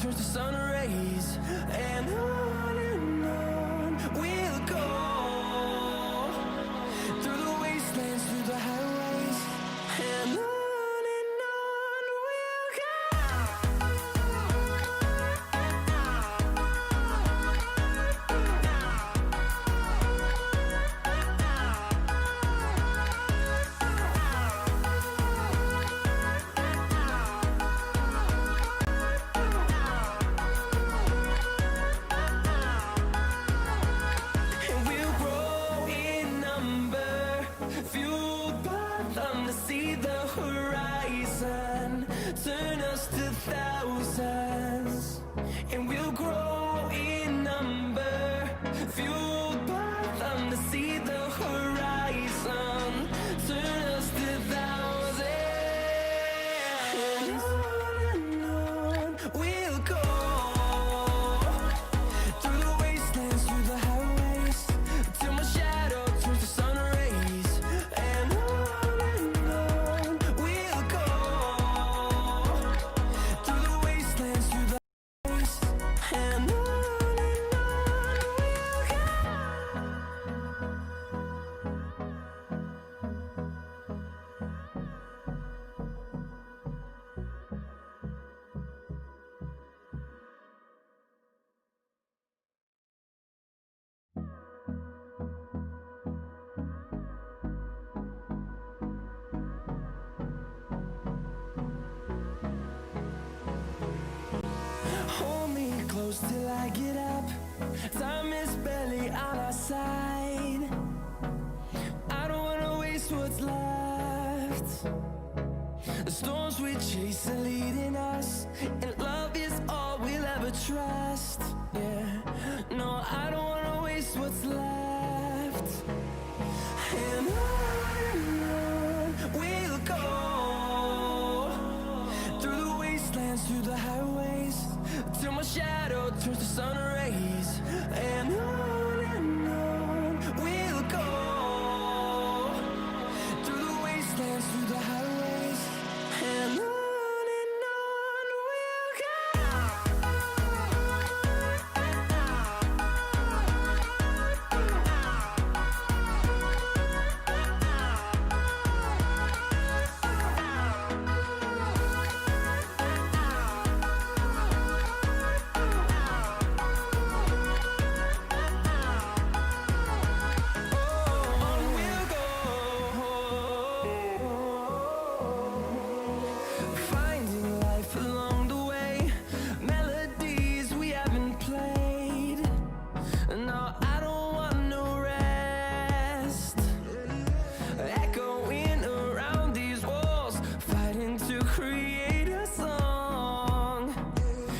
turns to sun rays, and on we'll go, through the wastelands, through the highways, and on we'll go. And we'll grow in number, fueled by them to see the horizon, turn us to thousands. And we'll grow in number, fueled by them to see the horizon, turn us to thousands. And on we'll go, through the wastelands, through the highways, till my shadow turns to sun rays, and on we'll go, through the wastelands, through the highways, and on we'll go. Hold me close till I get up. Time is barely on our side. I don't wanna waste what's left. The storms we chase are leading us, and love is all we'll ever trust. Yeah, no, I don't wanna waste what's left. And on we'll go, through the wastelands, through the highways, till my shadow turns to sun rays, and on we'll go, through the wastelands, through the highways, and on we'll go. Finding life along the way, melodies we haven't played. No, I don't want no rest. Echoing around these walls, fighting to create a song.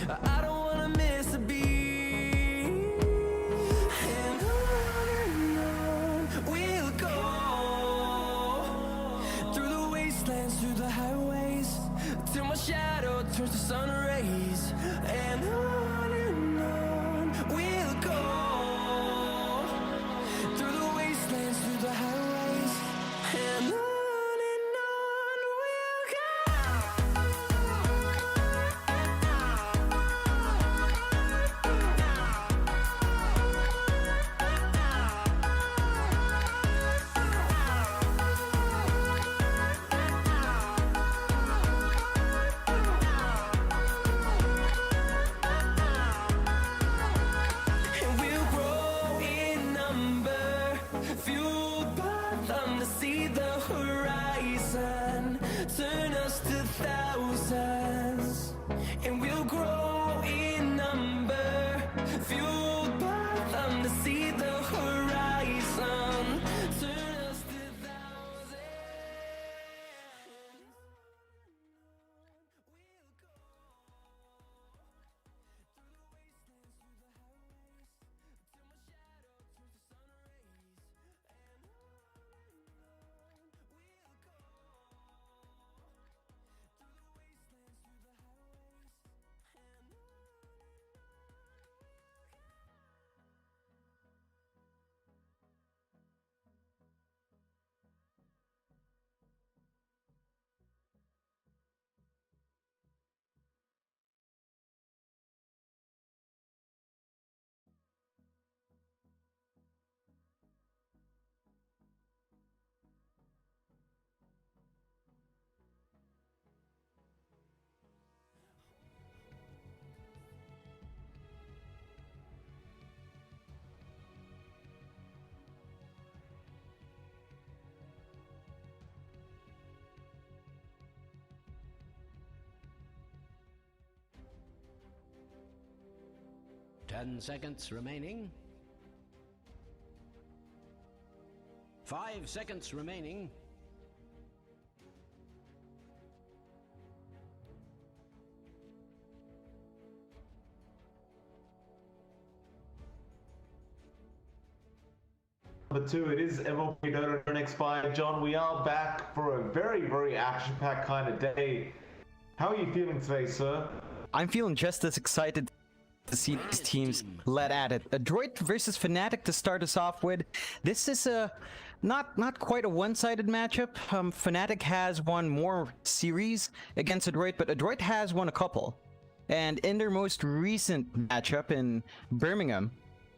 I don't wanna miss a beat. And on we'll go, through the wastelands, through the highways, till my shadow turns to sun rays, and on we'll go, through the wastelands, through the highways, and on we'll go. And we'll grow in number, fueled by them to see the horizon, turn us to thousands. And we'll grow in number, fueled by them to see the horizon, turn us to thousands. We'll go, through the wastelands, through the highways, till my shadow turns to sun rays, and on we'll go. 10 seconds remaining. 5 seconds remaining. Number 2, it is MLB DOTA next by John. We are back for a very action-packed kind of day. How are you feeling today, sir? I'm feeling just as excited to see these teams let at it. Adroit versus Fnatic to start us off with. This is a not quite a one-sided matchup. Fnatic has won more series against Adroit, but Adroit has won a couple. And in their most recent matchup in Birmingham,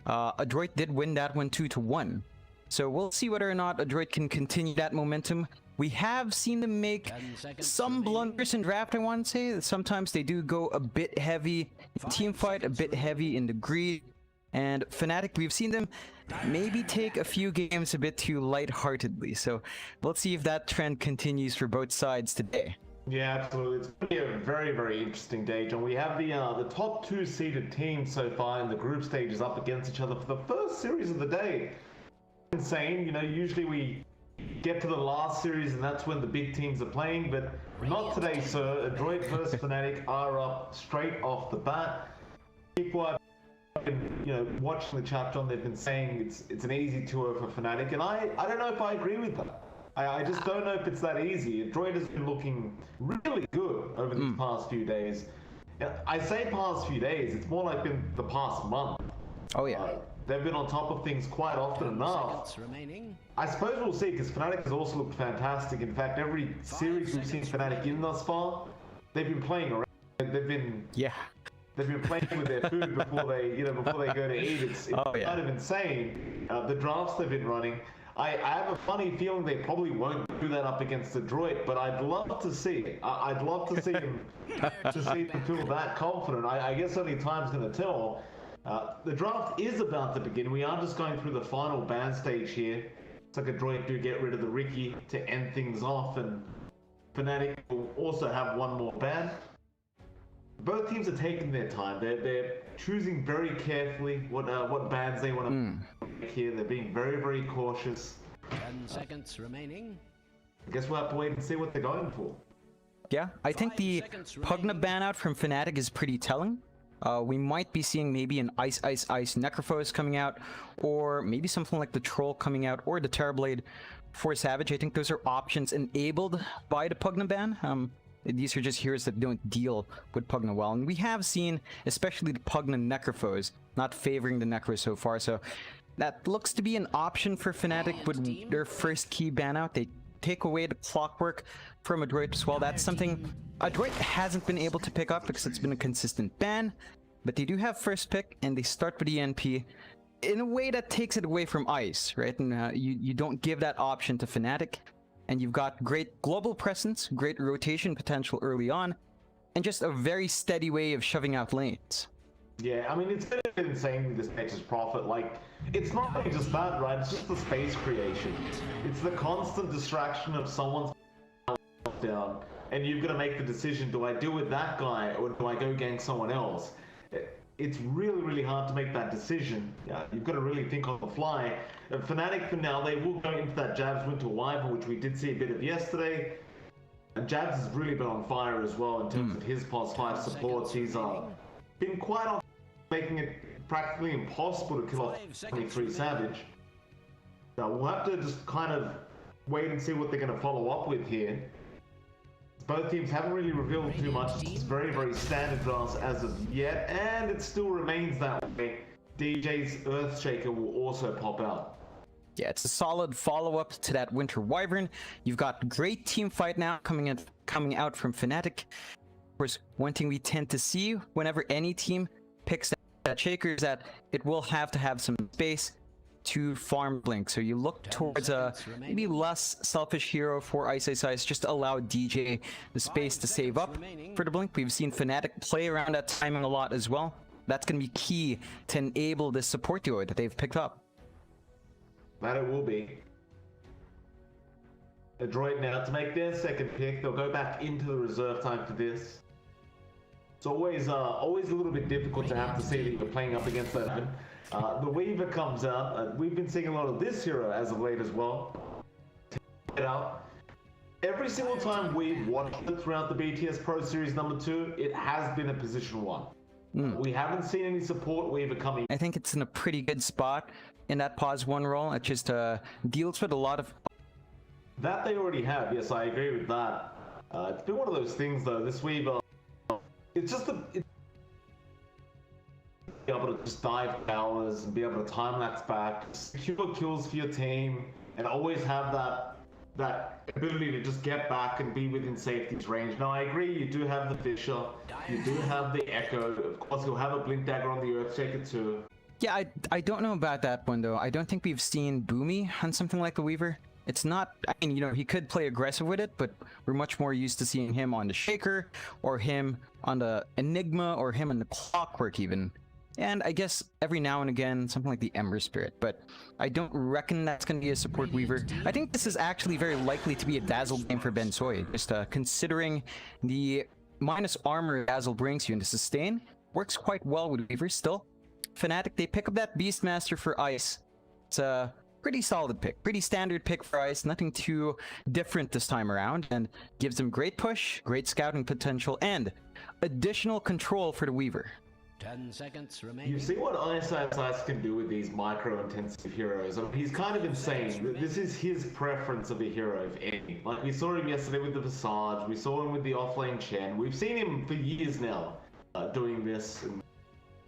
Adroit did win that one 2-1. So we'll see whether or not Adroit can continue that momentum. We have seen them make some blunders in draft, I want to say. Sometimes they do go a bit heavy in team fight, a bit heavy in the greed. And Fnatic, we've seen them maybe take a few games a bit too lightheartedly. So let's see if that trend continues for both sides today. Yeah, absolutely. It's going to be a very interesting day, John. We have the top 2 seeded teams so far in the group stages up against each other for the first series of the day. Insane, you know, usually we get to the last series and that's when the big teams are playing, but not today, sir. Adroit versus Fnatic are up straight off the bat. People have been, you know, watching the chat, John, they've been saying it's an easy 2-0 for Fnatic, and I don't know if I agree with that. I just don't know if it's that easy. Adroit has been looking really good over these past few days. I say past few days, it's more like been the past month. Oh yeah. They've been on top of things quite often enough. I suppose we'll see, because Fnatic has also looked fantastic. In fact, every series we've seen Fnatic in thus far, they've been playing around. They've been playing with their food before they go to eat. It's kind of insane. The drafts they've been running. I have a funny feeling they probably won't do that up against Adroit, but I'd love to see it. I'd love to see them feel that confident. I guess only time's going to tell. The draft is about to begin. We are just going through the final ban stage here. It's like Adroit do get rid of the Ricky to end things off, and Fnatic will also have one more ban. Both teams are taking their time. They're choosing very carefully what bans they want to make here. They're being very cautious. 10 seconds remaining. I guess we'll have to wait and see what they're going for. Yeah, I think the Pugna ban out from Fnatic is pretty telling. We might be seeing maybe an Ice Necrophos coming out, or maybe something like the Troll coming out, or the Terrorblade for Savage. I think those are options enabled by the Pugna ban. These are just heroes that don't deal with Pugna well. And we have seen, especially the Pugna Necrophos, not favoring the Necro so far. So that looks to be an option for Fnatic with their first key ban out. They take away the clockwork from Adroit as well. That's something Adroit hasn't been able to pick up because it's been a consistent ban. But they do have first pick, and they start with the NP in a way that takes it away from Ice, right? And you don't give that option to Fnatic. And you've got great global presence, great rotation potential early on, and just a very steady way of shoving out lanes. Yeah, I mean, it's been insane with this Nexus Prophet. Like, it's not really just that, right? It's just the space creation. It's the constant distraction of someone's down, and you've got to make the decision, do I deal with that guy, or do I go gank someone else? It's really hard to make that decision. Yeah, you've got to really think on the fly. Fnatic, for now, they will go into that Jabs Winter Wyvern, which we did see a bit of yesterday. And Jabs has really been on fire as well in terms of his +5 supports. He's been quite often making it practically impossible to kill off 23 Savage. Now, we'll have to just kind of wait and see what they're going to follow up with here. Both teams haven't really revealed too much. It's very standard drafts as of yet, and it still remains that way. DJ's Earthshaker will also pop out. Yeah, it's a solid follow-up to that Winter Wyvern. You've got great team fight now coming out from Fnatic. Of course, one thing we tend to see whenever any team picks that Shaker is that it will have to have some space to farm Blink. So you look towards a maybe less selfish hero for Ice, just to allow DJ the space to save up for the Blink. We've seen Fnatic play around that timing a lot as well. That's going to be key to enable this support duo that they've picked up. That it will be. Adroit now to make their second pick. They'll go back into the reserve time for this. It's always a little bit difficult to have to see that you're playing up against that. The Weaver comes out. We've been seeing a lot of this hero as of late as well. Check it out. Every single time we've watched it throughout the BTS Pro Series number 2, it has been a position 1. We haven't seen any support Weaver coming. I think it's in a pretty good spot in that pause 1 role. It just deals with a lot of... That they already have, yes, I agree with that. It's been one of those things though, this Weaver, it's just be able to just dive towers and be able to time lapse back, secure kills for your team, and always have that ability to just get back and be within safety's range. Now I agree, you do have the Fisher, you do have the Echo, of course you'll have a Blink Dagger on the Earthshaker too. Yeah, I don't know about that one though. I don't think we've seen Boomy on something like the Weaver. It's not, I mean, you know, he could play aggressive with it, but we're much more used to seeing him on the Shaker, or him on the Enigma, or him on the Clockwork even. And I guess every now and again, something like the Ember Spirit, but I don't reckon that's going to be a support Weaver. I think this is actually very likely to be a Dazzle game for Bensoy, just considering the minus armor Dazzle brings you into sustain. Works quite well with Weaver still. Fnatic, they pick up that Beastmaster for Ice. It's a pretty solid pick, pretty standard pick for Ice, nothing too different this time around, and gives them great push, great scouting potential, and additional control for the Weaver. 10 seconds remaining. You see what Ice can do with these micro-intensive heroes. I mean, he's kind of insane. This is his preference of a hero, if any. Like, we saw him yesterday with the Visage, we saw him with the offlane Chen. We've seen him for years now doing this. And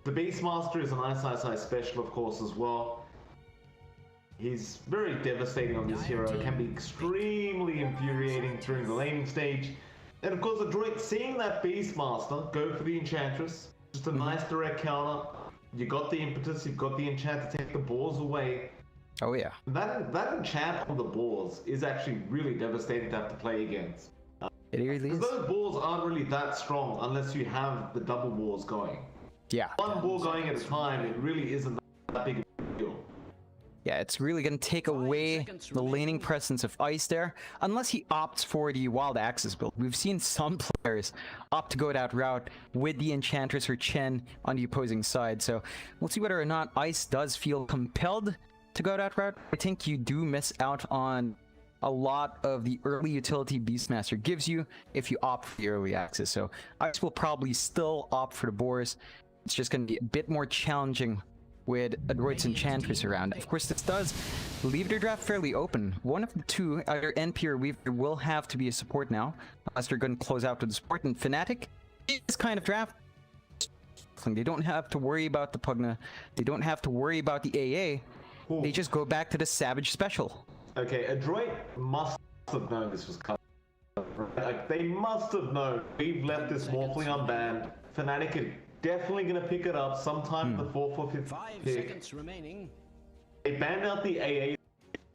the Beastmaster is an Ice special, of course, as well. He's very devastating on this hero, can be extremely infuriating during the laning stage. And of course, Adroit seeing that Beastmaster go for the Enchantress, just a nice direct counter. You got the impetus, you've got the enchant to take the boars away. Oh yeah. That enchant on the boars is actually really devastating to have to play against. It really is. Because those boars aren't really that strong unless you have the double boars going. Yeah. One boar going at a time, it really isn't that big a deal. Yeah, it's really going to take away the laning presence of Ice there, unless he opts for the Wild Axis build. We've seen some players opt to go that route with the Enchantress or Chen on the opposing side, so we'll see whether or not Ice does feel compelled to go that route. I think you do miss out on a lot of the early utility Beastmaster gives you if you opt for the early access, so Ice will probably still opt for the boars. It's just going to be a bit more challenging with Adroit's Enchantress around. Of course, this does leave their draft fairly open. One of the two, either NP or Weaver, will have to be a support now, unless they're going to close out with the support. And Fnatic, this kind of draft, they don't have to worry about the Pugna, they don't have to worry about the AA, they just go back to the Savage Special. Okay, Adroit must have known this was coming. Like, they must have known. We've left this Morphling unbanned. Fnatic are definitely going to pick it up sometime in the 4th or 5th 5 pick. seconds remaining. They banned out the AA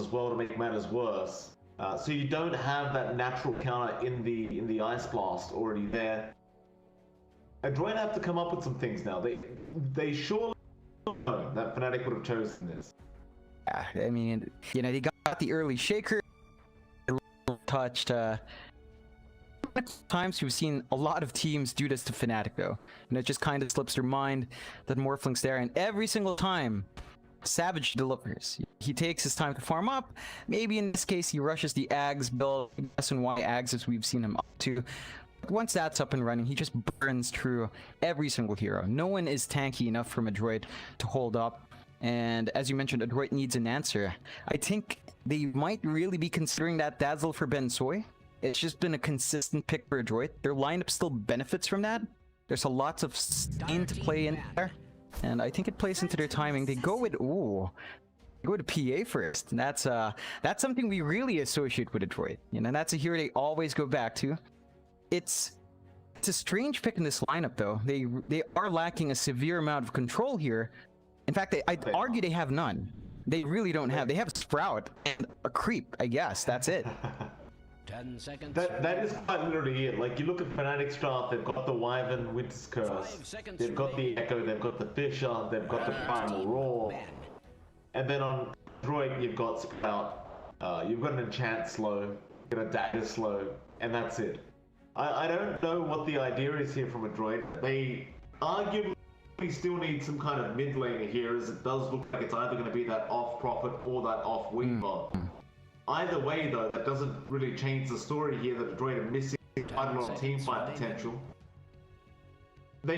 as well to make matters worse. So you don't have that natural counter in the Ice Blast already there. Adroit have to come up with some things now. They surely know that Fnatic would have chosen this. Yeah, I mean, you know, they got the early Shaker, touched, times we've seen a lot of teams do this to Fnatic though, and it just kind of slips their mind that Morphling's there, and every single time Savage delivers. He takes his time to farm up. Maybe in this case he rushes the Ags build, S&Y Ags as we've seen him up to. But once that's up and running, he just burns through every single hero. No one is tanky enough for Adroit to hold up, and as you mentioned, Adroit needs an answer. I think they might really be considering that Dazzle for Bensoy. It's just been a consistent pick for Adroit. Their lineup still benefits from that. There's a lot of stain to play in there, and I think it plays into their timing. They go with go to PA first. That's something we really associate with Adroit. You know, that's a hero they always go back to. It's a strange pick in this lineup though. They are lacking a severe amount of control here. In fact, I'd argue they have none. They really don't have. They have Sprout and a creep, I guess. That's it. 10 seconds. That is quite literally it. Like, you look at Fnatic's draft, they've got the Wyvern, Winter's Curse, they've got the Echo, they've got the Fisher, they've got the Primal Roar, and then on Droid you've got Sprout, you've got an Enchant slow, you've got a Dagger slow, and that's it. I don't know what the idea is here from a droid. They arguably still need some kind of mid laner here, as it does look like it's either going to be that off Prophet or that off Weaver. Either way, though, that doesn't really change the story here that the droid are missing quite a lot of team fight potential. They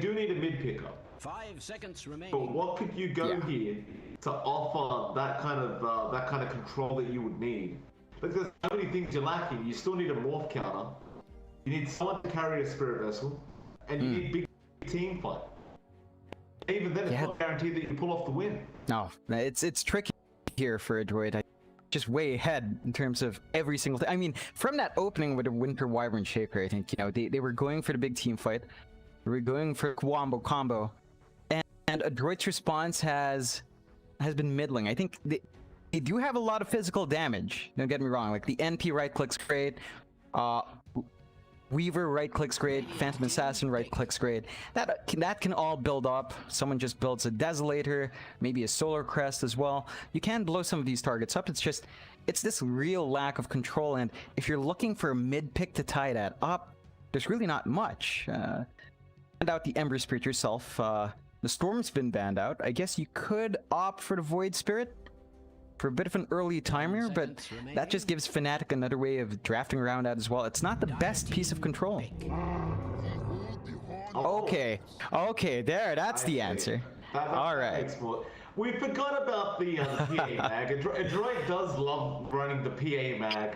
do need a mid pickup. 5 seconds remaining. But what could you go here to offer that kind of control that you would need? Because there's so many things you're lacking. You still need a morph counter. You need someone to carry a spirit vessel, and you need big team fight. Even then, it's not guaranteed that you pull off the win. No, it's tricky here for a droid. Just way ahead in terms of every single thing. I mean, from that opening with the Winter Wyvern Shaker, I think they were going for the big team fight. They were going for wombo combo, and a droid's response has been middling. I think they do have a lot of physical damage. Don't get me wrong. Like the NP right clicks great. Weaver right clicks great, Phantom Assassin right clicks great. That can all build up. Someone just builds a Desolator, maybe a Solar Crest as well. You can blow some of these targets up. It's this real lack of control, and if you're looking for a mid pick to tie that up, there's really not much. Banned out the Ember Spirit yourself. The Storm's been banned out. I guess you could opt for the Void Spirit for a bit of an early timer, but that just gives Fnatic another way of drafting around that as well. It's not the best piece of control. Okay, that's the answer. All right. We forgot about the PA mag. A droid does love running the PA mag.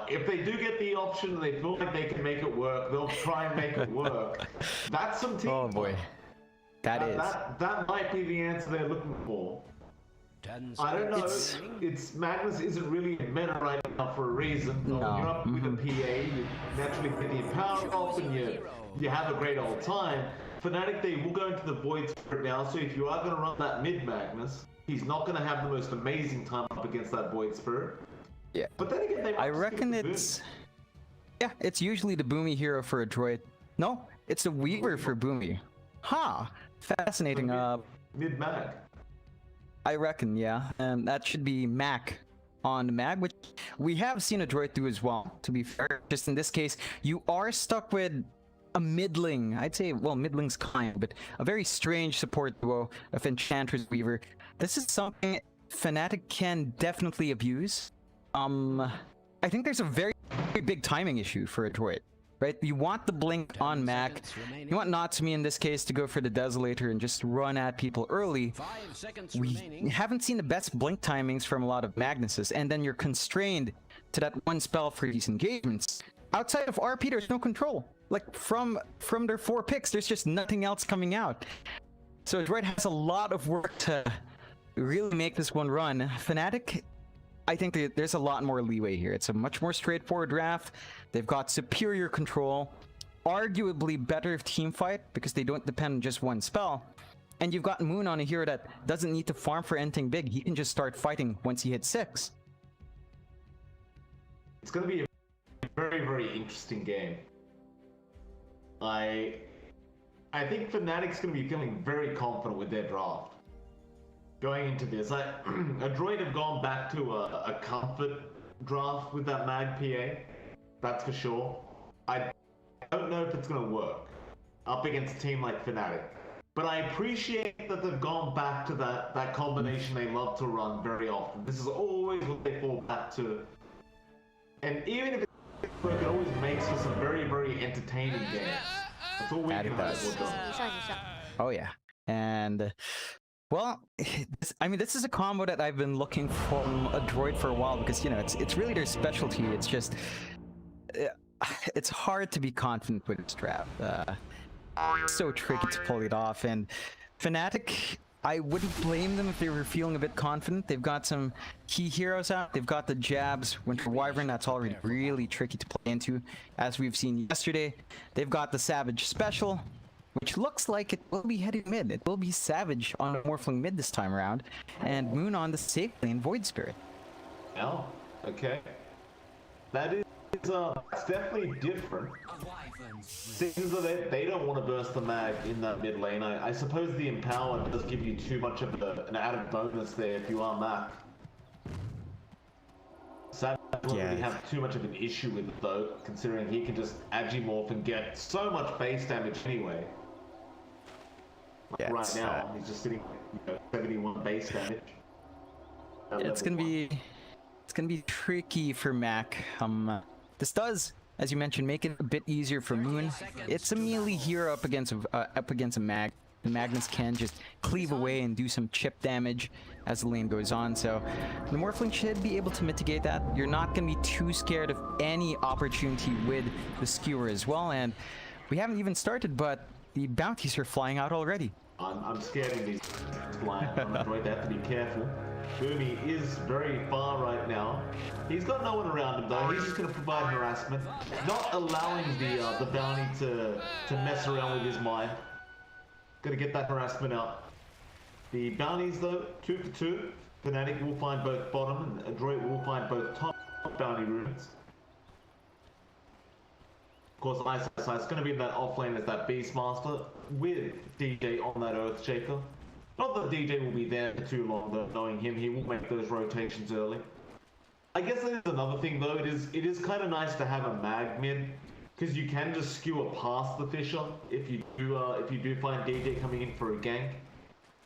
If they do get the option, they feel like they can make it work, they'll try and make it work. That's some team. Oh boy, that might be the answer they're looking for. I don't know. It's Magnus isn't really a meta right now for a reason. No. You're up with a PA, you naturally get the power off, and you have a great old time. Fnatic, they will go into the Void Spirit now, so if you are going to run that mid Magnus, he's not going to have the most amazing time up against that Void Spirit. Yeah. But then again, they I reckon it's usually the Boomy hero for a droid. No, it's the Weaver for Boomy. Huh. Fascinating. Mid mag. I reckon, yeah. And that should be Mac on the mag, which we have seen a droid do as well, to be fair. Just in this case, you are stuck with a middling. I'd say, well, middling's kind, but a very strange support duo of Enchantress Weaver. This is something Fnatic can definitely abuse. I think there's a very big timing issue for a droid. Right? You want the blink on Mac. You want Natsumi in this case to go for the Desolator and just run at people early. We haven't seen the best blink timings from a lot of Magnuses, and then you're constrained to that one spell for these engagements. Outside of RP, there's no control. Like from their 4 picks, there's just nothing else coming out. So Droid has a lot of work to really make this one run. Fnatic, I think there's a lot more leeway here. It's a much more straightforward draft. They've got superior control, arguably better team fight because they don't depend on just one spell. And you've got Moon on a hero that doesn't need to farm for anything big. He can just start fighting once he hits 6. It's going to be a very, very interesting game. I think Fnatic's going to be feeling very confident with their draft. Going into this, a droid have gone back to a comfort draft with that mag PA, that's for sure. I don't know if it's going to work up against a team like Fnatic, but I appreciate that they've gone back to that combination they love to run very often. This is always what they fall back to, and even if it doesn't work, it always makes for some very, very entertaining games. That's all we can hope for. Oh yeah, and well, this is a combo that I've been looking from a droid for a while because, it's really their specialty. It's just, it's hard to be confident with this draft. It's so tricky to pull it off. And Fnatic, I wouldn't blame them if they were feeling a bit confident. They've got some key heroes out. They've got the Jabs, Winter Wyvern, that's already really tricky to play into, as we've seen yesterday. They've got the Savage Special, which looks like it will be heading mid. It will be Savage on a Morphling mid this time around, and Moon on the safe lane Void Spirit. Oh, okay. That's definitely different. Seems that they don't want to burst the mag in that mid lane. I suppose the Empower does give you too much of an added bonus there if you are Mac. Savage doesn't really have too much of an issue with it though, considering he can just agimorph and get so much base damage anyway. Like right now, he's just sitting, 71 base damage. It's gonna be tricky for Mac. This does, as you mentioned, make it a bit easier for Moon. It's a melee hero up against a Mag. The Magnus can just cleave away and do some chip damage as the lane goes on, so the Morphling should be able to mitigate that. You're not going to be too scared of any opportunity with the Skewer as well, and we haven't even started, but the bounties are flying out already. I'm scared of these flying. I'm afraid they have to be careful. Boomy is very far right now. He's got no one around him though. He's just going to provide harassment, not allowing the bounty to mess around with his mind. Gonna get that harassment out. The bounties though, 2 for 2. Fnatic will find both bottom and Adroit will find both top bounty runes. Of course, Ice gonna be in that offlane as that Beastmaster with DJ on that Earthshaker. Not that DJ will be there for too long though, knowing him, he will make those rotations early. I guess there's another thing though, it is kind of nice to have a mag mid. Because you can just skewer past the Fisher if you do find DJ coming in for a gank.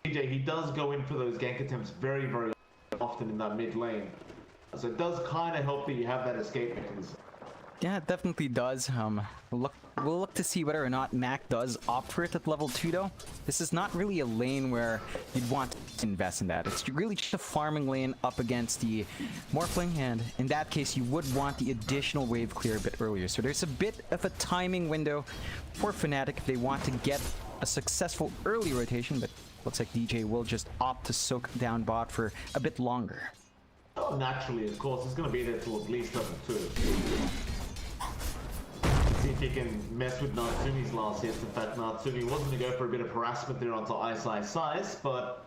DJ, he does go in for those gank attempts very, very often in that mid lane. So it does kind of help that you have that escape mechanism. Yeah, it definitely does. We'll look to see whether or not Mac does opt for it at level 2 though. This is not really a lane where you'd want to invest in that. It's really just a farming lane up against the Morphling, and in that case you would want the additional wave clear a bit earlier. So there's a bit of a timing window for Fnatic if they want to get a successful early rotation, but looks like DJ will just opt to soak down bot for a bit longer. Oh, naturally, of course, it's going to be there till at least level 2. See if he can mess with Natsumi's last hits. In fact, Natsumi was going to go for a bit of harassment there onto Ice, but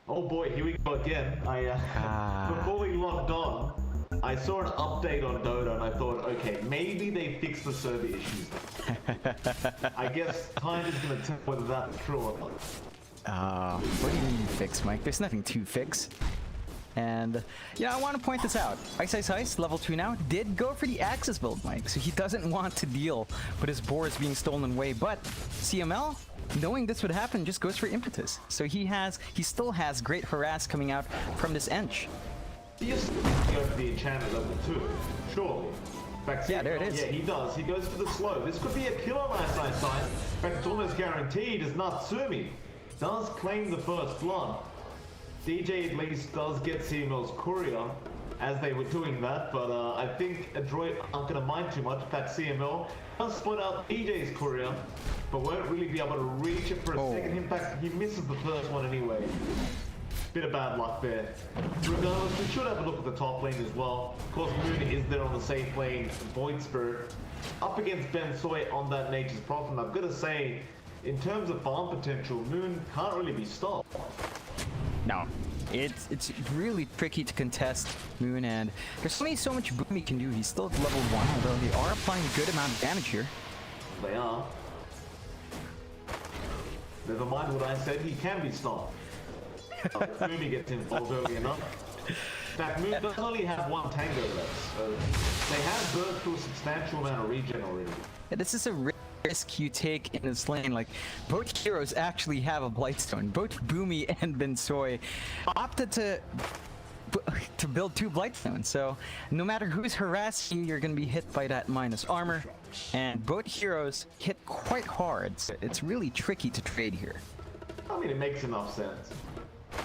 oh boy, here we go again. Before we logged on, I saw an update on Dota and I thought, okay, maybe they fixed the server issues. I guess time is going to tell whether that's true or not. What do you mean fix, Mike? There's nothing to fix. And, I want to point this out. Ice, level 2 now, did go for the Axis build, Mike. So he doesn't want to deal with his boards being stolen away. But CML, knowing this would happen, just goes for Impetus. So he still has great harass coming out from this Ench. He used to go for the enchantment level 2, surely. In fact, yeah, there it is. Yeah, he does. He goes for the slow. This could be a killer Ice. In fact, it's almost guaranteed as Natsumi does claim the first blood. DJ at least does get CML's courier as they were doing that, but I think Adroit aren't going to mind too much. In fact, CML does split out DJ's courier, but won't really be able to reach it for a second. In fact, he misses the first one anyway. Bit of bad luck there. Regardless, we should have a look at the top lane as well. Of course, Moon is there on the safe lane. Void Spirit up against Ben Soy on that Nature's Prophet. And I've got to say, in terms of farm potential, Moon can't really be stopped. No, it's really tricky to contest Moon, and there's only so much boom he can do. He's still at level 1, although they are applying a good amount of damage here. They are. Never mind what I said, he can be stopped. Moon gets involved early enough. In fact, Moon does only have one tango left, so they have burst through a substantial amount of regen already. Yeah, this is a risk you take in this lane. Like, both heroes actually have a Blightstone. Both Boomy and Bensoy opted to build 2 Blightstones. So no matter who's harassing you, you're going to be hit by that minus armor. And both heroes hit quite hard. So it's really tricky to trade here. I mean, it makes enough sense.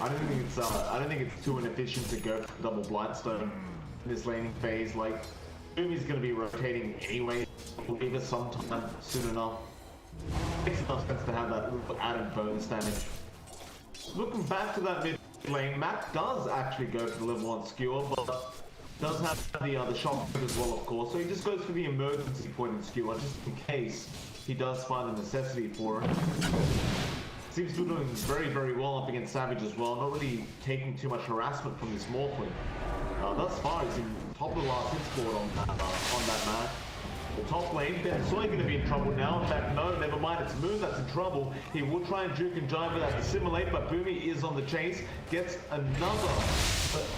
I don't think it's too inefficient to go for double Blightstone in this laning phase. Like, Boomy's going to be rotating anyway. We'll leave it sometime soon enough. Makes enough sense to have that little added bonus damage. Looking back to that mid lane, Mac does actually go for the level 1 skewer, but does have the shock as well, of course. So he just goes for the emergency point in skewer, just in case he does find the necessity for it. Seems to be doing very, very well up against Savage as well. Not really taking too much harassment from this Morphling. Thus far, he's in top of the last hit scored on that match. top lane. Ben Soy going to be in trouble now. In fact, no, never mind. It's Moon that's in trouble. He will try and juke and jive with that assimilate, but Boomy is on the chase. Gets another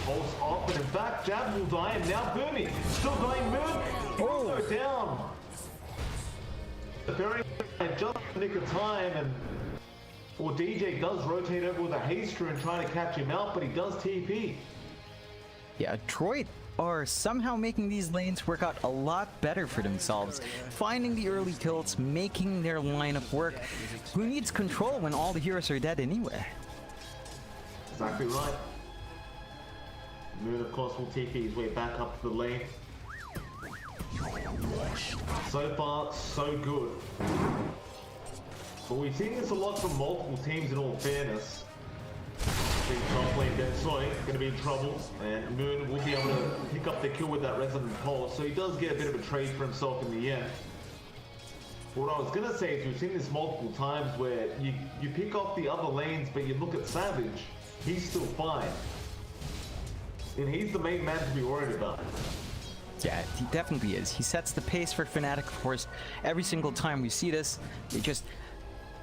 pulse off, but in fact, Jab will die, and now Boomy still going Moon. He will go down. Very just the nick of time, and or DJ does rotate over with a haster and try to catch him out, but he does TP. Yeah, Droid are somehow making these lanes work out a lot better for themselves, finding the early kills, making their lineup work. Who needs control when all the heroes are dead anyway? Exactly right. Moon, of course, will TP his way back up to the lane. So far, so good. But we've seen this a lot from multiple teams in all fairness. I think top lane Ben Soy going to be in trouble, and Moon will be able to pick up the kill with that resonant pulse, so he does get a bit of a trade for himself in the end. But what I was going to say is we've seen this multiple times where you pick off the other lanes, but you look at Savage, he's still fine. And he's the main man to be worried about. Yeah, he definitely is. He sets the pace for Fnatic, of course. Every single time we see this, they just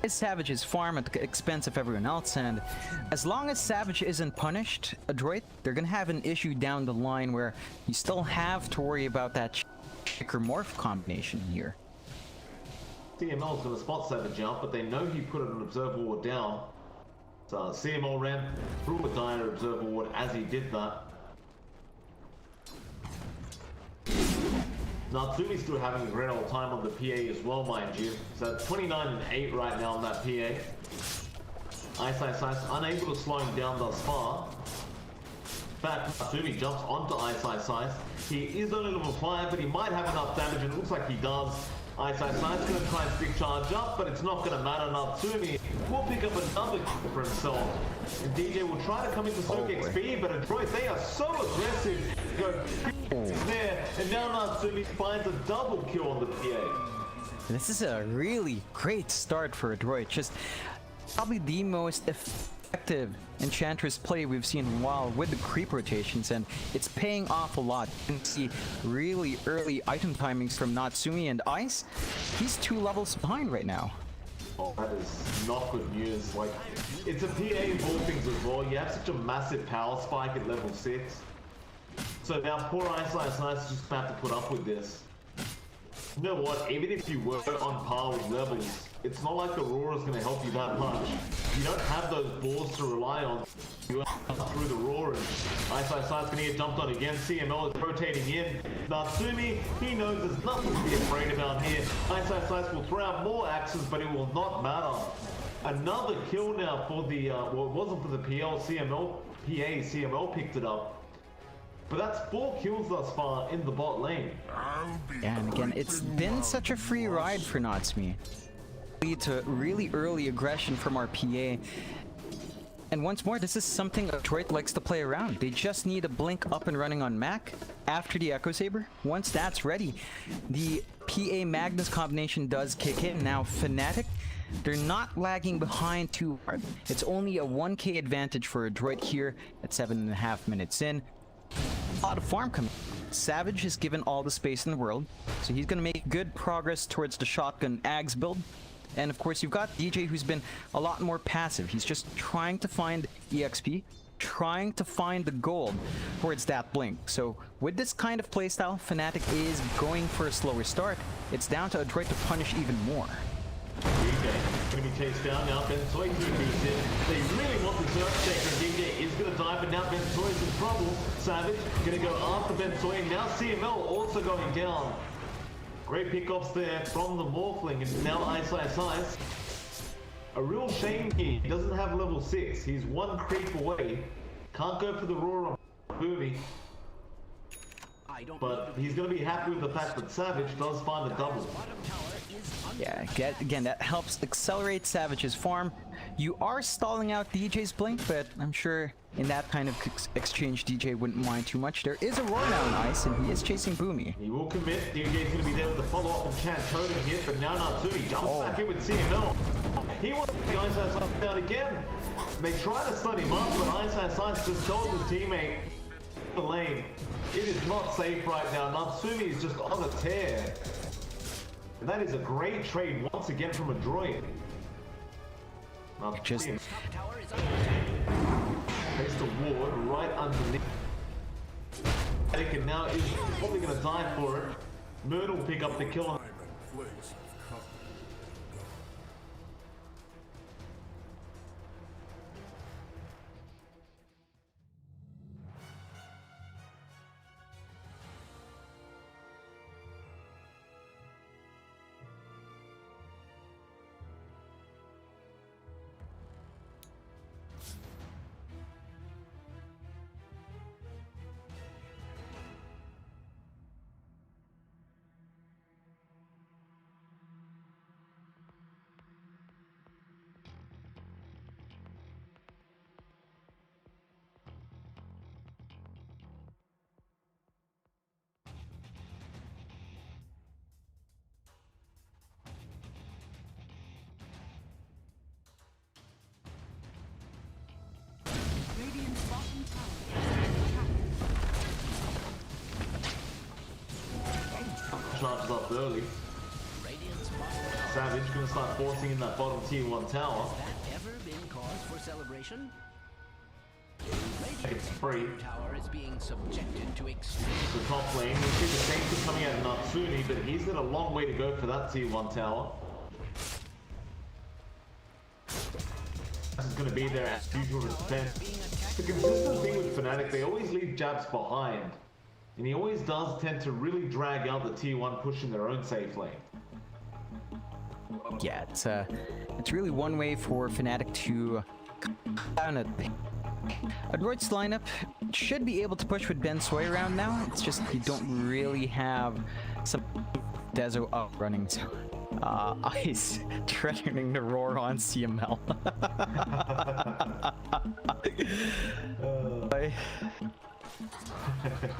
Savage's farm at the expense of everyone else, and as long as Savage isn't punished, Adroit, they're gonna have an issue down the line where you still have to worry about that Chicker Morph combination here. CML is going to spot Savage out, but they know he put an Observer Ward down. So CML ran through a dire Observer Ward as he did that. Natsumi's still having a great old time on the PA as well, mind you. So 29 and 8 right now on that PA. Ice unable to slow him down thus far. In fact, Natsumi jumps onto Ice. He is only level 5, but he might have enough damage, and it looks like he does. Ice going to try and stick charge up, but it's not going to matter. Natsumi will pick up another kill for himself. And DJ will try to come into soak XP, but Adroit, they are so aggressive. Go there, and now Natsumi finds a double kill on the PA. This is a really great start for Adroit. Just probably the most effective Enchantress play we've seen in a while with the creep rotations, and it's paying off a lot. You can see really early item timings from Natsumi, and Ice, he's 2 levels behind right now. Oh, that is not good news. Like, it's a PA in all things as well. You have such a massive power spike at level 6. So now poor Ice is just about to put up with this. You know what, even if you were on par with levels, it's not like Aurora's going to help you that much. You don't have those balls to rely on. You are through the roar, and Ice going to get jumped on again. CML is rotating in. Natsumi, he knows there's nothing to be afraid about here. Ice will throw out more axes, but it will not matter. Another kill now for the, well, it wasn't for the CML picked it up. But that's 4 kills thus far in the bot lane. Yeah, and again, it's been such a free ride for Natsumi. Lead to really early aggression from our PA. And once more, this is something Detroit likes to play around. They just need a blink up and running on Mac after the Echo Saber. Once that's ready, the PA Magnus combination does kick in. Now Fnatic, they're not lagging behind too hard. It's only a 1k advantage for Adroit here at 7.5 minutes in. A lot of farm coming. Savage is given all the space in the world, so he's going to make good progress towards the shotgun Ags build. And of course, you've got DJ, who's been a lot more passive. He's just trying to find EXP, trying to find the gold towards that blink. So with this kind of playstyle, Fnatic is going for a slower start. It's down to Adroit to punish even more. DJ going to be chased down now. Ben Soy beats in. They really want the Surf Taker. DJ is going to die, but now Ben Soy's in trouble. Savage going to go after Ben Soy, and now CML also going down. Great pickups there from the Morphling, and now Ice. A real shame here. He doesn't have level 6. He's 1 creep away. Can't go for the roar on Boomy. But he's going to be happy with the fact that Savage does find a double. Yeah, again, that helps accelerate Savage's farm. You are stalling out DJ's blink, but I'm sure in that kind of exchange, DJ wouldn't mind too much. There is a roar now on Ice, and he is chasing Boomy. He will commit. DJ's going to be there with the follow-up and Chant Totem hit, but now Natsumi jumps back in with CML. He wants to get Ice up down again. They try to stun him up, but Ice just told his teammate the lane. It is not safe right now. Natsumi is just on a tear. And that is a great trade once again from a droid. Now, Just- placed a ward right underneath. And now is probably going to die for it. Moon will pick up the kill. Radiant's bottom tower. Charges up early. Radiant's bottom Savage going to start forcing in that bottom tier 1 tower. that ever been cause for celebration? It's free. Tower is being subjected to extreme. The top lane, we see the same thing coming out of Natsuni, but he's got a long way to go for that tier 1 tower. This is going to be there as usual to defend. The consistent thing with Fnatic, they always leave jabs behind. And he always does tend to really drag out the tier 1 push in their own safe lane. Yeah, it's really one way for Fnatic to down it. Droid's lineup should be able to push with Ben Soy around now. It's just you don't really have some Dezo up running. So, Ice threatening to roar on CML.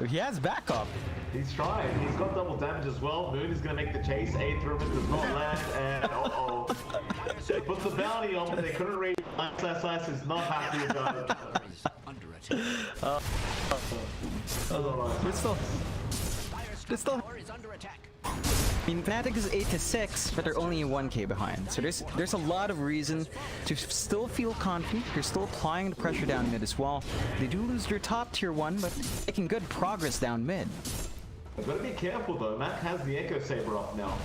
He has backup. He's trying. He's got double damage as well. Moon is going to make the chase. A through him does not land. And uh-oh. They put the bounty on, but they couldn't raid. Ice is not happy about it. Under attack. They're still. Tower is under attack. I mean, Fnatic is 8-6, but they're only 1k behind. So there's a lot of reason to still feel confident. They're still applying the pressure down mid as well. They do lose their top tier 1, but making good progress down mid. I've got to be careful though. Matt has the Echo Saber up now.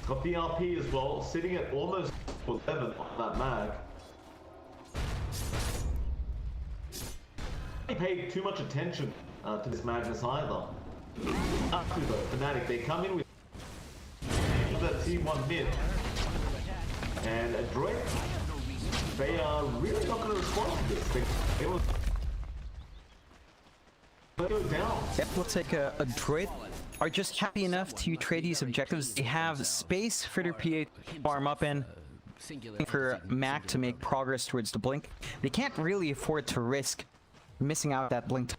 Got the RP as well, sitting at almost 11 on that mag. They paid too much attention to this Magnus either. After though, Fnatic, they come in with that T1 mid. And a Droid, they are really not going to respond to this thing. They will go down. Yep, looks like a Droid are just happy enough to trade these objectives. They have space for their PA farm up in. For Mac to make progress towards the blink. They can't really afford to risk missing out that blink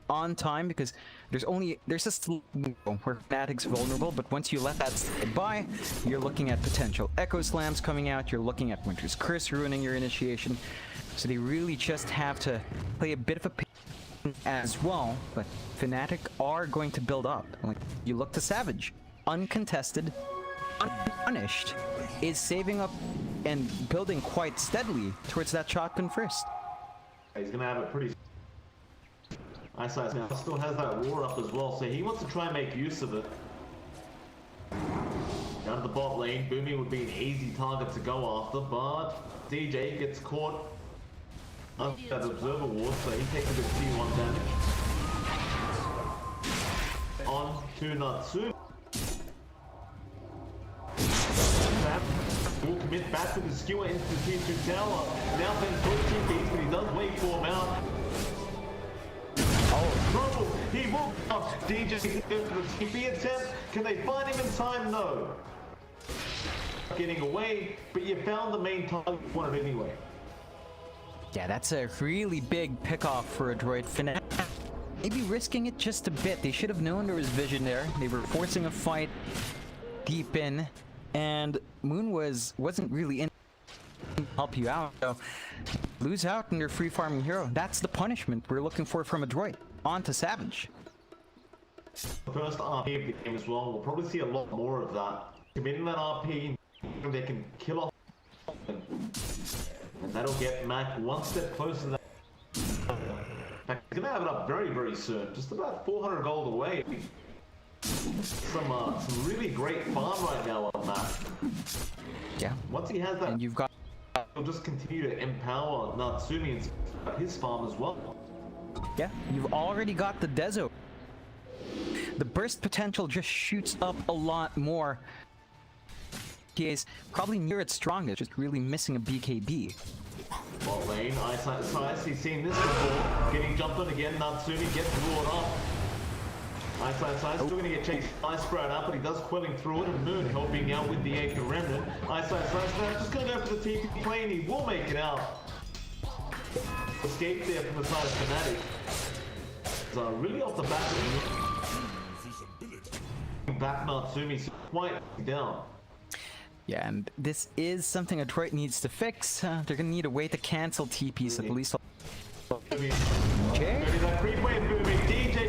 on time because there's just where Fnatic's vulnerable, but once you let that slide by, you're looking at potential Echo Slams coming out, you're looking at Winter's Curse ruining your initiation, so they really just have to play a bit of a pain as well, but Fnatic are going to build up. Like, you look to Savage, uncontested, unpunished, is saving up and building quite steadily towards that shotgun first. He's going to have it pretty... Ice now still has that roar up as well, so he wants to try and make use of it. Down to the bot lane, Boomy would be an easy target to go after, but DJ gets caught under that Observer Ward, so he takes a bit of T1 damage. On to Natsumi. Will commit back to the skewer into the T2 tower. Now then, 13 beats, but he does wait for him out. Oh, trouble! He will come. DJ goes for the TP attempt. Can they find him in time? No. Getting away, but you found the main target you wanted anyway. Yeah, that's a really big pickoff for a Droid. Fnatic maybe risking it just a bit. They should have known there was vision there. They were forcing a fight deep in, and Moon wasn't really in to help you out. So lose out in your free farming hero. That's the punishment we're looking for from a Droid. On to Savage. the first RP of the game as well. We'll probably see a lot more of that. Committing that RP, they can kill off, and that'll get Mac one step closer to that. In fact, he's gonna have it up very, very soon. Just about 400 gold away. Some really great farm right now on Mac. Yeah. Once he has that, And you've got he'll just continue to empower Natsumi and his farm as well. Yeah, you've already got the Dezo. The burst potential just shoots up a lot more. PA's probably near its strongest, just really missing a BKB. Bot lane, Ice, he's seen this before. Getting jumped on again, Natsumi gets lured up. Ice, still gonna get chased by Sprout out, but he does quelling through it, and Moon helping out with the Anchor Remnant. Ice, now just gonna go for the TP plane, he will make it out. Escape there from the side of Fnatic. So really off the back of back Natsumi's quite down. Yeah, and this is something Detroit needs to fix. They're gonna need a way to cancel TPs at least. Maybe that creep wave booming, DJ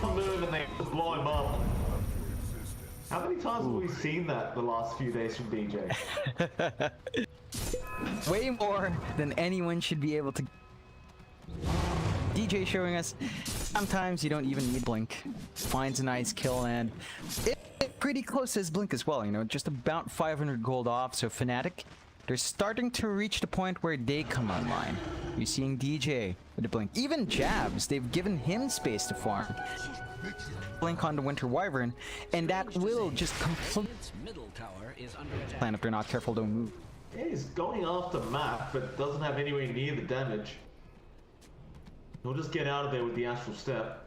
will move and they just blow him up. How many times have we seen that the last few days from DJ? Way more than anyone should be able to. DJ showing us sometimes you don't even need Blink. Finds a nice kill, and it's pretty close to his Blink as well, you know, just about 500 gold off. So Fnatic, they're starting to reach the point where they come online. You're seeing DJ with the Blink. Even Jabs, they've given him space to farm. Blink on the Winter Wyvern, and that will just completely Its middle tower is under attack. plan if they're not careful, don't move. Yeah, he's going after Mac, but doesn't have anywhere near the damage. He'll just get out of there with the Astral Step.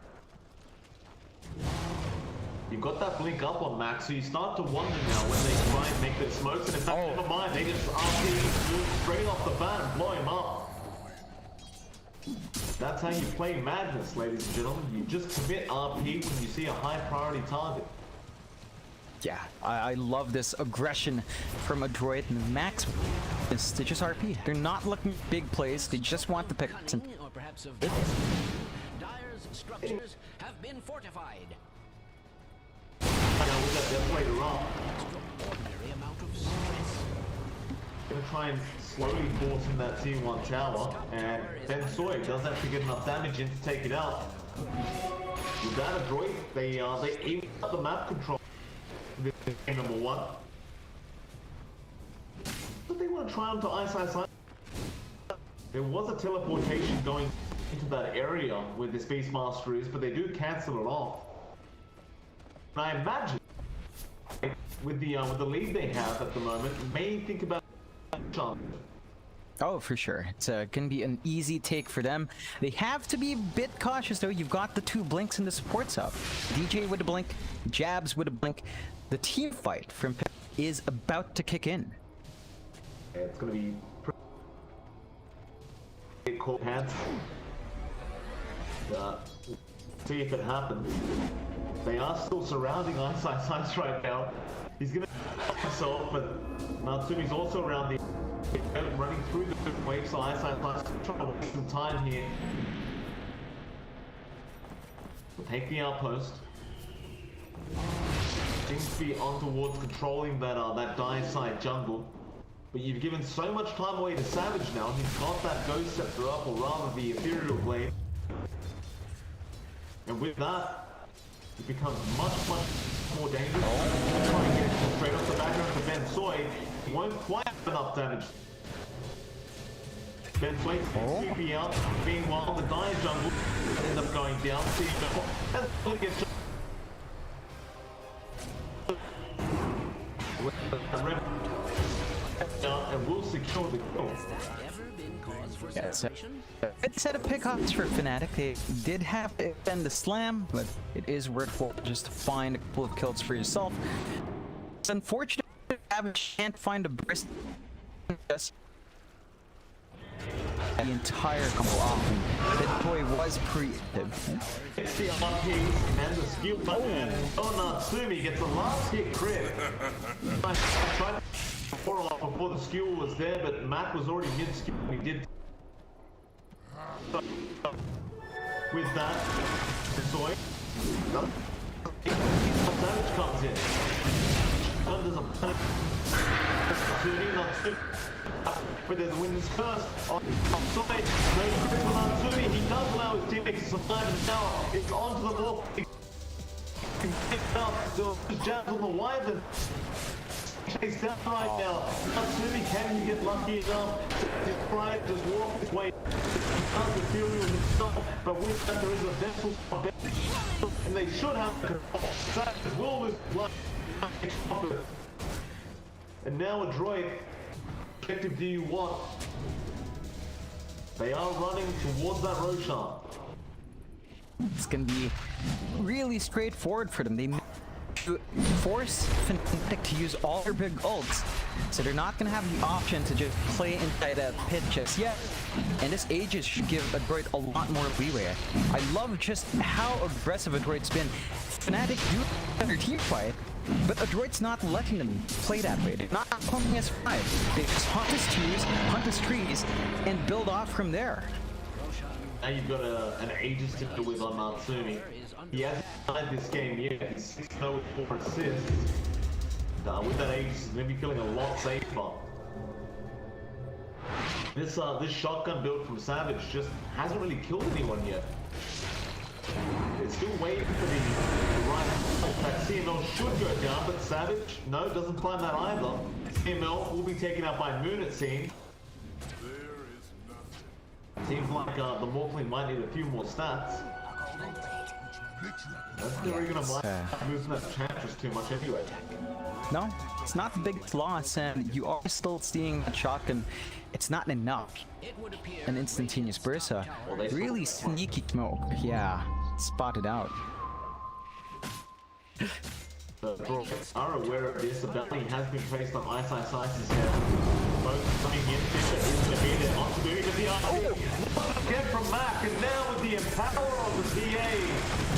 You've got that blink up on Mac, so you start to wonder now when they try and make their smokes, and in fact, never mind, they just RP straight off the bat and blow him up. That's how you play Madness, ladies and gentlemen. You just commit RP when you see a high priority target. Yeah, I love this aggression from Adroit, and Max is to just RP. They're not looking at big plays, they just want the pick. Cunning, or perhaps of Dire's structures have been fortified. Now with that death later on, Extraordinary amount of stress. gonna try and slowly force in that tier 1 tower, and Ben Soy does have to get enough damage in to take it out. With that Adroit, they even up the map control. This is game number 1. But they want to try onto Ice. There was a teleportation going into that area where this Beastmaster is, but they do cancel it off. And I imagine with the lead they have at the moment, may think about chance. Oh, for sure. It's gonna be an easy take for them. They have to be a bit cautious though. You've got the 2 blinks in the support sub. DJ with a blink, Jabs with a blink. The team fight from Pip is about to kick in. Yeah, it's gonna be pretty cold hands. See if it happens. They are still surrounding Ice right now. He's gonna himself, but Natsumi's also around the running through the wave, so Ice trying to waste some time here. We'll take the outpost. Seems to be on towards controlling that Dire side jungle. But you've given so much time away to Savage now. He's got that Ghost Scepter up, or rather the Ethereal Blade. And with that, it becomes much more dangerous. Trying to get it straight off the back of Ben Soy. He won't quite have enough damage. Ben Soy TP out. Meanwhile, the Dire jungle ends up going down. And gets and will secure the kill. Ever been cause for Yeah, so celebration? good set of pickups for Fnatic. They did have to defend the slam, but it is worthwhile just to find a couple of kills for yourself. It's unfortunate Savage can't find a burst. Just the entire combo off. That toy was preemptive. It's the RP and the skill button. Oh, Natsumi gets the last hit crit. I tried before the skill was there, but Matt was already mid-skill when he did. with that. Soy. Damage comes in. There's a but there's a wind's curse on Soy. No critical on Natsumi. He does allow his teammates to survive, and now it's onto the wall. There's jabs on the Wyvern. Chase down right now. Natsumi, can he get lucky enough to try to just walk his way? He does the fury with himself, but with that there is a vessel and they should have control. Savage will lose blood. And now a droid. Objective do you want? They are running towards that Roshan. It's gonna be really straightforward for them. They to force Fnatic to use all their big ults, so they're not gonna have the option to just play inside a pit just yet. And this Aegis should give a droid a lot more leeway. I love just how aggressive a droid's been. Fnatic do their team fight, but a droid's not letting them play that way. They're not pumping S5. They just hunt his twos, hunt his trees, and build off from there. Now you've got an Aegis to deal with on Natsumi. He hasn't played this game yet. He's 6-0 with 4 assists. With that Aegis, he's going to be feeling a lot safer. This shotgun build from Savage just hasn't really killed anyone yet. It's still waiting for the right. That CML should go down, but Savage, no, doesn't climb that either. CML will be taken out by Moon, it seems. Seems like the Morphling might need a few more stats. That's not really gonna move that Chantress too much anyway. No, it's not the biggest loss, and you are still seeing that shotgun. It's not enough. An instantaneous burst. Really sneaky smoke. Yeah, spotted out. Are aware of this. The bounty has been placed on Ice Ice's head. Both coming in. Fisher is going to be there. On to do the RP. Again from Mac, and now with the empower of the PA.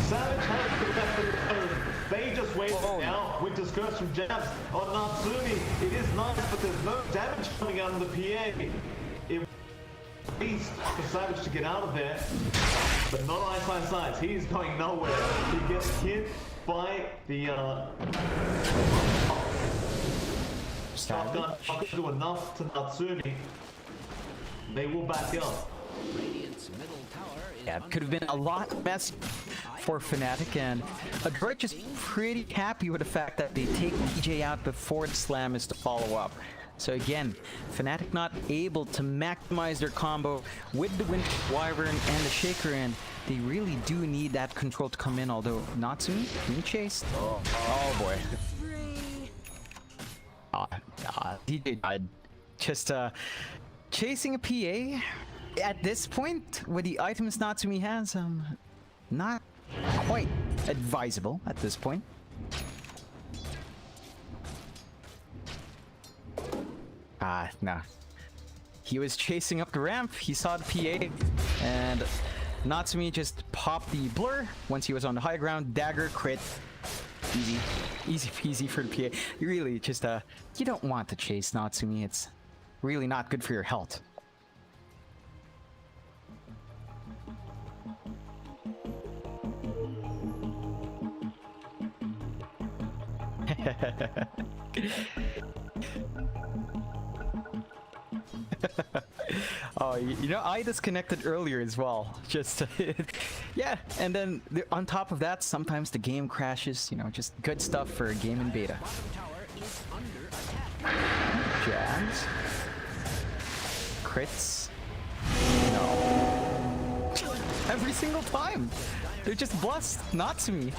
Savage has the best of the own. They just wait now. Winter's Curse from jabs on Natsumi. It is nice, but there's no damage coming out of the PA. It least for Savage to get out of there, but not Ice. He's going nowhere. He gets hit by the shotgun. Not do enough to Natsumi. They will back up. Yeah, it could have been a lot messy for Fnatic, and a droid just pretty happy with the fact that they take DJ out before the slam is to follow up. So again, Fnatic not able to maximize their combo with the Wind Wyvern and the Shaker, and they really do need that control to come in, although Natsumi being chased. Oh boy. DJ died. Just chasing a PA at this point with the items Natsumi has, not quite advisable at this point. No. He was chasing up the ramp, he saw the PA, and Natsumi just popped the blur once he was on the high ground. Dagger, crit. Easy peasy for the PA. You really just, you don't want to chase Natsumi. It's really not good for your health. Oh, you know, I disconnected earlier as well. Just, yeah, and then on top of that, sometimes the game crashes. You know, just good stuff for a game in beta. Jabs. Crits. No. Every single time. They're just blessed. Natsumi.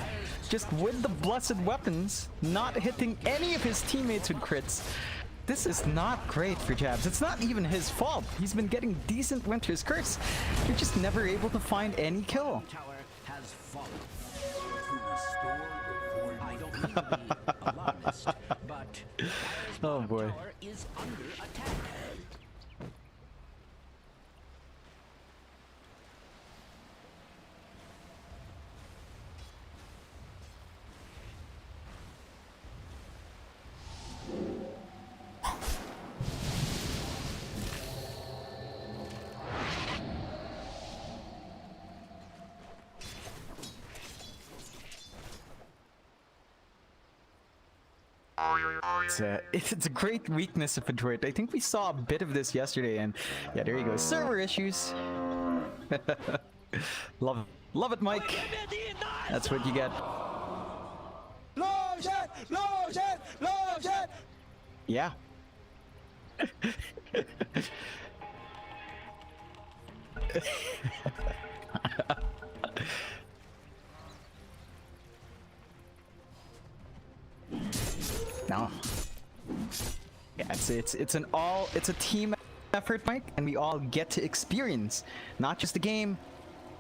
Just with the blessed weapons, not hitting any of his teammates with crits. This is not great for Jabs. It's not even his fault. He's been getting decent Winter's Curse. You're just never able to find any kill. Oh boy. It's a great weakness of Detroit. I think we saw a bit of this yesterday, and yeah, there you go. Server issues. Love it, Mike. That's what you get. Yeah. No. Yeah, it's a team effort, Mike, and we all get to experience not just the game,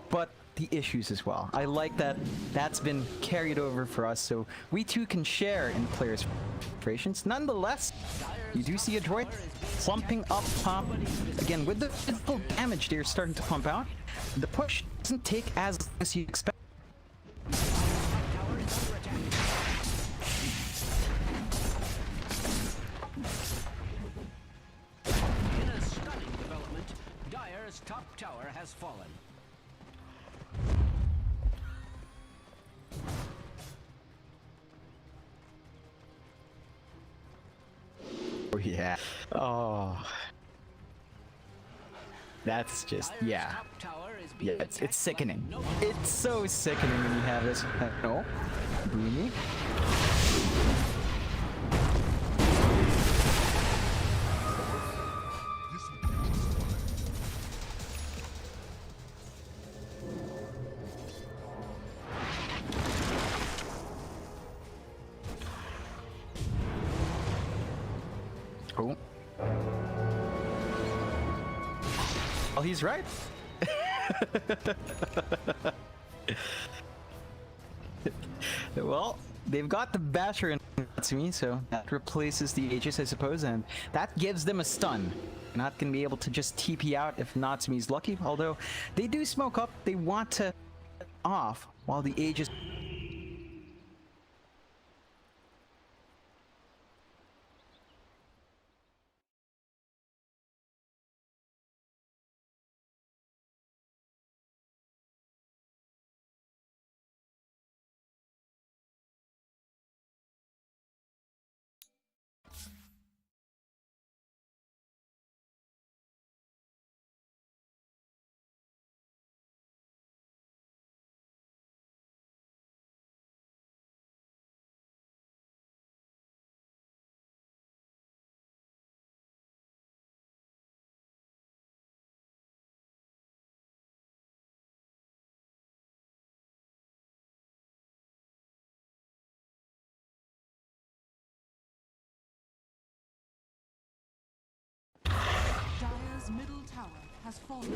but the issues as well. I like that that's been carried over for us, so we too can share in players' frustrations. Nonetheless, you do see a droid plumping up top again with the physical damage they're starting to pump out. The push doesn't take as long as you expect. In a stunning development, Dire's top tower has fallen. Oh yeah. Oh. That's just, yeah. Yeah, it's sickening. It's so sickening when you have this. No. Boomy. Oh. Well, he's right. Well, they've got the Basher in Natsumi, so that replaces the Aegis, I suppose, and that gives them a stun. Not gonna be able to just TP out if Natsumi's lucky, although they do smoke up. They want to off while the Aegis. Dire's middle tower has fallen.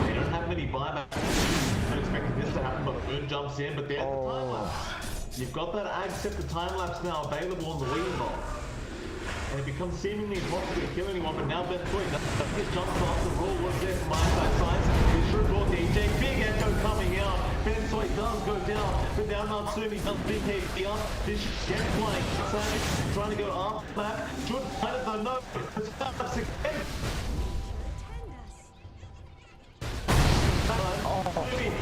They don't have many buybacks. I'm expecting this to happen, but Moon jumps in, but there's the time lapse. You've got that ag set the time lapse now available on the Wii box. And it becomes seemingly impossible to kill anyone, but now Ben Toy just jumps off the rule was there from my side. He's sure brought the EJ. Big echo coming out. Ben Toy does go down, but now Natsumi does big heavy up. This get flying. Savage trying to go up back. Should kind of the no. It's up again.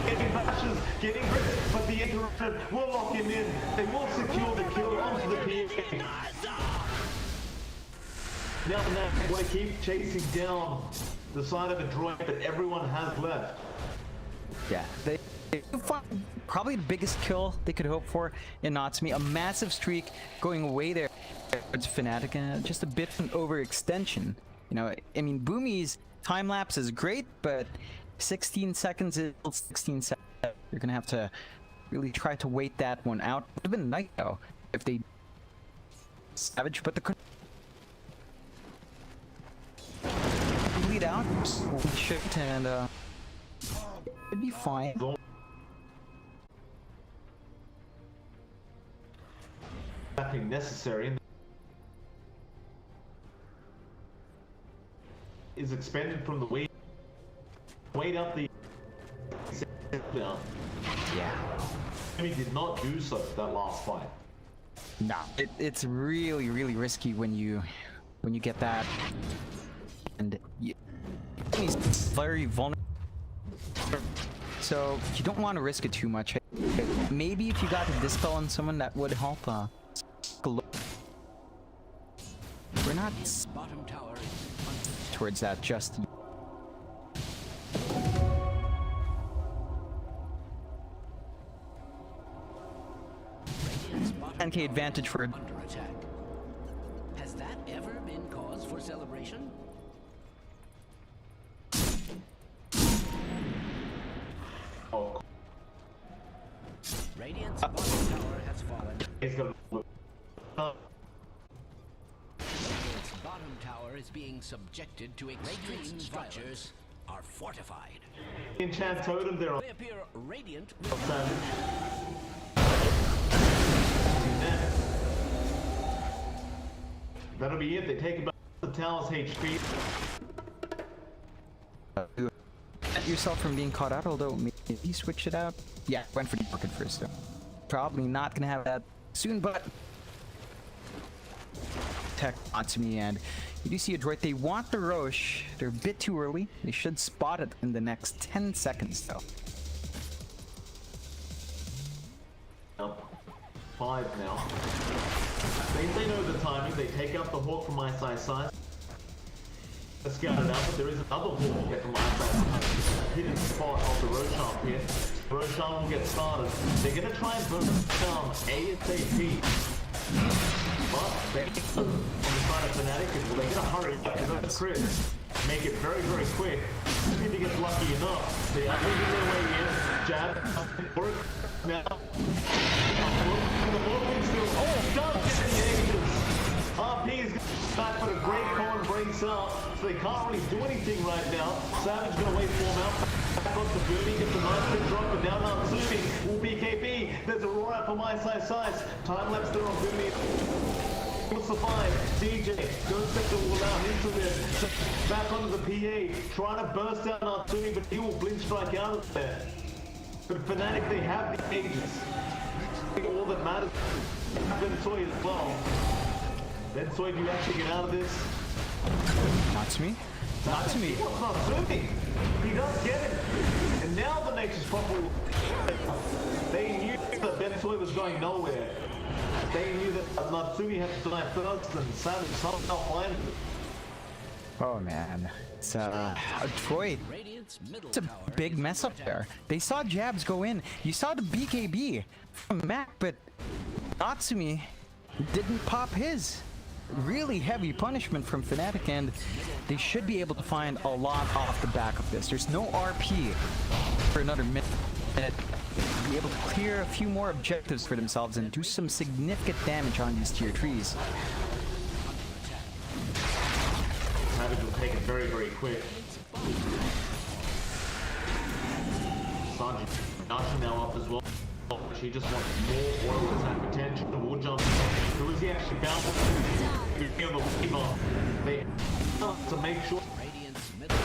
Getting bashes, getting gripped, but the interruption will lock him in. They will secure the kill onto the PA. Now they want to keep chasing down the side of a droid that everyone has left. Yeah, they find probably the biggest kill they could hope for in Natsumi. A massive streak going away there towards Fnatic, and just a bit of an overextension. You know, I mean, Boomy's time lapse is great, but 16 seconds is 16 seconds. You're gonna have to really try to wait that one out. It would have been nice though if they Savage, but the bleed out, shift, and it'd be fine. Nothing necessary is expended from the weight up the down. Yeah. He did not do so that last fight. No, it's really risky when you get that, and he's very vulnerable. so you don't want to risk it too much. Maybe if you got a dispel on someone, that would help. We're not Bottom tower is towards that just. 10k advantage for under attack. Has that ever been cause for celebration? Oh, Radiant's bottom tower has fallen. he's gonna. Radiant's bottom tower is being subjected to extreme structures are fortified. Enchant totem there on They appear radiant. Savage. That'll be it. They take about the tower's HP. Prevent yourself from being caught out, although maybe you switched it out. Yeah, went for the market first though. Probably not gonna have that soon, but tech onto me, and you do see a droid. They want the Roche. They're a bit too early. They should spot it in the next 10 seconds though. Up 5 now. They know the timing. They take out the Hawk from my side. Let's scout it out, but there is another Hawk here from my side. Hidden spot of the Roshan here. Roshan will get started. They're gonna try and burn down ASAP. But they on the side of Fnatic, well, they're gonna hurry because that's crit. Make it very, very quick. If he gets lucky enough, they are moving their way in. Jab, work now. Oh, don't get the Aegis! RP is back for the great con breaks out, so they can't really do anything right now. Savage gonna wait for him out. Back up to Booney, gets a nice quick drop, but now Natsumi will BKB. There's a roar out for my size. Time lapse there on Booney. What's the 5? DJ, don't set the wall out into this. Back onto the PA, trying to burst out Natsumi, but he will blink strike out of there. But Fnatic, they have the Aegis. All that matters is Soy as well. Then Soy, do you actually get out of this? Not to me. Not to me. He was not swimming. He does get it. And now the Nature's Proper. They knew that Ben Soy was going nowhere. They knew that Natsumi had to die first and Savage somehow find it. Oh man, it's a droid. Radiant's middle It's a tower big is mess up under there. They saw jabs go in. You saw the BKB from Mac, but Natsumi didn't pop his. Really heavy punishment from Fnatic, and they should be able to find a lot off the back of this. There's no RP for another minute. Be able to clear a few more objectives for themselves and do some significant damage on these tier 3s. Savage will take it very, very quick. Sanji Nashi now up as well. She just wants more oil attack potential. The wall jump. Who is he actually bouncing? He's on the wave. They have to make sure. Radiant's middle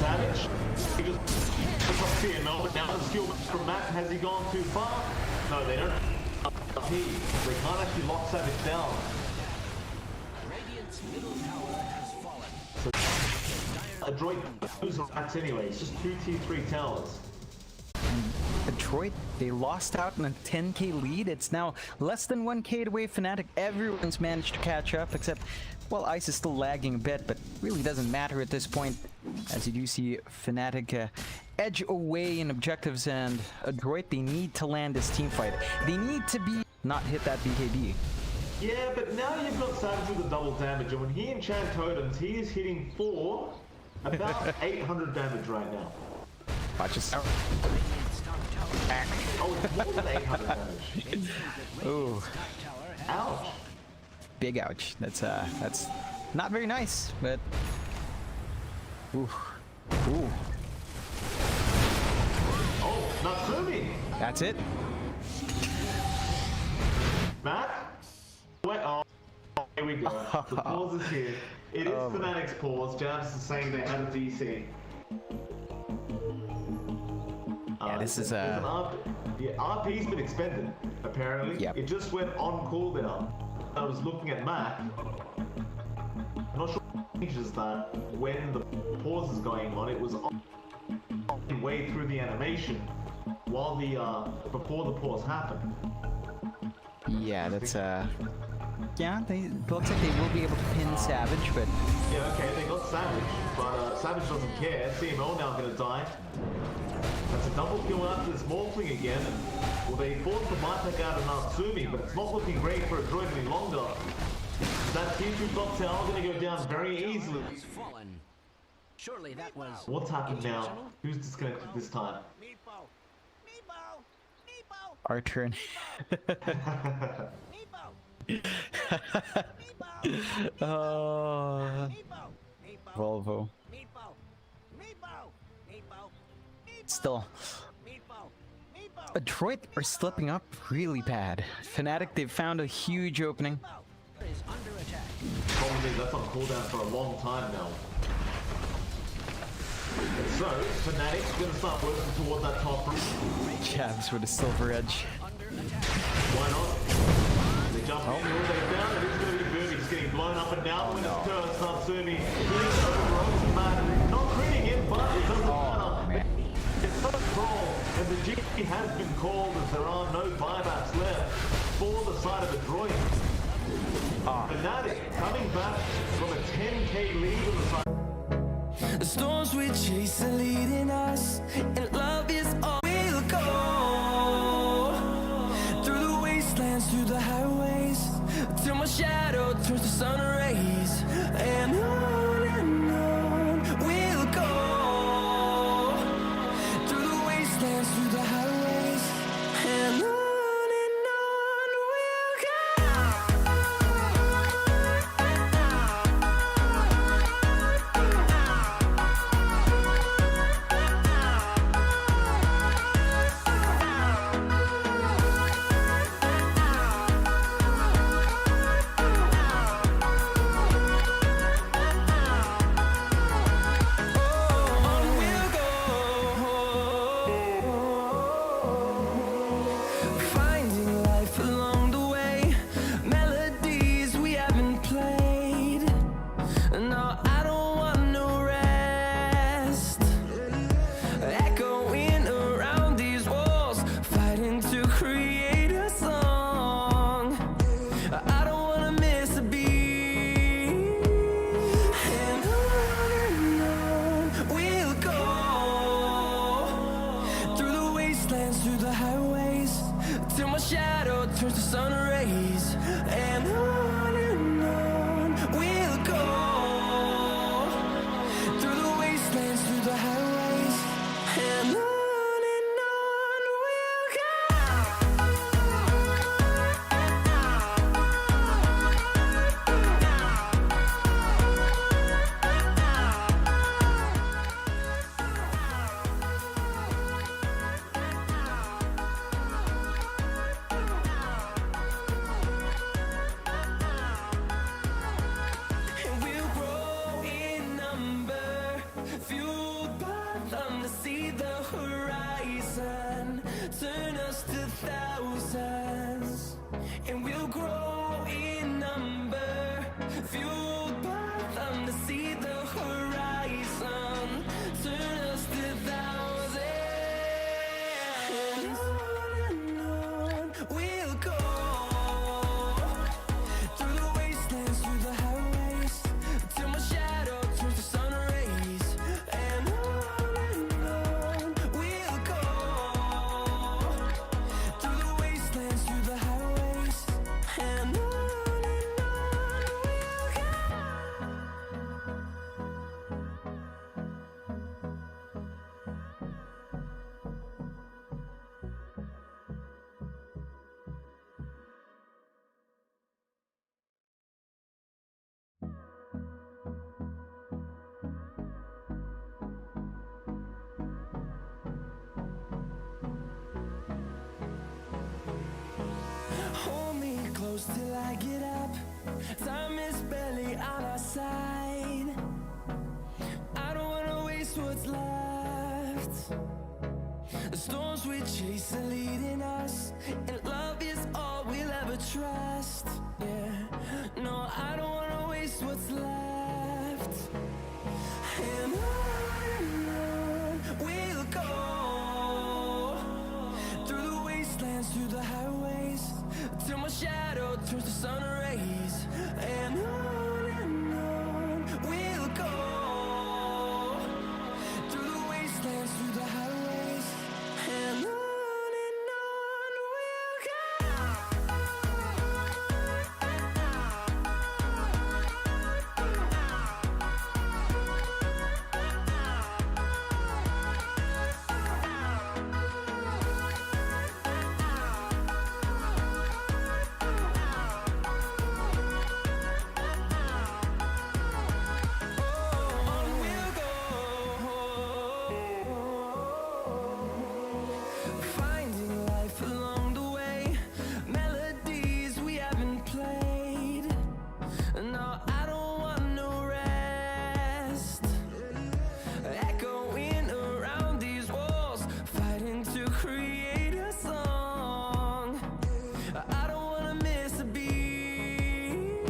Savage. He just puts up CML, but now the skill from Matt. Has he gone too far? No, they don't. They can't actually lock Savage down. Radiant's middle tower has fallen. A droid loses rats anyway. It's just 2 T3 towers. Detroit, they lost out on a 10k lead. It's now less than 1k away. Fnatic, everyone's managed to catch up, except, well, Ice is still lagging a bit, but really doesn't matter at this point. As you do see Fnatic edge away in objectives, and Adroit, they need to land this team fight. They need to not hit that BKB. Yeah, but now you've got Savage with the double damage, and when he enchant totems, he is hitting for about 800 damage right now. Watch this. Oh, it's more than 800 damage. Ooh, Ouch. big ouch. That's not very nice, but ooh, ooh. Oh, Natsumi! That's it. Matt? Wait, oh, here we go. The pause is here. It is Fnatic's pause. Jabs is saying they had a DC. Yeah, this is there's an yeah, RP's been expended, apparently. Yep. It just went on cooldown. I was looking at Mac. I'm not sure what changes that when the pause is going on. It was on way through the animation while the before the pause happened. Yeah, that's yeah, looks like they will be able to pin Savage, but Yeah, okay, they got Savage, but Savage doesn't care. CMO now gonna die. That's a double kill after this Morphling again. Well, they forced the Vitek out of Natsumi, but it's not looking great for a droid any longer. That Future Top Tower gonna go down very easily. Has fallen. Surely that was What's happened now? Who's disconnected this time? Archer and Volvo. Still, Detroit are slipping up really bad. Fnatic, they've found a huge opening. is under attack. Problem is, that's on cooldown for a long time now. So, Fnatic's gonna start working toward that top room. Chavs with a silver edge. Why not? They jump in, all they found, it is gonna be Burby just getting blown up and down when it's cursed. Natsumi hitting over ropes and man. Not critting him, but it doesn't matter. It's not a troll, and the GP has been called as there are no buybacks left for the side of the droid. Fnatic coming back from a 10k lead on the side. The storms we chase are leading us, and love is all we'll go. Through the wastelands, through the highways, till my shadow turns to sun rays. And on we'll go. Through the wastelands, through the highways, and on we'll go. Finding life along the way, melodies we haven't played. No, I don't want no rest. Echoing around these walls, fighting to create a song. I don't wanna miss a beat. And on we'll go. Through the wastelands, through the highways, till my shadow turns to sun rays. And on we'll go. Through the wastelands, through the highways, and on we'll go. And we'll grow in number, fueled by them to see the horizon, turn us to thousands. And we'll grow in number, fueled by them to see the horizon, turn us to thousands. And on we'll go. Through the wastelands, through the highways, till my shadow turns to sun rays. And on we'll go. Through the wastelands, through the highways, and on we'll go. Hold me close till I get up. Time is barely on our side. I don't wanna waste what's left. The storms we chase are leading us, and love is all we'll ever trust. Yeah, no, I don't wanna waste what's left. And on we'll go. sun rays, and on we'll go through the wastelands, through the highways, and on we'll go. Finding life along the way, melodies we haven't played. No, I don't want no rest. Echoing around these walls, fighting to create a song. I don't wanna miss a beat.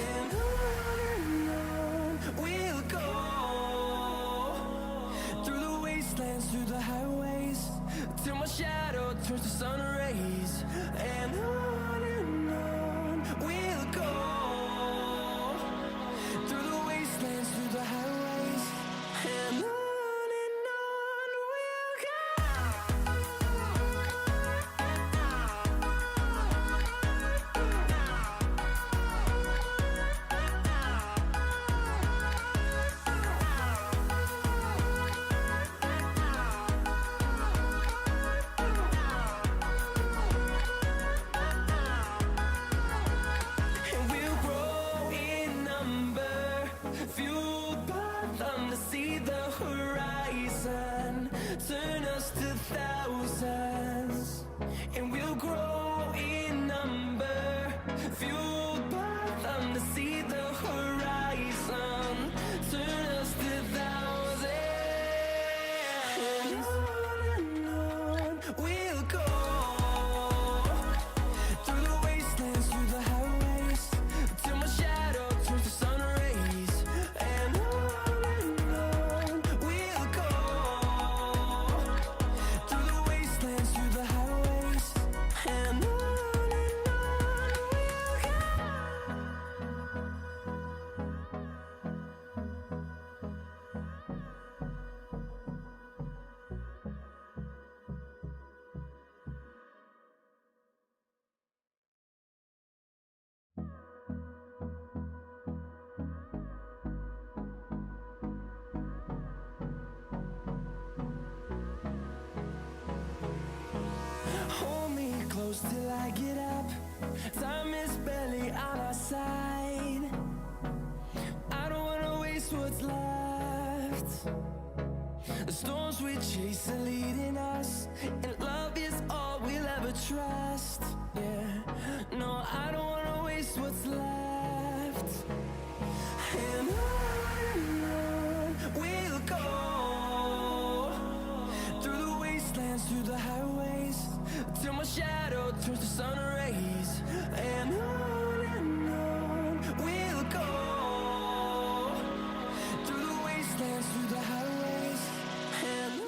And on we'll go through the wastelands, through the highways, till my shadow turns to sun rays, and on we'll go through the wastelands, through the highways, and on we'll go. And we'll grow in number, fueled by them to see the horizon, turn us to thousands. And we'll grow in number, fueled by them to see the horizon, turn us to thousands. And on we'll go through the wastelands, through the highways, till my shadow turns to sun rays, and on we'll go through the wastelands, through the highways, and on we'll go. Hold me close till I get up. Time is barely on our side. I don't wanna waste what's left. The storms we chase are leading us, and love is all we'll ever trust. Yeah, no, I don't wanna waste what's left. And on we'll go through the wastelands, through the highways, till my shadow turns to sun rays, and on we'll go through the wastelands, through the highways, and on.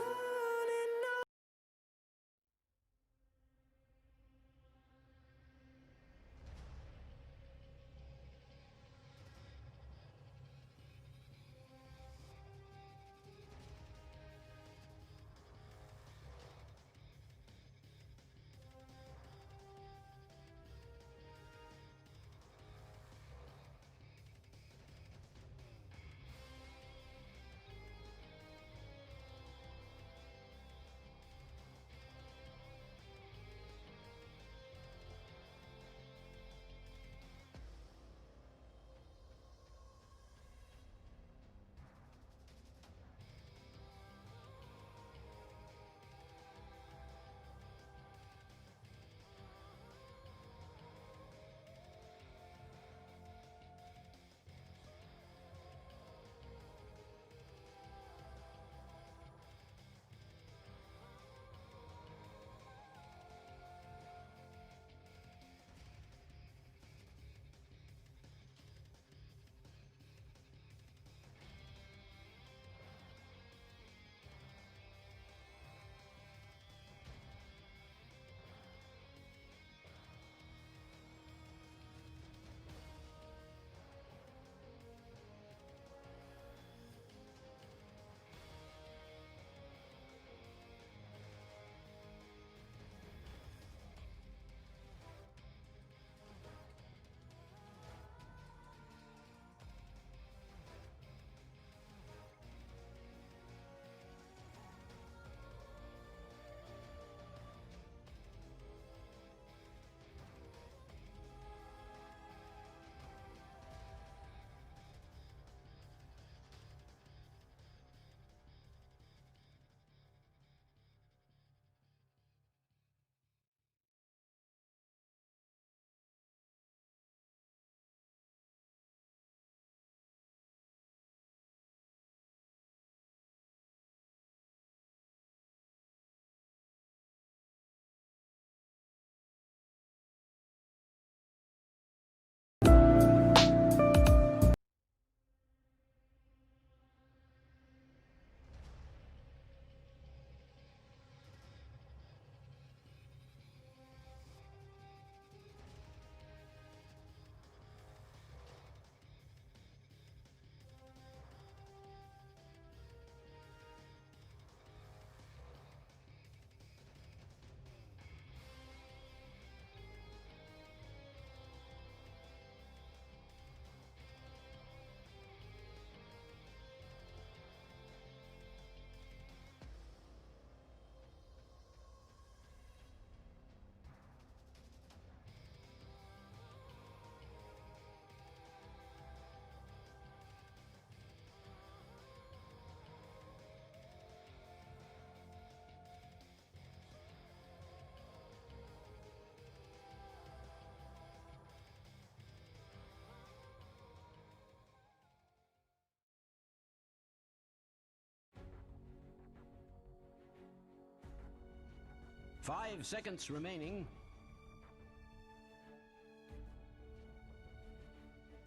5 seconds remaining.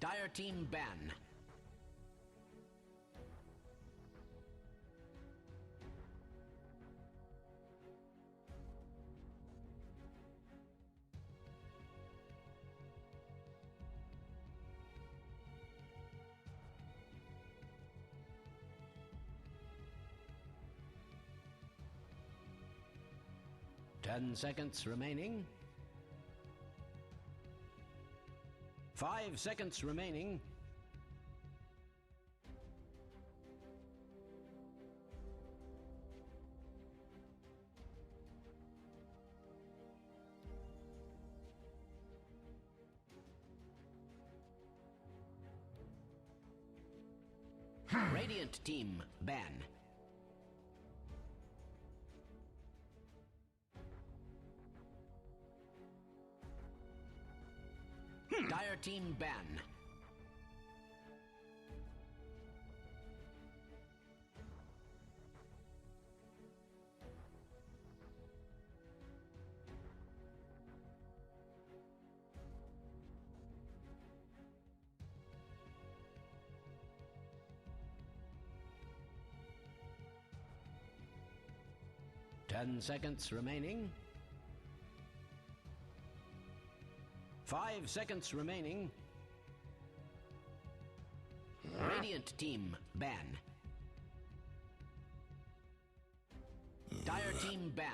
Dire team ban. Ten seconds remaining. 5 seconds remaining. Radiant team ban. Dire team ban. Ten seconds remaining. 5 seconds remaining. Radiant team ban. Dire team ban.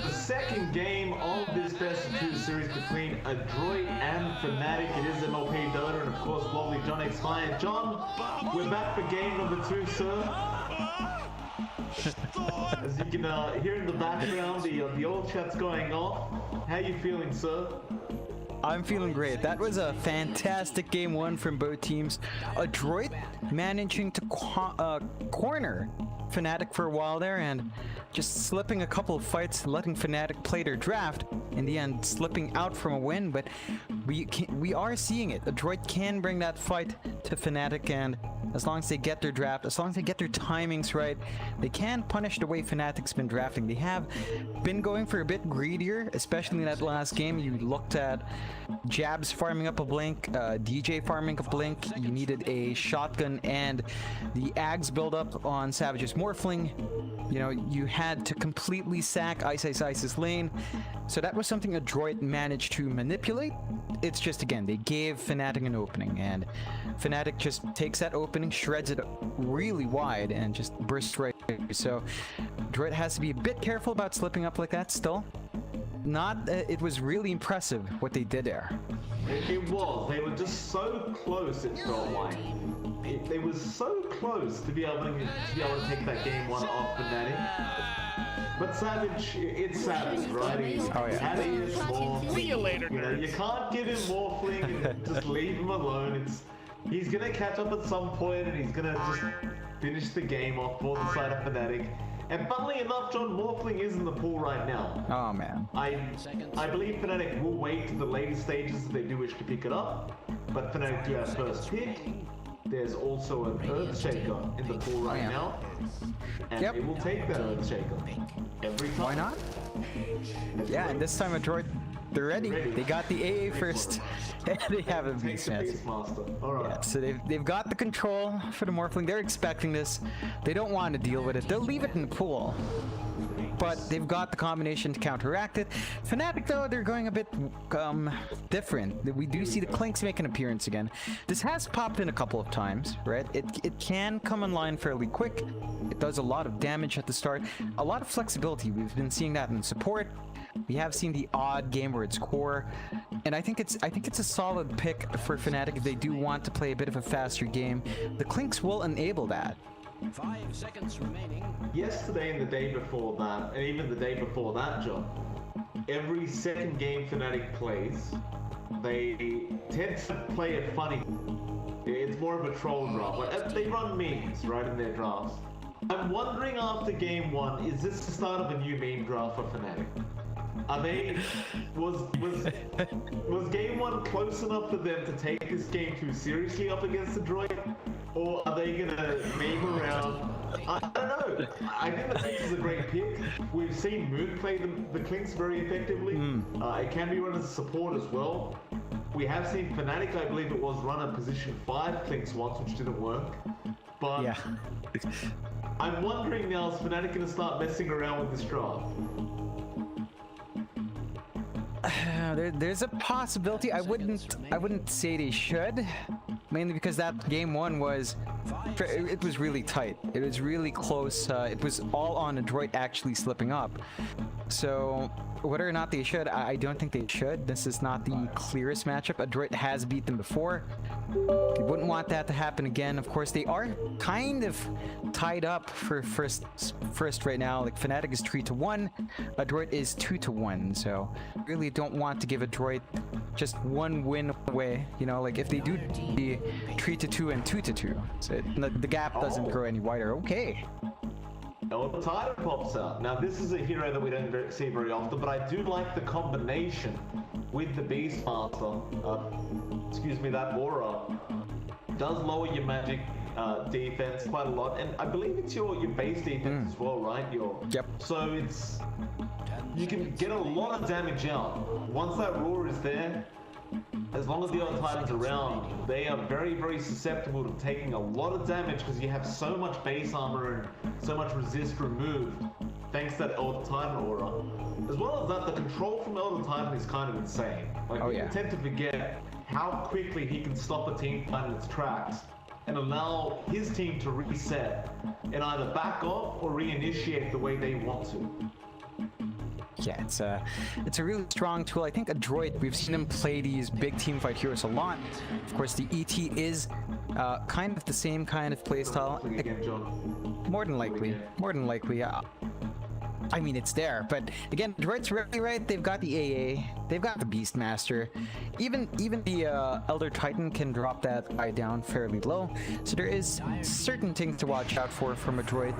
The second game of this best of 2 series between Adroit and Fnatic. It is MLP Dota and of course lovely John X Fire. John, we're back for game number 2, sir. As you can hear in the background, the old chat's going off. How you feeling, sir? I'm feeling great. That was a fantastic game 1 from both teams. Adroit managing to corner Fnatic for a while there and just slipping a couple of fights, letting Fnatic play their draft. In the end, slipping out from a win, but we are seeing it. Adroit can bring that fight to Fnatic, and as long as they get their draft, as long as they get their timings right, they can punish the way Fnatic's been drafting. They have been going for a bit greedier, especially in that last game. You looked at Jabs farming up a blink, DJ farming a blink. You needed a shotgun and the Ags build up on Savage's Morphling. You know, you had to completely sack Ice's lane. So that was something Adroit managed to manipulate. It's just, again, they gave Fnatic an opening, and Fnatic just takes that opening, shreds it really wide, and just bursts right through. So Adroit has to be a bit careful about slipping up like that still. It was really impressive what they did there. It was. They were just so close, it felt like. They were so close to be able to take that game 1 off Fnatic. But Savage, it's Savage, right? He's had his Morphling. See you later, You know, you can't give him Morphling and just leave him alone. He's gonna catch up at some point and he's gonna just finish the game off for the side of Fnatic. And funnily enough, John, Morphling is in the pool right now. Oh man. I believe Fnatic will wait to the later stages if they do wish to pick it up. But Fnatic do have first pick. There's also an Earthshaker in the pool right now. And they will take that Earthshaker every time. Why not? Yeah, and this time Adroit, they're ready. They got the AA first. And they have a beast chance. Alright. Yeah, so they've got the control for the Morphling. They're expecting this. They don't want to deal with it. They'll leave it in the pool. But they've got the combination to counteract it. Fnatic, though, they're going a bit different. We do see the Clinks make an appearance again. This has popped in a couple of times, right? It can come online fairly quick. It does a lot of damage at the start. A lot of flexibility. We've been seeing that in support. We have seen the odd game where it's core, and I think it's a solid pick for Fnatic if they do want to play a bit of a faster game. The Clinks will enable that. 5 seconds remaining. Yesterday and the day before that, and even the day before that, John, every second game Fnatic plays, they tend to play it funny. It's more of a troll draft. Like, they run memes, right, in their drafts. I'm wondering after game 1, is this the start of a new meme draft for Fnatic? Are they was game one close enough for them to take this game too seriously up against the droid, or are they gonna meme around? I don't know. I think the Clinks is a great pick. We've seen Moon play the Clinks very effectively. It can be run as a support as well. We have seen Fnatic, I believe it was, run a position 5 Clinks once, which didn't work. But Yeah. I'm wondering now, is Fnatic gonna start messing around with this draft? There's a possibility. I wouldn't say they should, mainly because that game one was, it was really tight. It was really close. It was all on a droid actually slipping up. So whether or not they should, I don't think they should. This is not the clearest matchup. A droid has beat them before. You wouldn't want that to happen again. Of course, they are kind of tied up for first right now. Like Fnatic is 3-1, a droid is 2-1. So really don't want to give a droid just one win away. You know, like if they do be 3-2 and 2-2, so the gap doesn't grow any wider. Okay. The Titan pops out. Now this is a hero that we don't see very often, but I do like the combination with the Beastmaster. Excuse me, that aura does lower your magic defense quite a lot, and I believe it's your base defense as well, right? Yep. So it's, you can get a lot of damage out once that roar is there. As long as the other Titans around, they are very, very susceptible to taking a lot of damage because you have so much base armor and so much resist removed thanks to that Elder Titan aura. As well as that, the control from Elder Titan is kind of insane. Like, you tend to forget how quickly he can stop a team fight in its tracks and allow his team to reset and either back off or reinitiate the way they want to. Yeah, it's a really strong tool. I think a droid, we've seen him play these big team fight heroes a lot. Of course, the ET is kind of the same kind of playstyle. More than likely. I mean, it's there, but again, droid's really right. They've got the AA, they've got the Beastmaster. Even the Elder Titan can drop that guy down fairly low. So there is certain things to watch out for from a droid.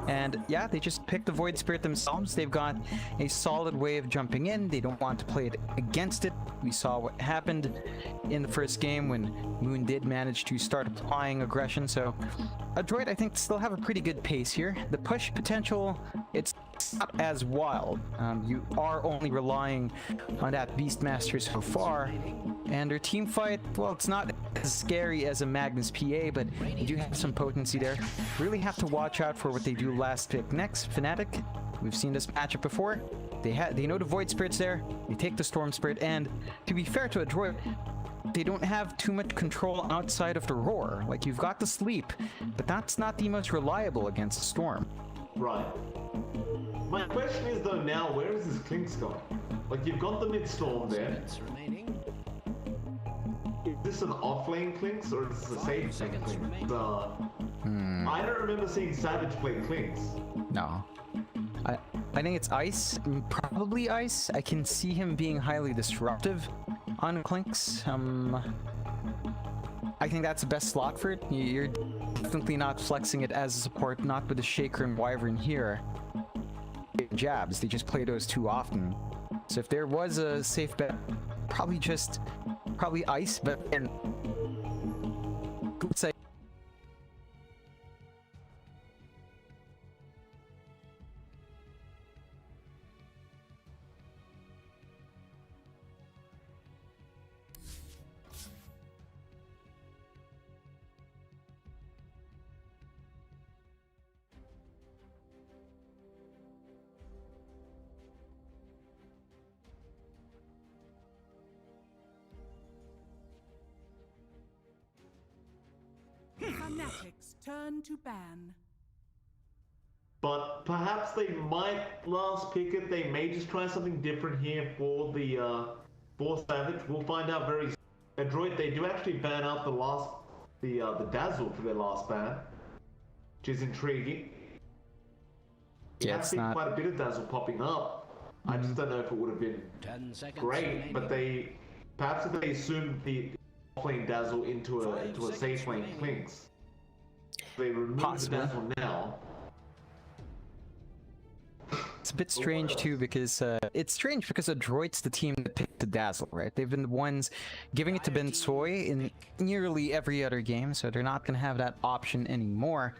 And yeah, they just picked the Void Spirit themselves. They've got a solid way of jumping in. They don't want to play it against it. We saw what happened in the first game when Moon did manage to start applying aggression. So a droid, I think, still have a pretty good pace here. The push potential, it's not as wild. You are only relying on that Beastmaster so far. And their team fight, well, it's not as scary as a Magnus PA, but you do have some potency there. Really have to watch out for what they do last pick next. Fnatic, we've seen this matchup before. They know the Void Spirit's there. They take the Storm Spirit, and to be fair to a droid, they don't have too much control outside of the roar. Like, you've got the sleep, but that's not the most reliable against a Storm. Right. My question is though now, where is this Clinks going? Like, you've got the mid-storm there. Is this an off-lane Clinks or is this a safe lane Clinks? I don't remember seeing Savage play Clinks. No. I think it's Ice, probably Ice. I can see him being highly disruptive on Clinks. I think that's the best slot for it. You're definitely not flexing it as a support, not with the Shaker and Wyvern here. Jabs, they just play those too often. So if there was a safe bet, probably Ice, but and say Fanatics turn to ban. But perhaps they might last pick it. They may just try something different here for the for Savage. We'll find out very soon. A droid, they do actually ban out the Dazzle for their last ban, which is intriguing. yeah, it's not quite a bit of Dazzle popping up. I just don't know if it would have been 10 seconds great, remaining. but perhaps if they assumed the off-lane Dazzle into a safe lane Clinks, they remove the Dazzle now. It's a bit strange too because it's strange because Adroit's the team that picked the Dazzle, right? They've been the ones giving it to Ben Soy in nearly every other game, so they're not gonna have that option anymore.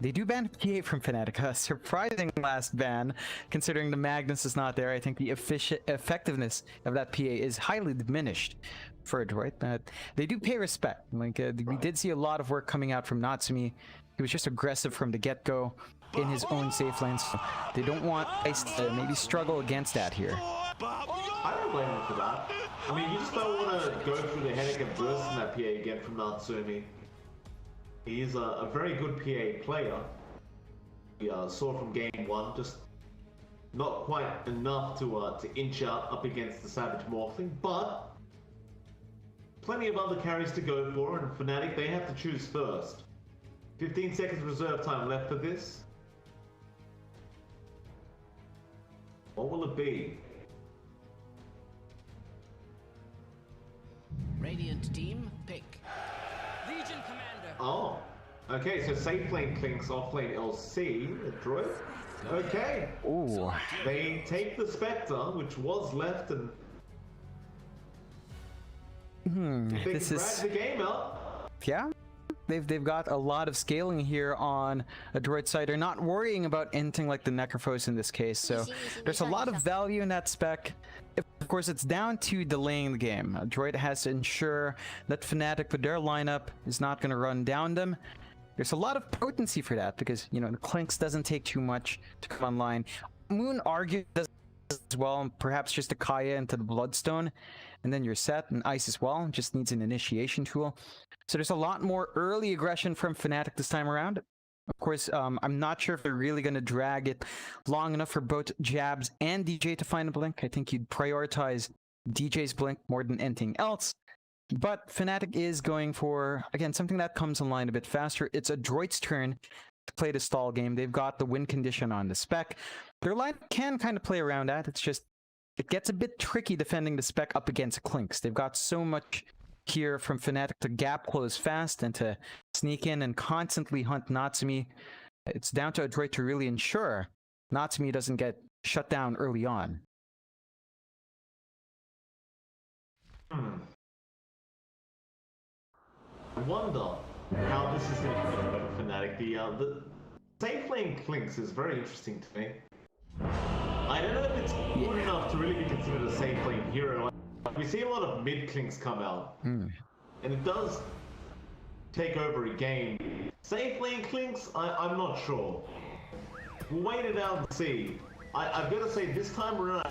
They do ban PA from Fnatic, a surprising last ban, considering the Magnus is not there. I think the effectiveness of that PA is highly diminished for Adroit, but they do pay respect. Like, we did see a lot of work coming out from Natsumi. He was just aggressive from the get-go in his own safe lane, so they don't want Ice to maybe struggle against that here. I don't blame him for that. I mean, you just don't want to go through the headache of bursting that PA again from Natsumi. He is a very good PA player. We saw from game 1, just not quite enough to inch up against the Savage Morphling, but plenty of other carries to go for, and Fnatic, they have to choose first. 15 seconds reserve time left for this. What will it be? Radiant team, pick. Legion Commander. Oh, okay, so safe lane Clinks, off lane LC, Adroit. Okay. Ooh. They take the Spectre, which was left, and they This can is drag the game out. yeah. They've got a lot of scaling here on Adroit's side. They're not worrying about anything like the Necrophos in this case, so there's a lot of value in that spec. Of course, it's down to delaying the game. Adroit has to ensure that Fnatic with their lineup is not going to run down them. There's a lot of potency for that because, you know, the Clinks doesn't take too much to come online. Moon argues does as well, perhaps just a Kaya into the Bloodstone, and then you're set, and Ice as well, just needs an initiation tool. So there's a lot more early aggression from Fnatic this time around. Of course, I'm not sure if they're really going to drag it long enough for both Jabs and DJ to find a blink. I think you'd prioritize DJ's blink more than anything else. But Fnatic is going for, again, something that comes online a bit faster. It's Adroit's turn to play the stall game. They've got the win condition on the spec. Their line can kind of play around that. It's just, it gets a bit tricky defending the spec up against Clinks. They've got so much here from Fnatic to gap close fast and to sneak in and constantly hunt Natsumi. It's down to Adroit to really ensure Natsumi doesn't get shut down early on. I wonder how this is going to go for Fnatic. The safe lane Clinks is very interesting to me. I don't know if it's good enough to really be considered a safe lane hero. We see a lot of mid Clinks come out, and it does take over a game. Safe lane Clinks, I'm not sure. We'll wait it out and see. I've got to say, this time around,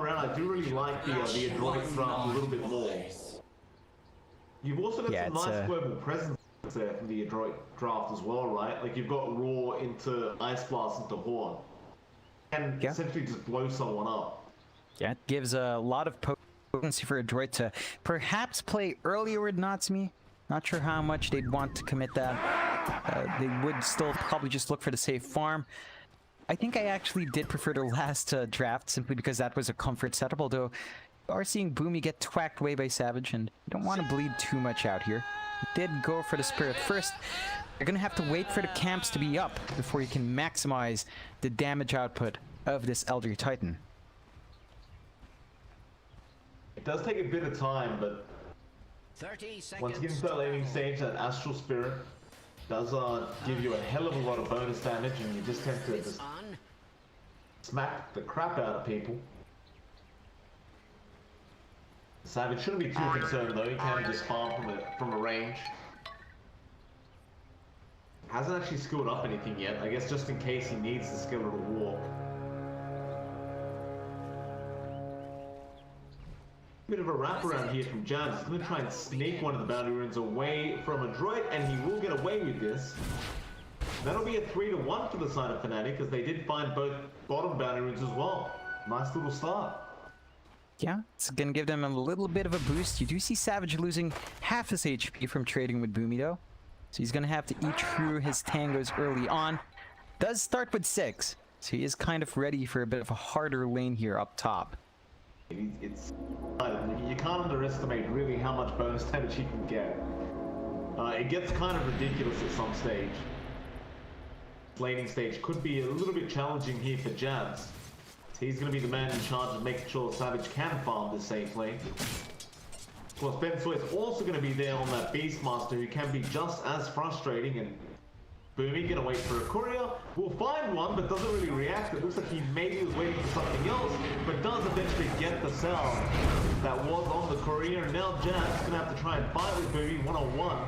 I do really like the Adroit draft a little bit more. You've also got some nice global presence there from the Adroit draft as well, right? Like you've got Raw into Ice Blast into Horn, and essentially just blow someone up. Yeah, it gives a lot of potency for Adroit to perhaps play earlier with Natsumi. Not sure how much they'd want to commit that. They would still probably just look for the safe farm. I think I actually did prefer the last draft simply because that was a comfort setup, although you are seeing Boomy get twacked away by Savage, and you don't want to bleed too much out here. Did go for the Spirit first. You're going to have to wait for the camps to be up before you can maximize the damage output of this Elder Titan. It does take a bit of time, but 30 seconds once you get into that laning stage, that Astral Spirit does give you a hell of a lot of bonus damage, and you just tend to just smack the crap out of people. Savage shouldn't be too concerned though, he can just farm from a range. Hasn't actually skilled up anything yet, I guess just in case he needs the skill of the walk. Bit of a wraparound here from Jans. He's going to try and sneak one of the boundary runes away from Adroit, and he will get away with this. That'll be a 3-1 for the side of Fnatic, as they did find both bottom boundary runes as well. Nice little start. Yeah, it's going to give them a little bit of a boost. You do see Savage losing half his HP from trading with Boomy though. So he's going to have to eat through his tangos early on. Does start with 6, so he is kind of ready for a bit of a harder lane here up top. You can't underestimate really how much bonus damage he can get. It gets kind of ridiculous at some stage. Laning stage could be a little bit challenging here for Jabs. He's going to be the man in charge of making sure Savage can farm this safe lane. Of course, Ben Soy is also going to be there on that Beastmaster, who can be just as frustrating. And Boomy gonna wait for a courier. Will find one, but doesn't really react. It looks like he maybe was waiting for something else, but does eventually get the cell that was on the courier. And now Jazz gonna have to try and fight with Boomy one-on-one.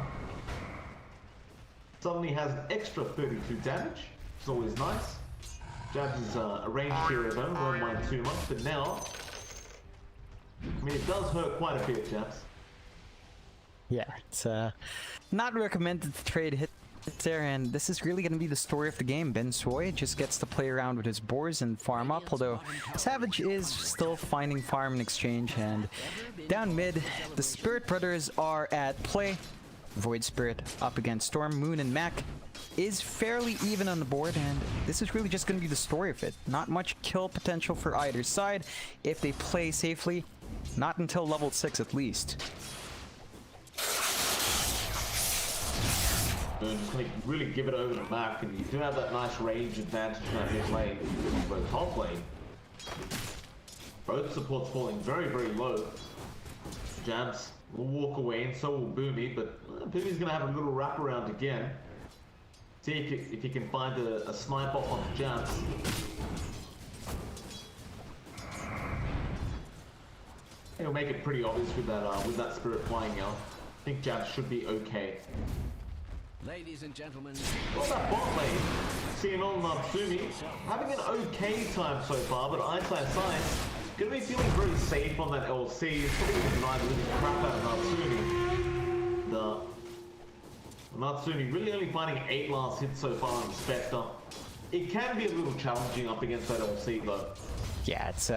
Suddenly has an extra 32 damage, which is always nice. Jazz is a ranged hero though, won't mind too much, but now, I mean, it does hurt quite a bit, Jazz. Yeah, it's not recommended to trade hit there, and this is really going to be the story of the game. Ben Soy just gets to play around with his boars and farm up, although Savage is still finding farm in exchange. And down mid, the Spirit Brothers are at play. Void Spirit up against Storm, Moon, and Mac is fairly even on the board, and this is really just going to be the story of it. Not much kill potential for either side if they play safely, not until level 6 at least. Just going to really give it over to Mac, and you do have that nice range advantage in that mid lane, but top lane. Both supports falling very, very low. Jabs will walk away, and so will Boomy, but Boomy's going to have a little wraparound again. See if he can find a snipe off on Jabs. He'll make it pretty obvious with that Spirit flying out. I think Jabs should be okay. Ladies and gentlemen, Well, that bot lane, CML and Natsumi, having an okay time so far, but Einstein Science gonna be feeling very safe on that LC. It's probably gonna deny the living crap out of Natsumi. Natsumi really only finding 8 last hits so far on the Spectre. It can be a little challenging up against that LC though. Yeah, it's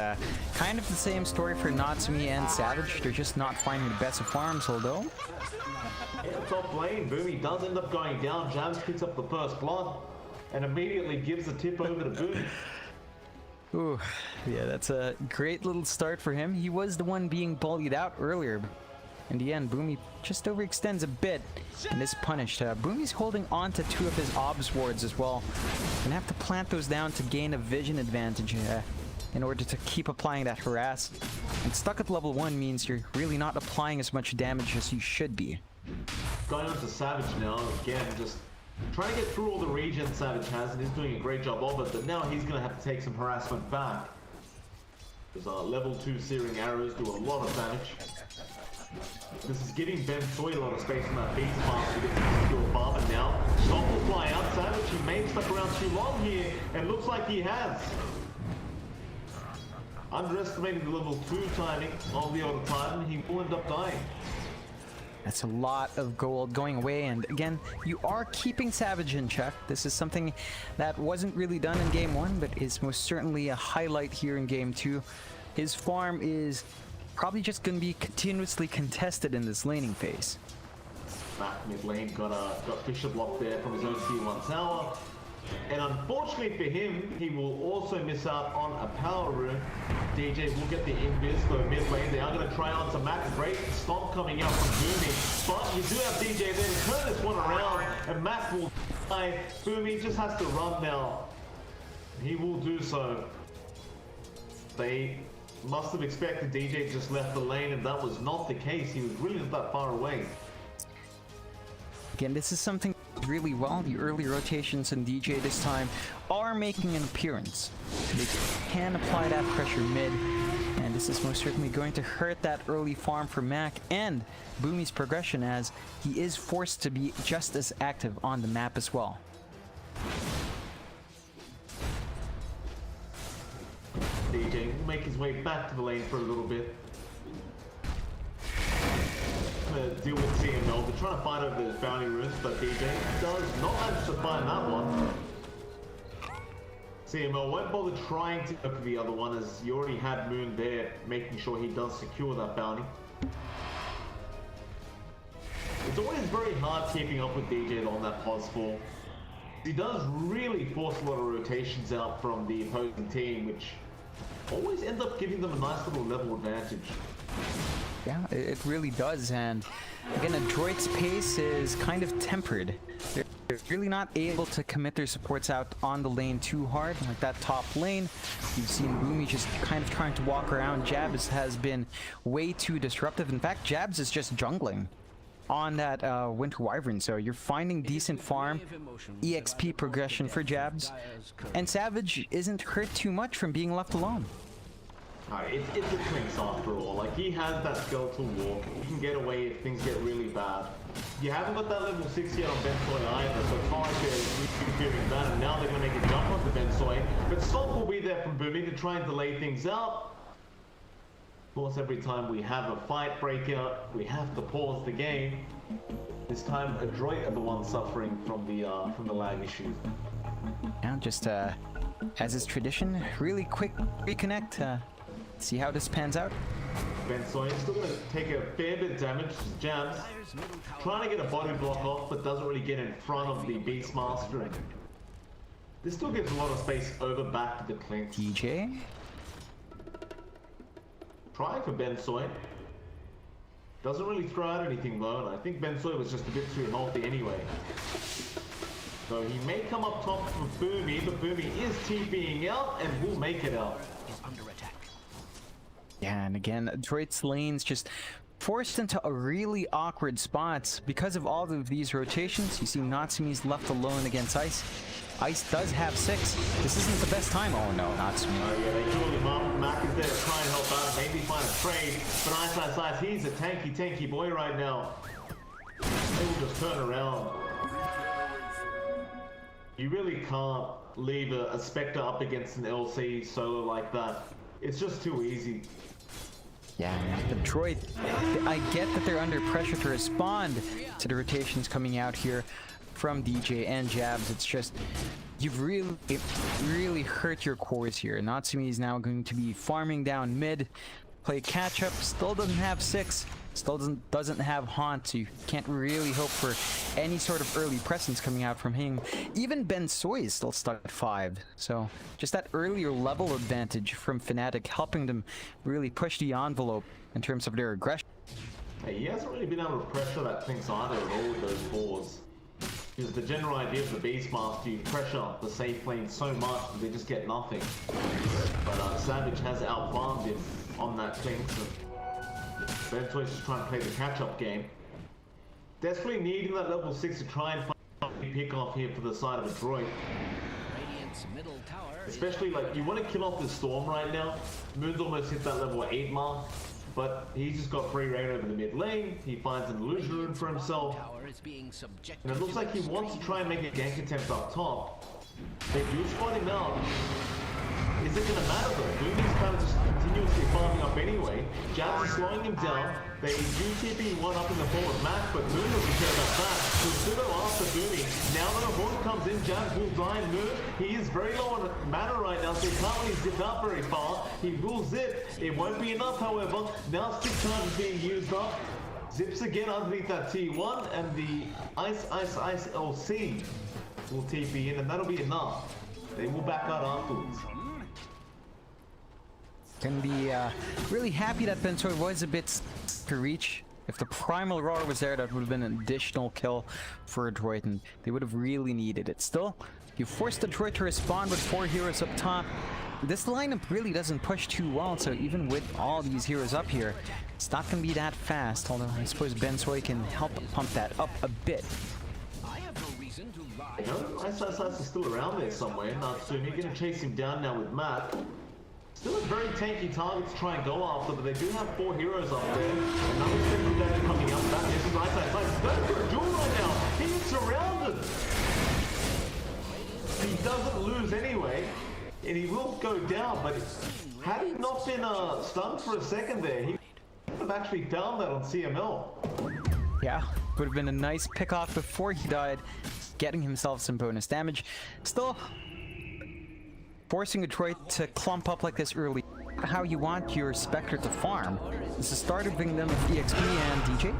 kind of the same story for Natsumi and Savage. They're just not finding the best of farms, although. Yeah, top lane, Boomy does end up going down. Jams picks up the first blood and immediately gives the tip over to Boomy. Ooh, yeah, that's a great little start for him. He was the one being bullied out earlier. In the end, Boomy just overextends a bit and is punished. Boomy's holding on to 2 of his obs wards as well. Gonna have to plant those down to gain a vision advantage in order to keep applying that harass. And stuck at level 1 means you're really not applying as much damage as you should be. Going on to Savage now, again, just trying to get through all the regen Savage has, and he's doing a great job of it, but now he's going to have to take some harassment back. Because level 2 Searing Arrows do a lot of damage. This is giving Ben Soy a lot of space on that Beastmaster to get to secure farm, and now Stomp will fly out. Savage, he may have stuck around too long here, and looks like he has. Underestimating the level 2 timing of the Auto Titan, he will end up dying. That's a lot of gold going away, and again, you are keeping Savage in check. This is something that wasn't really done in Game 1, but is most certainly a highlight here in Game 2. His farm is probably just going to be continuously contested in this laning phase. Mac mid lane got Fisher blocked there from his own tier 1 tower. And unfortunately for him, he will also miss out on a power rune. DJ will get the invis for mid lane. They are going to try on some Mac. Great stomp coming out from Boomy. But you do have DJ there to turn this one around, and Mac will die. Boomy just has to run now. He will do so. They must have expected DJ just left the lane, and that was not the case. He was really not that far away. Again, this is something really well. The early rotations in DJ this time are making an appearance. They can apply that pressure mid, and this is most certainly going to hurt that early farm for Mac and Boomy's progression, as he is forced to be just as active on the map as well. DJ will make his way back to the lane for a little bit. Deal with CML. They're trying to fight over those bounty runes, but DJ does not manage to find that one. CML won't bother trying to go for the other one, as you already had Moon there, making sure he does secure that bounty. It's always very hard keeping up with DJ on that pause fall. He does really force a lot of rotations out from the opposing team, which always end up giving them a nice little level advantage. Yeah, it really does, and again, a droid's pace is kind of tempered. they're really not able to commit their supports out on the lane too hard. Like that top lane, you've seen Boomy just kind of trying to walk around. Jabs has been way too disruptive. In fact, Jabs is just jungling on that Winter Wyvern, so you're finding decent farm, EXP progression for Jabs, and Savage isn't hurt too much from being left alone. It's a Twinks after all. Like, he has that skeletal walk. He can get away if things get really bad. You haven't got that level 6 yet on Bensoy either, so it's not like they're doing that, and now they're going to make a jump onto Bensoy. But Stomp will be there from Boomy to try and delay things out. Of course, every time we have a fight break out, we have to pause the game. This time, Adroit are the ones suffering from the lag issues. Now, just as is tradition, really quick reconnect. See how this pans out. Bensoy is still going to take a fair bit of damage. Jabs trying to get a body block off, but doesn't really get in front of the Beastmaster. This still gives a lot of space over back to the Clinks. DJ. Trying for Bensoy. Doesn't really throw out anything though, and I think Bensoy was just a bit too healthy anyway. So he may come up top for Boomy, but Boomy is TPing out and will make it out. Yeah, and again, Adroit's lanes just forced into a really awkward spots because of all of these rotations. You see Natsumi's left alone against Ice. Ice does have 6. This isn't the best time. Oh no, Natsumi. Yeah, they do him up. Mac is there to try and help out, maybe find a trade. But Ice, he's a tanky boy right now. They will just turn around. You really can't leave a Spectre up against an LC solo like that. It's just too easy. Yeah, Detroit, I get that they're under pressure to respond to the rotations coming out here from DJ and Jabs. It's just, you've really hurt your cores here. Natsumi is now going to be farming down mid, play catch up, still doesn't have 6, still doesn't have Haunt, so you can't really hope for any sort of early presence coming out from him. Even Bensoy is still stuck at 5, so just that earlier level advantage from Fnatic helping them really push the envelope in terms of their aggression. Hey, he hasn't really been able to pressure that Twinks either at all with those balls. Because the general idea of the Beastmaster, you pressure the safe lane so much that they just get nothing. But Savage has outfarmed him on that Twinks. Bensoy's just trying to play the catch-up game. Desperately needing that level 6 to try and find a pick off here for the side of Adroit. Especially, like, you want to kill off the Storm right now. Moon's almost hit that level 8 mark, but he's just got free reign over the mid lane. He finds an illusion rune for himself. And it looks like he wants to try and make a gank attempt up top. They do spot him out. Is it going to matter though? Boomy's kind of just continuously farming up anyway. Jabs is slowing him down. They do TP one up in the forward match, but Moon doesn't care about that. So Pseudo after Boomy. Now that a horn comes in, Jabs will die in Moon. He is very low on mana right now, so he can't really zip out very far. He will zip. It won't be enough, however. Now 6 times being used up. Zips again underneath that T1, and the Ice LC will TP in, and that'll be enough. They will back out afterwards. Can be really happy that Bensoy was a bit to reach. If the Primal Roar was there, that would have been an additional kill for Adroit, and they would have really needed it. Still, you forced Adroit to respond with 4 heroes up top. This lineup really doesn't push too well, so even with all these heroes up here, it's not going to be that fast, although I suppose Bensoy can help pump that up a bit. You know, Ice is still around there somewhere. Natsumi going to chase him down now with Matt. Still a very tanky target to try and go after, but they do have 4 heroes up there. Another Spectre Dash coming up. That is Ice. He's going for a duel right now. He's surrounded. He doesn't lose anyway, and he will go down, but had he not been stunned for a second there, he would have actually found that on CML. Yeah, would have been a nice pick off before he died, getting himself some bonus damage. Still, forcing Detroit to clump up like this early. How you want your Spectre to farm. This is starting them with EXP and DJ.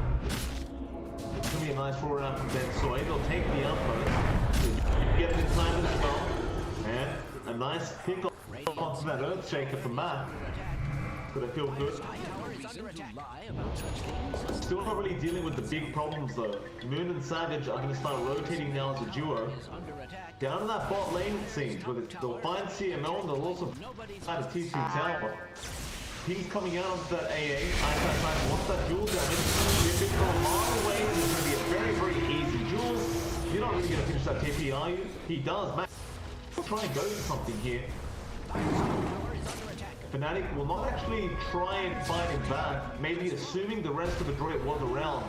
It's going to be a nice roll around from Bensoy. They'll take the outpost. Get the time as well. And a nice pick off onto that Earthshaker from Matt. But I feel good. Still not really dealing with the big problems though. Moon and Savage are going to start rotating now as a duo. Down in that bot lane it seems, where they'll find CML and they'll also find a T2 tower. He's coming out onto that AA. I wants that duel damage. If it's from a mile away, it's going to be a very, very easy duel. You're not really going to finish that TP, are you? He does, man. We'll try and go for something here. Fnatic will not actually try and fight him back, maybe assuming the rest of the droid was around.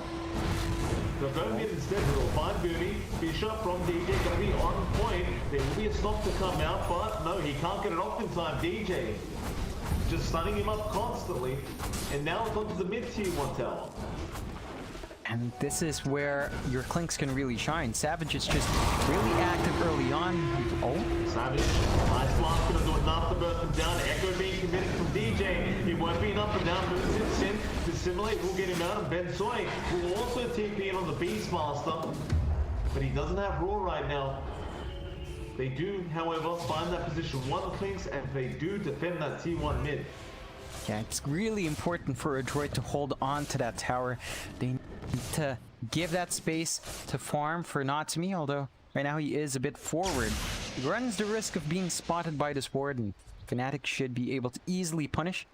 They'll go mid instead, they'll find Booney. Bishop from DJ going to be on point. There will be a stop to come out, but no, he can't get it off in time. DJ just stunning him up constantly. And now it's onto the mid-tier 1 tower. And this is where your Clinks can really shine. Savage is just really active early on. Oh. Savage, nice blast, gonna do enough to burst him down. Echo being committed from DJ. He won't be enough to down moves in Sin. To simulate, we'll get him out. And Ben Soy will also TP in on the Beastmaster. But he doesn't have Raw right now. They do, however, find that position 1 Clinks, and they do defend that T1 mid. Yeah, it's really important for a droid to hold on to that tower. They need to give that space to farm for Natsumi, although right now he is a bit forward. He runs the risk of being spotted by this ward, and Fnatic should be able to easily punish.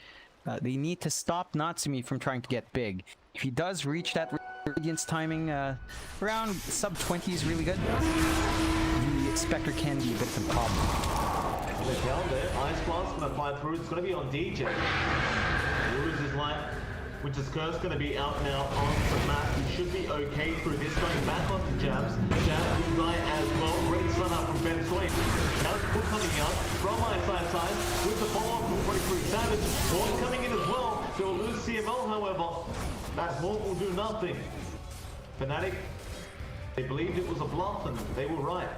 They need to stop Natsumi from trying to get big. If he does reach that Radiance timing, around sub 20 is really good. The Spectre can be a bit of a problem. They're down there. Ice Blast gonna fly through. It's gonna be on DJ. Lose his life. Which is Curse gonna be out now on the map. He should be okay through this. Going back onto Jabs. Jabs will die as well. Great stun up from Ben Soy. Now it's coming out from side with the follow-up from 23 Savage. Horn coming in as well. They'll lose CML, however. That Horn will do nothing. Fnatic, they believed it was a bluff and they were right.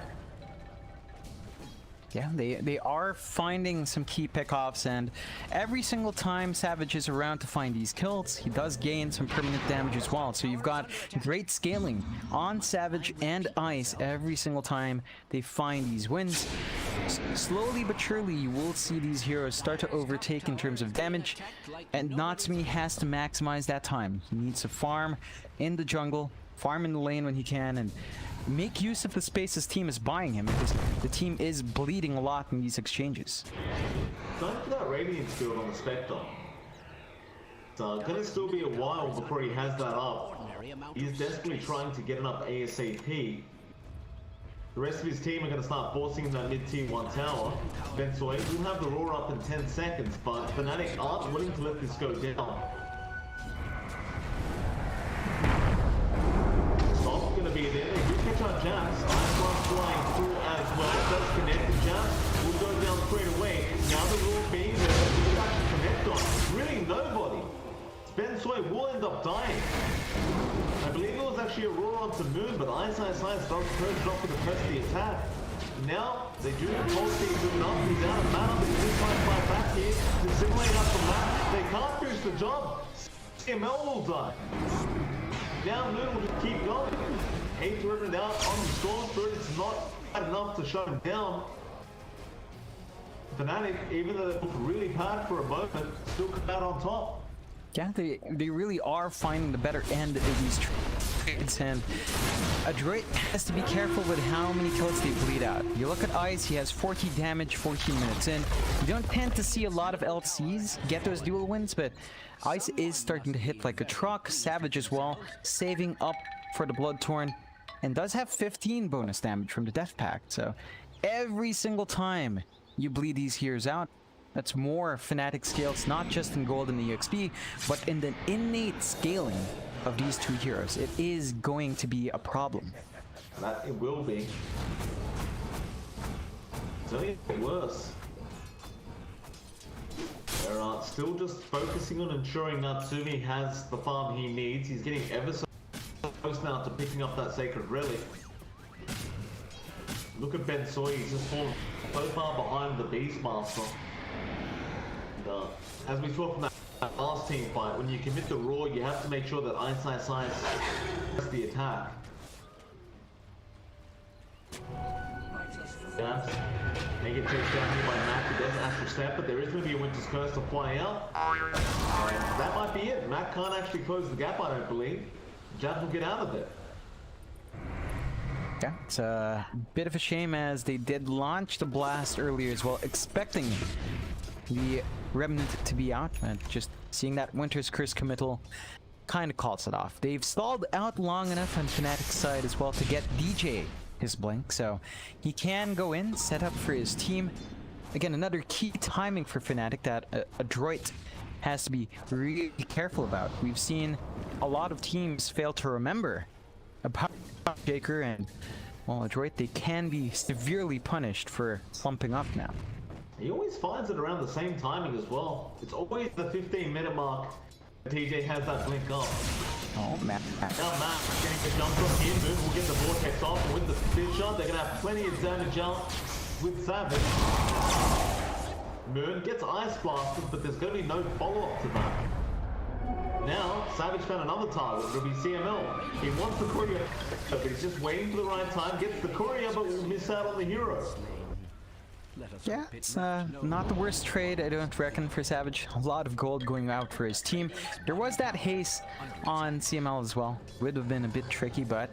Yeah, they are finding some key pickoffs, and every single time Savage is around to find these kills, he does gain some permanent damage as well. So you've got great scaling on Savage and Ice every single time they find these wins. Slowly but surely, you will see these heroes start to overtake in terms of damage, and Natsumi has to maximize that time. He needs to farm in the jungle, farm in the lane when he can, and make use of the space his team is buying him, because the team is bleeding a lot in these exchanges. Going for that Radiance build on the Spectre. It's gonna still be a while before he has that up. He's desperately trying to get it up ASAP. The rest of his team are gonna start forcing in that mid-tier 1 tower. Ben Soy will have the roar up in 10 seconds, but Fnatic aren't willing to let this go down. Stop's gonna be there. They do catch our Jabs. Ice Blast flying through as well. Does connect the Jabs. Will go down straight away. Now the roar being there. Who will actually connect on? Really nobody. Ben Soy will end up dying. I believe it was actually a roar onto Moon, but Ice does purge off with the press of the attack. Now they do hold things Moon up. He's out of mana, but he does try and fly back here to simulate up the map. They can't finish the job. CML will die. Now Moon will just keep going. Hate to rip it out on the Storm Spirit. It's not enough to shut him down. Fnatic, even though they look really bad for a moment, still come out on top. Yeah, they really are finding the better end of these trades, and a droid has to be careful with how many kills they bleed out. You look at Ice, he has 40 damage 14 minutes in. You don't tend to see a lot of LCs get those dual wins, but Ice is starting to hit like a truck. Savage as well, saving up for the Bloodtorn, and does have 15 bonus damage from the Death Pact. So every single time you bleed these heroes out, that's more Fnatic scales, not just in gold and the EXP, but in the innate scaling of these two heroes. It is going to be a problem. That it will be. It's only getting worse. They're still just focusing on ensuring Natsumi has the farm he needs. He's getting ever so close now to picking up that Sacred Relic. Look at Ben Soy, he's just fallen so far behind the Beastmaster. As we saw from that last team fight, when you commit the roar, you have to make sure that Ice has the attack. Yeah. They get chased down here by Mac, who doesn't actually step, but there is going to be a Winter's Curse to fly out. And that might be it. Mac can't actually close the gap, I don't believe. Jab will get out of there. Yeah, it's a bit of a shame as they did launch the blast earlier as well, expecting the Remnant to be out, and just seeing that Winter's Curse committal kind of calls it off. They've stalled out long enough on Fnatic's side as well to get DJ his blink, so he can go in, set up for his team. Again, another key timing for Fnatic that a droid has to be really careful about. We've seen a lot of teams fail to remember about Shaker, and well, a droid, they can be severely punished for slumping up now. He always finds it around the same timing as well. It's always the 15-minute mark. TJ has that blink up. Oh, Matt. Now Matt getting the jump from here. Moon will get the vortex off, and with the speed shot, they're gonna have plenty of damage out with Savage. Moon gets ice blasted, but there's gonna be no follow-up to that. Now, Savage found another target. It'll be CML. He wants the courier, but he's just waiting for the right time. Gets the courier, but will miss out on the hero. Yeah, it's not the worst trade, I don't reckon, for Savage. A lot of gold going out for his team. There was that haste on CML as well. Would have been a bit tricky, but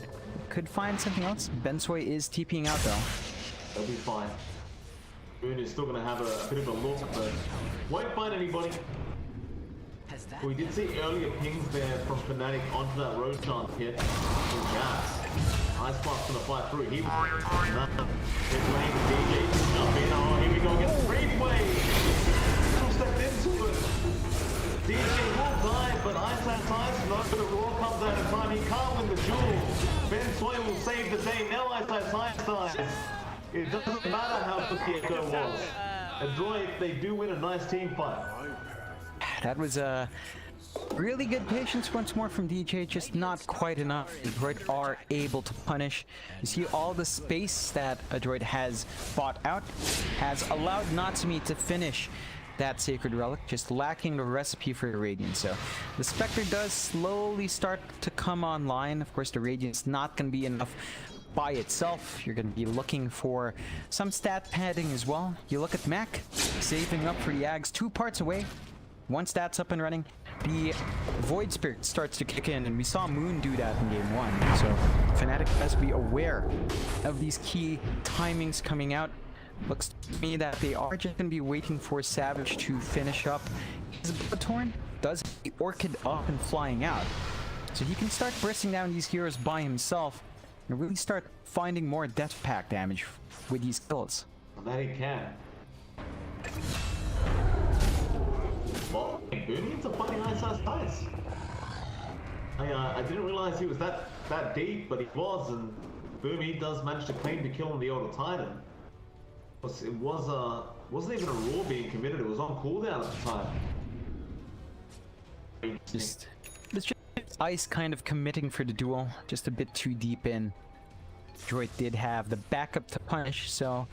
could find something else. Bensoy is TPing out though. They'll be fine. Moon is still going to have a bit of a look, but won't find anybody. We did see earlier pings there from Fnatic onto that Roshan hit. Ice Blast's gonna fly through. He was his lane, DJ jump in. Oh, here we go, get the free play. Stepped into it. DJ will die, but Ice has ice. No, the Roar comes out in time. He can't win the duel. Bensoy will save the day. Now Ice has ice dies. It doesn't matter how good the Echo was. A droid, they do win a nice team fight. That was a really good patience once more from DJ, just not quite enough. The droid are able to punish. You see all the space that a droid has bought out has allowed Natsumi to finish that Sacred Relic, just lacking the recipe for the Radiant. So the Spectre does slowly start to come online. Of course, the Radiant's not going to be enough by itself. You're going to be looking for some stat padding as well. You look at Mac, saving up for the Ags 2 parts away. Once that's up and running, the Void Spirit starts to kick in, and we saw Moon do that in Game 1. So Fnatic has to be aware of these key timings coming out. Looks to me that they are just going to be waiting for Savage to finish up his Bloodthorn. Does the Orchid up and flying out, so he can start bursting down these heroes by himself and really start finding more death pack damage with these kills. That he can. Well, Booney's a funny ice. I didn't realize he was that deep, but he was, and Booney does manage to claim the kill on the Elder Titan. It wasn't even a roar being committed, it was on cooldown at the time. It's just Ice kind of committing for the duel, just a bit too deep in. Droid did have the backup to punish, so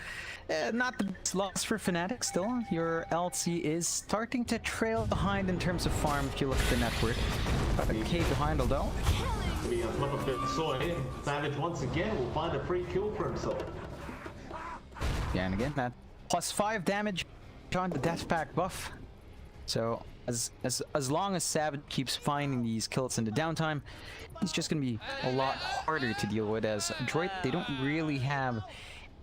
not the best loss for Fnatic still. Your LC is starting to trail behind in terms of farm if you look at the net worth. But a K behind, although. Be on top of Bensoy. Savage once again will find a free kill for himself. Yeah, and again, that +5 damage on the death pack buff. So as long as Savage keeps finding these kills in the downtime, it's just gonna be a lot harder to deal with. As Droid, they don't really have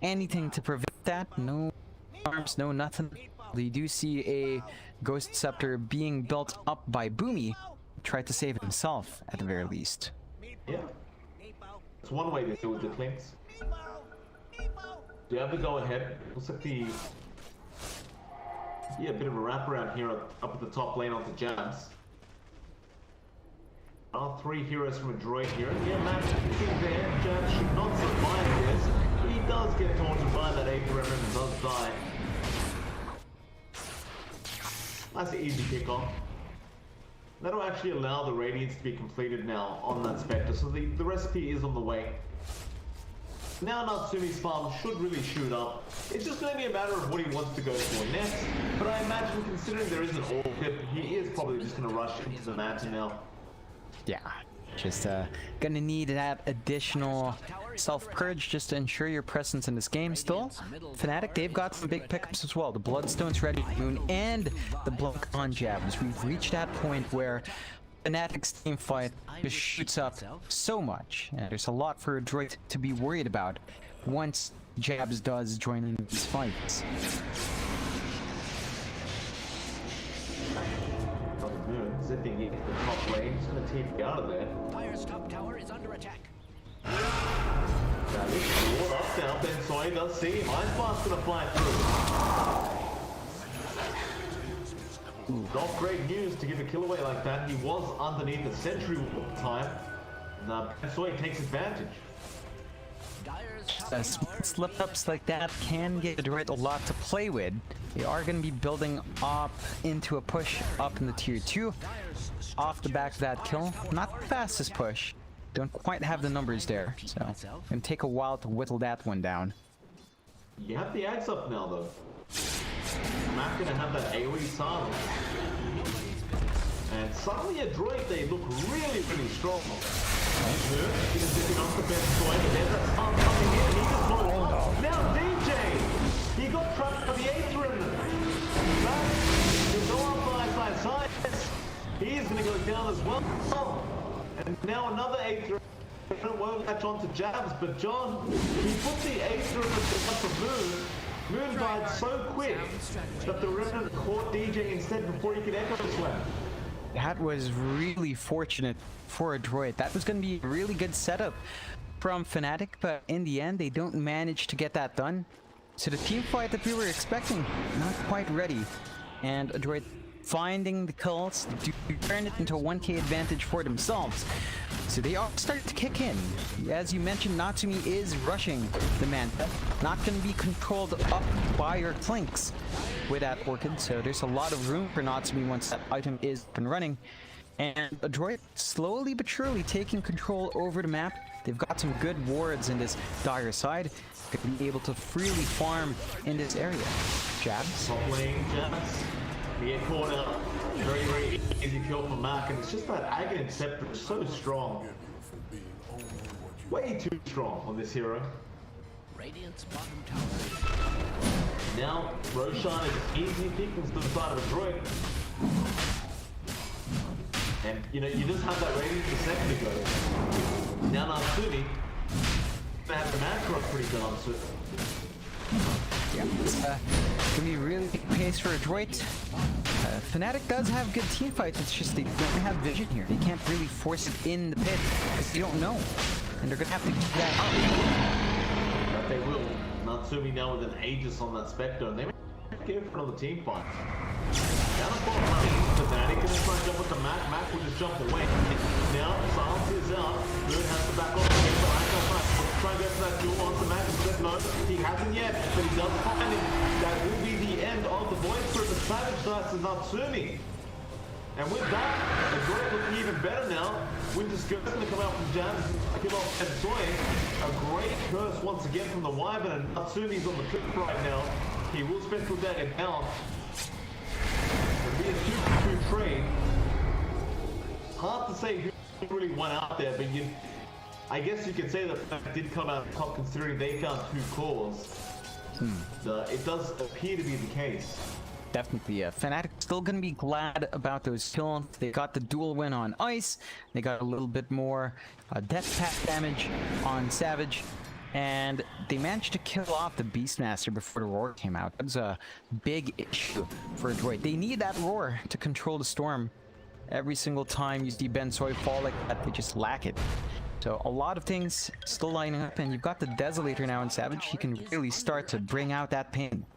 anything to prevent that. No arms, no nothing. They do see a Ghost Scepter being built up by Boomy. Try to save himself at the very least. Yeah, it's one way to deal with the things. Do you have to go ahead? Looks like the a bit of a wraparound here up at the top lane onto Jabs. Are 3 heroes from a droid here. Yeah, Max is there. Jabs should not survive this. He does get taunted by that Ape Remnant and does die. That's an easy kickoff. That'll actually allow the Radiance to be completed now on that Spectre, so the recipe is on the way. Now Natsumi's farm should really shoot up. It's just going to be a matter of what he wants to go for next. But I imagine, considering there is an Orchid, he is probably just going to rush into the Manta now. Yeah, Just gonna need that additional self-courage just to ensure your presence in this game. Still, Fnatic, they've got some big pickups as well. The Bloodstone's ready, Moon, and the Blunk on jabs. We've reached that point where Fnatic's team fight just shoots up so much. And there's a lot for Adroit to be worried about once Jabs does join in these fights. Zipping into the top lane, just gonna take you out of there. Dire's top tower is under attack. Now this ward up now, Ben Soy does see him. Ice Blast's gonna fly through. Not great news to give a kill away like that. He was underneath the sentry wall at the time. Now Ben Soy takes advantage. Slip-ups like that can give Adroit a lot to play with. They are going to be building up into a push up in the tier 2 off the back of that kill. Not the fastest push. Don't quite have the numbers there, so it's going to take a while to whittle that one down. You have the axe up now though. Matt gonna have that AoE silence. And suddenly Adroit, they look really, really strong. He's zipping off the best point, and there's that stun coming in. He just got it. Now DJ! He got trapped by the Aetherine. There's no outside sides. He's gonna go down as well. And now another Aetherine. Won't latch on to jabs, but John, he put the Aetherine at the top of Moon. Moon died so quick that the Revenant caught DJ instead before he could echo slam. That was really fortunate for Adroit. That was going to be a really good setup from Fnatic, but in the end, they don't manage to get that done. So the team fight that we were expecting, not quite ready. And Adroit finding the kills to turn it into a 1k advantage for themselves. So they are starting to kick in. As you mentioned, Natsumi is rushing the Manta. Not going to be controlled up by your flanks with that Orchid, so there's a lot of room for Natsumi once that item is up and running. And Adroit slowly but surely taking control over the map. They've got some good wards in this dire side. Could be able to freely farm in this area. Jabs. Top lane, jabs. You get caught out. Very, very easy kill for Mark, and it's just that Aghanim Scepter is so strong. Way too strong on this hero. Radiant's bottom tower. Now, Roshan is easily peeking to the side of Adroit. And, you know, you just had that Radiance a second ago. Now Natsumi, they have the macro pretty darn soon. Yeah, it's gonna be really big pace for Adroit. Fnatic does have good team fights, it's just they don't have vision here. They can't really force it in the pit because they don't know. And they're gonna have to keep that up. But they will. Natsumi now with an Aegis on that Spectre, and they may go for another team fight. Down the bottom running into Fnatic, and then try to jump with the Mac. Mac will just jump away. Now, silence is out. Good has to back off. Try and go for that duel onto Mac. Said no, he hasn't yet, but he does find him. That will be the end of the Void for the Savage Knights of Natsumi. And with that, Adroit looking even better now. Winter's Curse going to come out from Jams, kill off and Soy. A great curse once again from the Wyvern, and Natsumi's on the trip right now. He will Spectral Dagger down. It'll be a 2-2 trade. Hard to say who really won out there, but I guess you could say that Fnatic did come out top considering they found 2 cores. It does appear to be the case. Definitely, Fnatic still gonna be glad about those kills. They got the dual win on Ice. They got a little bit more death pack damage on Savage. And they managed to kill off the Beastmaster before the Roar came out. That's a big issue for Adroit. They need that Roar to control the Storm. Every single time you see Ben Soy fall like that, they just lack it. So a lot of things still lining up, and you've got the Desolator now in Savage. He can really start to bring out that pain.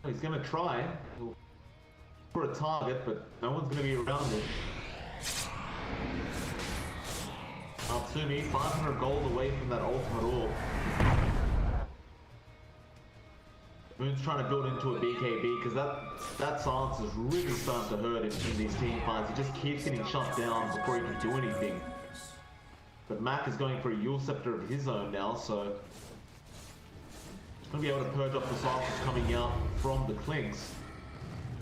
He's going to try for a target, but no one's going to be around it. Natsumi, 500 gold away from that ultimate orb. Moon's trying to build into a BKB because that silence is really starting to hurt him in these team fights. He just keeps getting shut down before he can do anything. But Mac is going for a Yule Scepter of his own now, so he's going to be able to purge off the silences coming out from the Clinks.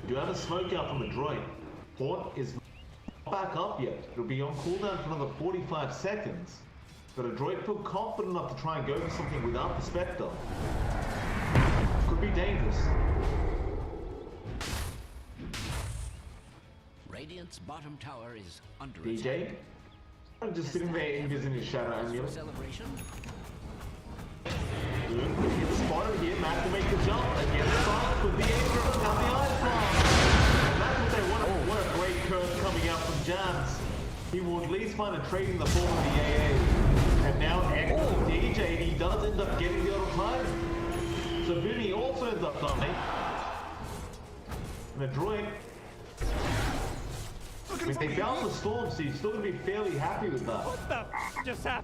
We do have a smoke out from Adroit. Port is back up yet. It'll be on cooldown for another 45 seconds. But a droid feel confident enough to try and go for something without the Spectre. Could be dangerous. Radiant's bottom tower is under DJ? attack. I'm just sitting there envisioning his shadow amulet. Celebration. Good. Get spotted here. Matt will make the jump. Again, the silence with the aim down the ice bomb. And that's what they want. What a great curve coming out from Jabs. He will at least find a trade in the form of the AA. And now excellent DJ. He does end up getting the other time. So Booney also ends up dying. And a droid. I mean, they bounce the storm, so you're still going to be fairly happy with that.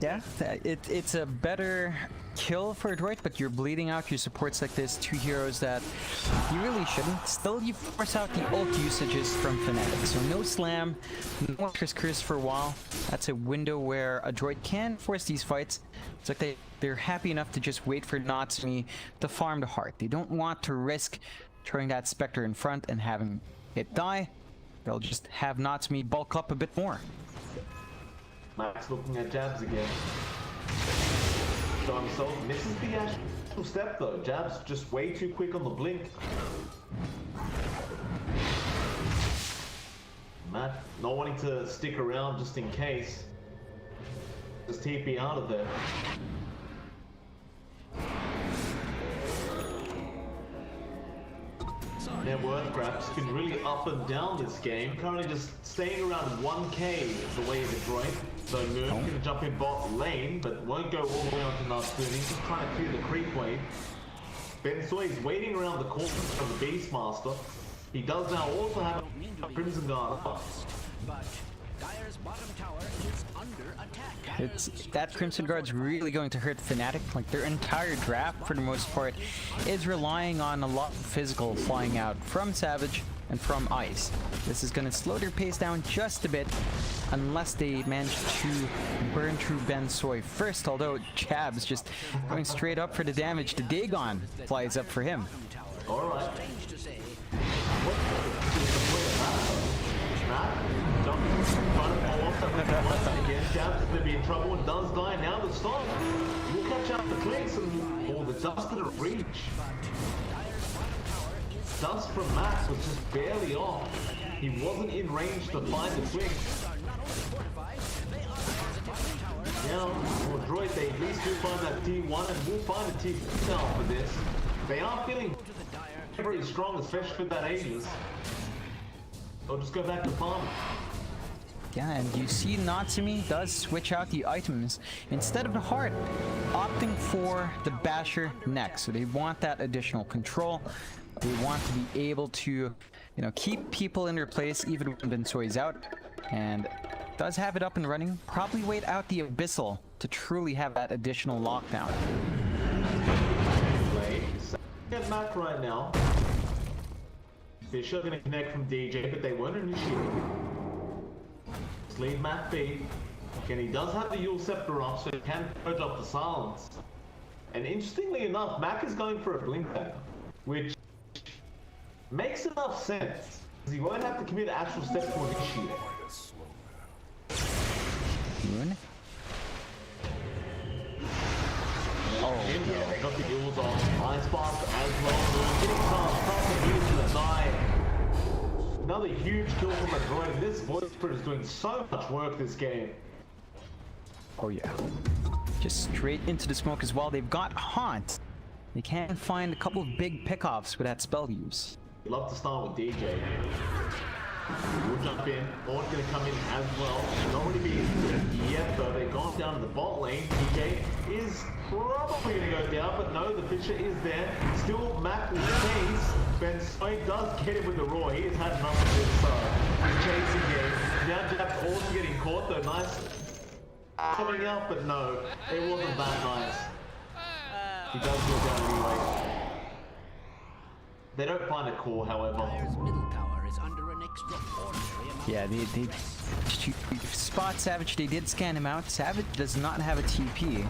Yeah, it's a better kill for a droid, but you're bleeding out your supports like this, two heroes that you really shouldn't. Still, you force out the ult usages from Fnatic, so no slam, no Curse for a while. That's a window where a droid can force these fights. It's like they're happy enough to just wait for Natsumi to farm the heart. They don't want to risk throwing that Spectre in front and having it die. They'll just have Natsumi bulk up a bit more. Max looking at Jabs again. So himself misses the actual step though. Jabs just way too quick on the blink. Matt not wanting to stick around just in case. Just TP out of there. Net worth graph's been really up and down this game. Currently just staying around 1k is the way of the droid. So Moon can jump in bot lane, but won't go all the way onto Natsumi. He's just trying to clear the creep wave. Ben Soy is waiting around the corner from the Beastmaster. He does now also have a Crimson Guard up. But Dire's bottom tower is under attack. It's that Crimson Guard's really going to hurt Fnatic. Like their entire draft, for the most part, is relying on a lot of physical flying out from Savage and from Ice. This is going to slow their pace down just a bit, unless they manage to burn through Ben Soy first. Although Jabs just going straight up for the damage. The Dagon flies up for him. All right. Strange to say. Jumping in front of all off that again. Jabs is going to be in trouble and does die now. The stop will catch out the clicks and the dust didn't reach. Dust from Max was just barely off. He wasn't in range to find the quick. Now, for Droid, they at least do find that T1 and will find a T2 now for this. They are feeling very strong, especially with that Aegis. They'll just go back to farm. Yeah, and you see Natsumi does switch out the items instead of the heart, opting for the Basher next. So they want that additional control. They want to be able to, you know, keep people in their place even when Ben Soy is out. And does have it up and running. Probably wait out the Abyssal to truly have that additional lockdown. Get Mac right now. Fisher gonna connect from DJ, but they won't initiate. Just leave Matt be. And he does have the Yule Scepter off, so he can purge up the silence. And interestingly enough, Mac is going for a blink dagger, which makes enough sense, because he won't have to commit actual steps to initiate. Moon? Oh, yeah, they got the Yules on. Ice Blast as well. Getting some to the side. Another huge kill from the droid. This voice spirit is doing so much work this game. Oh yeah. Just straight into the smoke as well. They've got Haunt. They can find a couple of big pickoffs with that spell use. Love to start with DJ. We'll jump in. Orn's gonna come in as well. Not really being yet though. They've gone down to the bot lane. DJ is probably gonna go down, but no, the Fisher is there. Still Mac will chase. Ben Soy does get him with the roar. He has had enough of this he's chasing game. Now Jab's also getting caught though. Nice coming out, but no, it wasn't that nice. He does go down anyway. They don't find a core, however. Dire's middle tower is under an extraordinary amount. Yeah, they spot Savage. They did scan him out. Savage does not have a TP,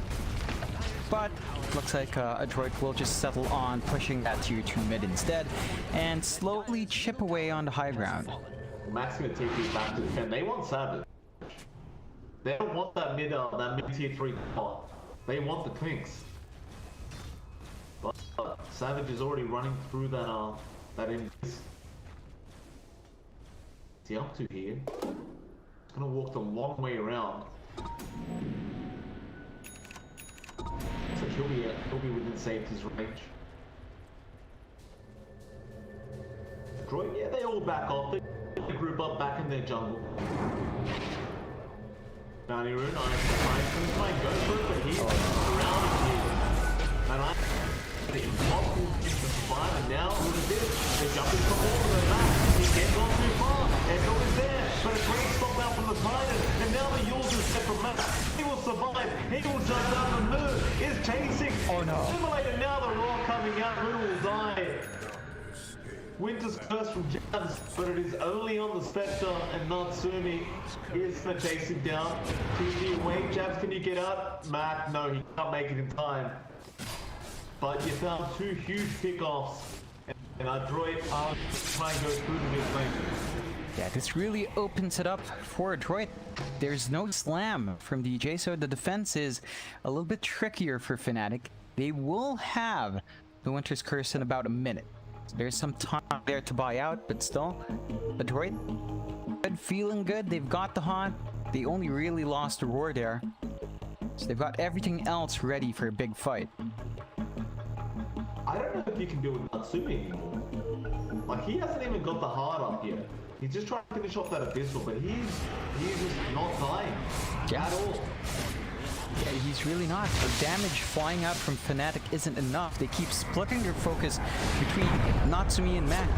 but looks like a droid will just settle on pushing that tier 2 mid instead and slowly chip away on the high ground. Max gonna take these back to defend. They want Savage. They don't want that mid tier 3 pot. They want the Clinks. But Savage is already running through that in. What's he up to here? He's gonna walk the long way around. So he'll be within safety's range. Droid, yeah, they all back off. They group up back in their jungle. Bounty Rune, Ice gonna try and go for it, but he's surrounded here. And the impossible to survive, and now look at this. They're jumping from all the way back. He can't go too far. Echo is there, but a great stop out from the Titan, and now the Yules is set from Max. He will survive. He will jump down the moon. Is chasing. Oh no. Simulator now the roar coming out. Moon will die. Winter's Curse from Jabs, but it is only on the Spectre and Natsumi. He is gonna chase him down. 2D away. Jabs, can you get out? Matt, no, he can't make it in time. But you found two huge pickoffs, and our droid are trying to go through the mid lane. Yeah, this really opens it up for a droid. There's no slam from DJ, so the defense is a little bit trickier for Fnatic. They will have the Winter's Curse in about a minute. There's some time there to buy out, but still, a droid feeling good. They've got the haunt. They only really lost the roar there, so they've got everything else ready for a big fight. I don't know if you can do it with Natsumi anymore. Like, he hasn't even got the heart up yet. He's just trying to finish off that Abyssal, but he's just not dying at all. Yeah, he's really not. The damage flying out from Fnatic isn't enough. They keep splitting their focus between Natsumi and Mac.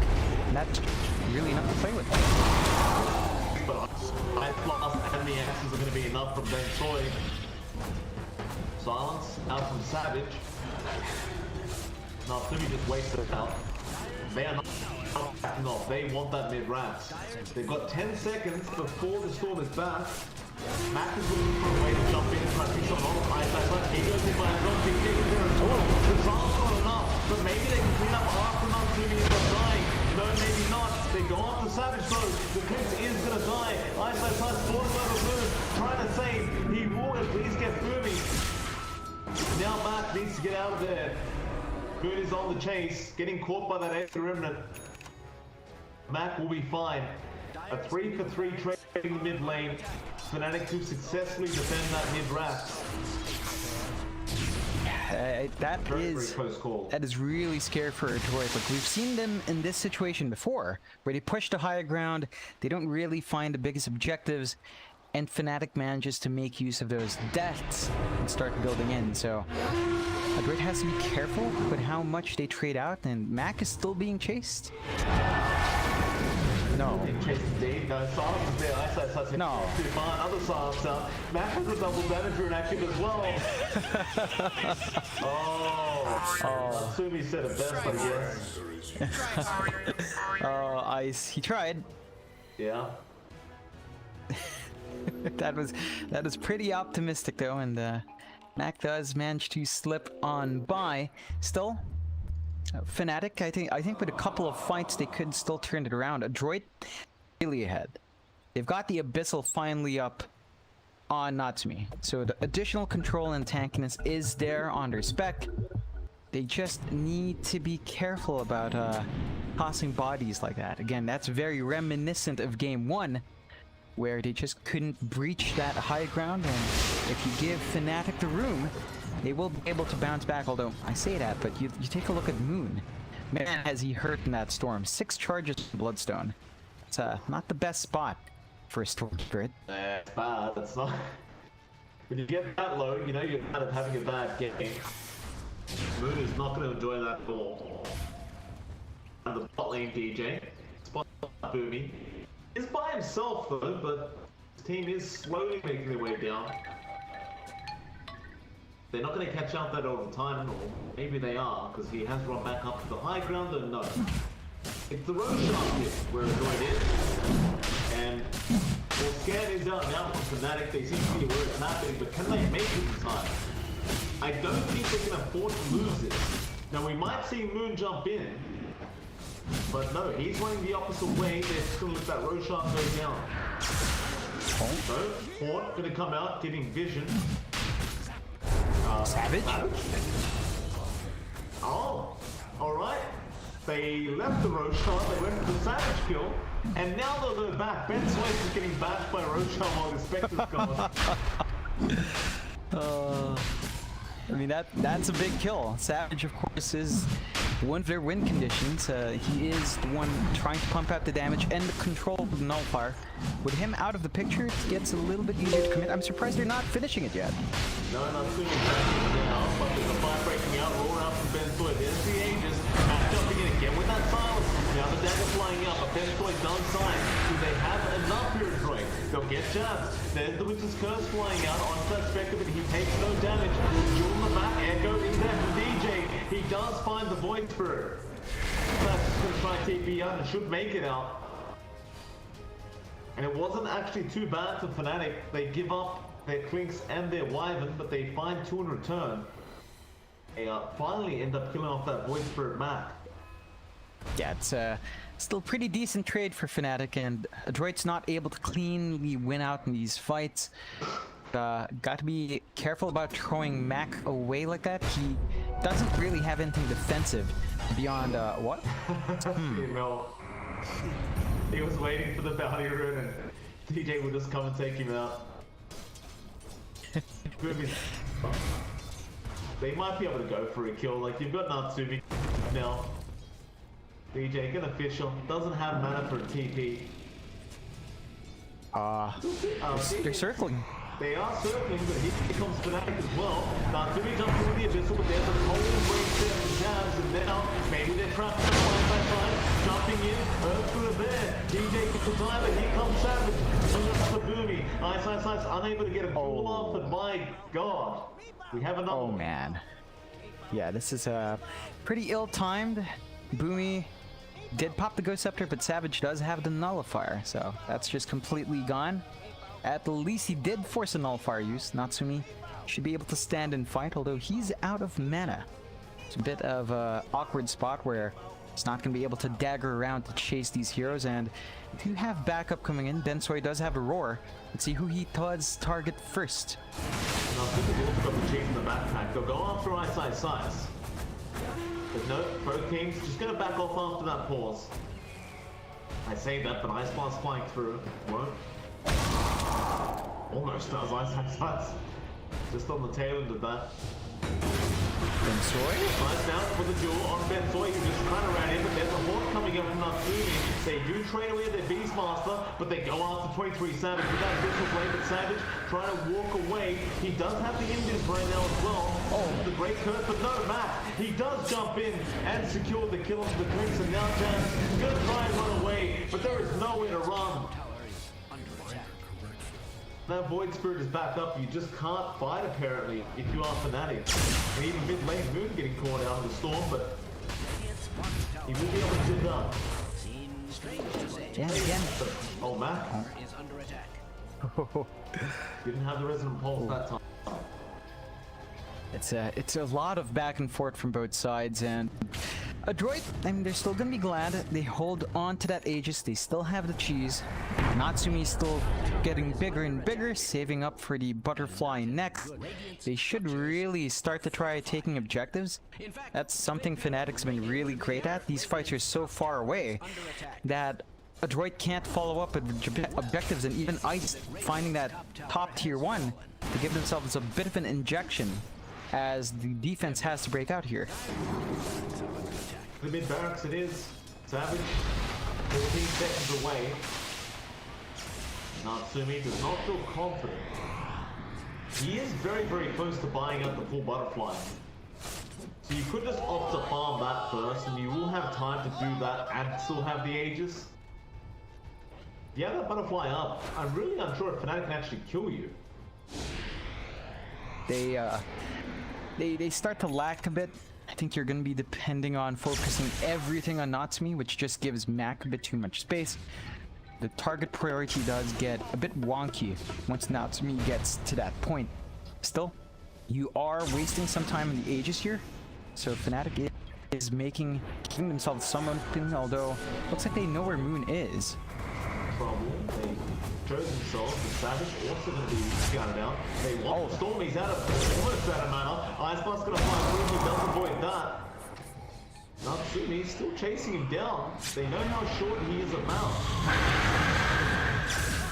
And that's really enough to play with. But Ice Blast and the axes are going to be enough from Ben Choi. Silence out from Savage. Natsumi just wasted it out. They are not backing off. They want that mid-rats. They've got 10 seconds before the storm is back. Mac is looking for a way to jump in and try to pick someone off. He goes in by a drop, he's taking there as well. The Zal's not enough, but maybe they can clean up after Natsumi ends up dying. No, maybe not. They go after Savage though. The Prince is gonna die. Ice falling over Moon, trying to save. He will at least get Fumi. Now Mac needs to get out of there. Moon is on the chase, getting caught by that extra remnant. Mac will be fine. A 3-for-3 trading mid lane. Fnatic to successfully defend that mid-rat. That is really scary for a droid. Like, we've seen them in this situation before, where they push the higher ground, they don't really find the biggest objectives, and Fnatic manages to make use of those deaths and start building in. So a droid has to be careful with how much they trade out, and Mac is still being chased. No. No, Silence is there. Ice no. Too far. Other Silence out. Mac has a double damage rune active as well. Natsumi said it best, I guess. Ice. He tried. Yeah. that was pretty optimistic though, and Mac does manage to slip on by. Still, Fnatic, I think with a couple of fights they could still turn it around. A droid really ahead. They've got the Abyssal finally up on Natsumi, so the additional control and tankiness is there on their spec. They just need to be careful about tossing bodies like that. Again, that's very reminiscent of Game 1, where they just couldn't breach that high ground, and if you give Fnatic the room, they will be able to bounce back. Although, I say that, but you take a look at Moon. Man, has he hurt in that storm. 6 charges of Bloodstone. It's not the best spot for a storm spirit. It's bad, that's not... When you get that low, you know you're kind of having a bad game. Moon is not going to enjoy that at all. And the bot lane DJ, spot Boomy. He's by himself though, but his team is slowly making their way down. They're not going to catch up that over time, or maybe they are, because he has run back up to the high ground, or no. It's the road shark hit where the droid is. And well, Scan is out now from Fnatic. They seem to be where it's happening, but can they make it in time? I don't think they can afford to lose it. Now we might see Moon jump in, But no, he's running the opposite way. They're just gonna let that Roshan go down. So, Hort gonna come out, getting vision. Savage? Oh, alright. They left the Roshan, they went for the Savage kill, and now they'll go back. Ben Swace is getting bashed by Roshan while the Spectre's gone. I mean, that's a big kill. Savage, of course, is one of their win conditions. He is the one trying to pump out the damage and the control of the nullifier. With him out of the picture, it gets a little bit easier to commit. I'm surprised they're not finishing it yet. No, not soon now, but there's a fight breaking out, rolling out from Ben Soy. There's the Aegis, jumping in again with that silence. Now the dagger flying up, but Ben Soy's done sign. Do they have enough here to break? They'll get jabs. There's the Witch's Curse flying out onto that Spectre, but he takes no damage. Jewel in the back, Echo is there for DJ. He does find the Void Spirit. That's just going to try and TP out and should make it out. And it wasn't actually too bad for Fnatic. They give up their Clinks and their Wyvern, but they find 2 in return. They finally end up killing off that Void Spirit Mac. Yeah, it's still a pretty decent trade for Fnatic, and Adroit's not able to cleanly win out in these fights. Got to be careful about throwing Mac away like that. He doesn't really have anything defensive beyond, what? No. He was waiting for the bounty rune and DJ would just come and take him out. They might be able to go for a kill, like you've got Natsumi now. DJ gonna official, doesn't have mana for a TP. They're circling. They are circling, but here comes Fnatic as well. Natsumi jumps into the Abyssal, but there's a cold break there from Jabs, and now maybe they're trapped side by side, jumping in, Earth through there. DJ gets the diver, here comes Savage, and that's the Boomy. Ice, unable to get a pull off, but my god, we have another Oh one. man. Yeah, this is pretty ill-timed. Boomy did pop the Ghost Scepter, but Savage does have the Nullifier, so that's just completely gone. At the least, he did force a Nullifier use. Natsumi should be able to stand and fight, although he's out of mana. It's a bit of an awkward spot where he's not going to be able to dagger around to chase these heroes, and if you have backup coming in, Bensoy does have a Roar. Let's see who he does target first. Now, Super got the chase in the backpack. They'll go after Ice. But no, both teams just gonna back off after that pause. I say that, but Ice Blast flying through. Won't. Almost does Ice. Just on the tail end of that. Bensoy? Nice down for the duel on Bensoy, who just ran around him, but there's a Horde coming up from Natsumi. They do trade away their Beastmaster, but they go after 23 Savage with that Visual Blade, but Savage trying to walk away. He does have the Indians right now as well. Oh, the Great Curse, but no, Matt, he does jump in and secure the kill of the Clinks, and now Jans is going to try and run away, but there is nowhere to run. That Void Spirit is back up. You just can't fight apparently if you are Fnatic. And even mid-lane Moon getting caught out in the storm, but he will be able to zip up. Yeah, again. Oh, Matt. Is under attack. Didn't have the Resonant Pulse that time. It's a lot of back and forth from both sides, and Adroit, I mean, they're still gonna be glad they hold on to that Aegis. They still have the cheese. Natsumi's still getting bigger and bigger, saving up for the butterfly next. They should really start to try taking objectives. That's something Fnatic's been really great at. These fights are so far away that Adroit can't follow up with objectives, and even Ice finding that top tier 1 to give themselves a bit of an injection as the defense has to break out here. The mid barracks it is. Savage, 14 seconds away. Natsumi does not feel confident. He is very, very close to buying out the full butterfly. So you could just opt to farm that first, and you will have time to do that and still have the Aegis. If you have that butterfly up, I'm really unsure if Fnatic can actually kill you. They start to lack a bit. I think you're going to be depending on focusing everything on Natsumi, which just gives Mac a bit too much space. The target priority does get a bit wonky once Natsumi gets to that point. Still, you are wasting some time in the Aegis here, so Fnatic is giving themselves some opening, although looks like they know where Moon is. Problem. They chose themselves. The Savage also going to be scouted out. They want the Storm. He's almost out of mana. Icebar's going to find through. He does avoid that. Natsumi's still chasing him down. They know how short he is of mana.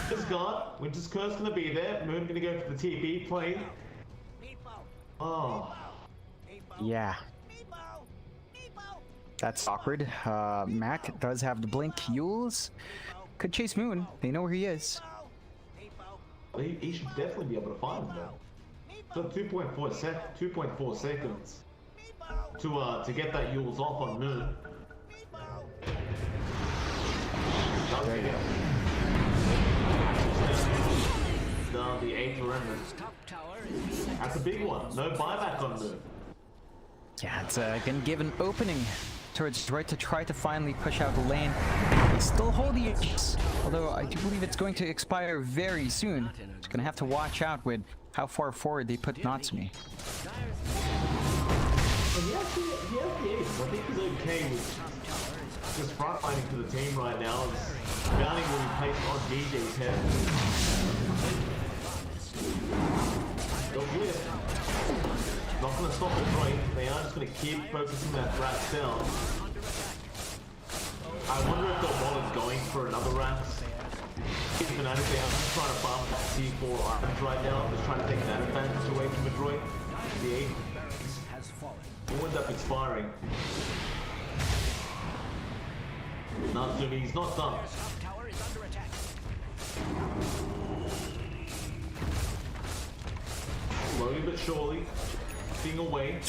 This guard, Winter's Curse going to be there. Moon going to go for the TP play. Oh. Yeah. That's awkward. Mac does have the blink. Yules could chase Moon. They know where he is. He should definitely be able to find him though. So 2.4 seconds to get that Yules off on Moon. There you go. Down the 8th remnant. That's a big one. No buyback on Moon. Yeah, it's gonna give an opening towards right to try to finally push out the lane. They still hold the Aegis, although I do believe it's going to expire very soon. It's gonna have to watch out with how far forward they put Natsumi. He has the Aegis. I think he's okay with just frontlining for the team right now. Bounty will be placed on DJ's head. They'll flip. Not going to stop it right. They are just going to keep focusing that Rax down. I wonder if they'll bother going for another Rax. Fnatic, I'm just trying to farm C4 items right now. I'm just trying to take that advantage away from the droid. The 8 will end up expiring. Natsumi, he's not done. Slowly but surely, being away.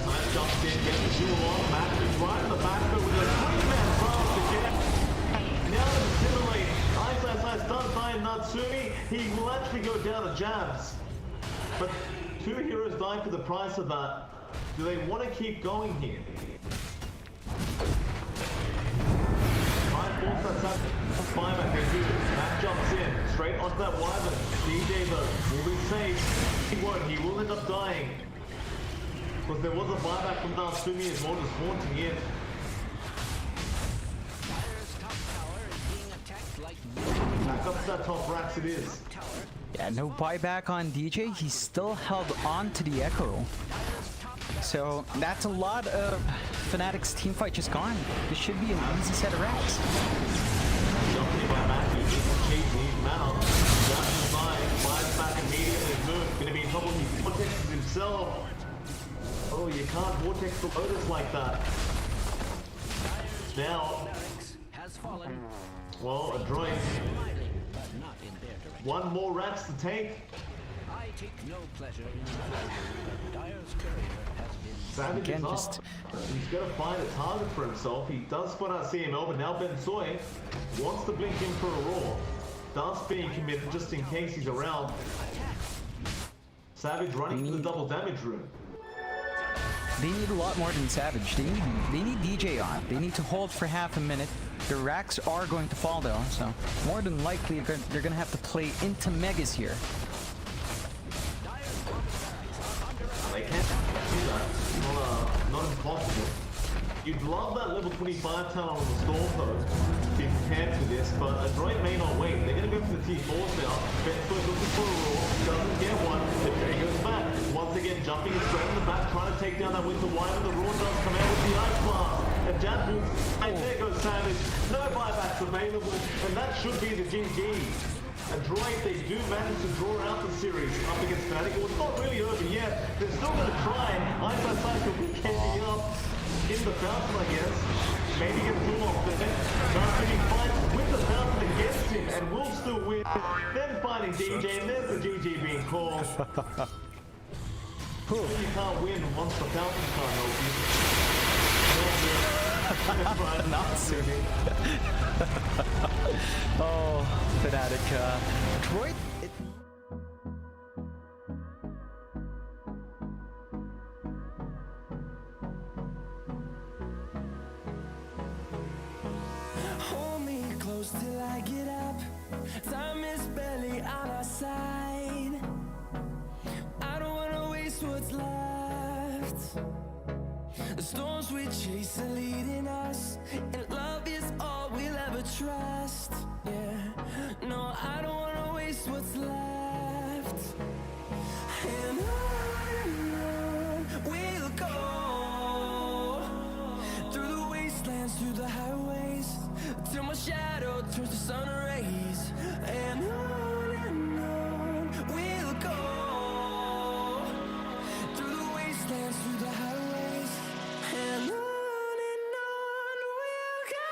Nice jumps in, gets the shoe along, Matt is right in the back foot with a 3-man pass to get. Now to assimilate. Ice done by Natsumi. He will actually go down to jabs. But 2 heroes dying for the price of that. Do they want to keep going here? Buyback, they do. Matt jumps in, straight onto that Wyvern. DJ though, will be safe. He won't, he will end up dying. Because there was a buyback from Natsumi as well, just haunting in. Back up to that top Rax it is. Yeah, no buyback on DJ. He's still held on to the Echo. So that's a lot of Fnatic's teamfight just gone. This should be an easy set of Rax. Jumping by Matthew, just chasing him out. Grabs his line, flies back immediately. Moon gonna be in trouble. He vortexes himself. Oh, you can't vortex the Lotus like that. Now, well, a droid. One more Rax to take. I take no pleasure in Dyer's career has been Savage again, is up. just He's got to find a target for himself. He does spot out CML, but now Ben Soy wants to blink in for a roar. Does being committed just in case he's around. Savage running for the double damage room. They need a lot more than Savage. They need DJ on. They need to hold for half a minute. The Rax are going to fall though, so more than likely they're going to have to play into Megas here. They can't do that. Not impossible. You'd love that level 25 talent on the Storm though, to be prepared for this, but a droid may not wait. They're going to go for the T4s now. Ben's looking for a roar, doesn't get one. The Jay goes back. Once again, jumping it straight in the back, trying to take down that Winter Wyvern. The roar does come out with the Ice Blast. And Jab moves, and there goes Savage. No buybacks available, and that should be the GG. A droid, they do manage to draw out the series up against Fnatic. Well, it's not really over yet. They're still going to try. Ice could be ending up in the fountain, I guess. Maybe get Bloom off there. Natsumi fights with the fountain against him and will still win. Then fighting DJ, and there's the GG being called. You can't win once the fountain can't help you. Natsumi. Oh, Fnatic. Droid. Hold me close till I get up. Time is barely on our side. I don't wanna waste what's left. The storms we chase are leading us, and love is all we'll ever trust. Yeah, no, I don't wanna waste what's left. And on we'll go, through the wastelands, through the highways, till my shadow turns to sun rays. And on we'll go, through the wastelands, through the highways, and on we'll go.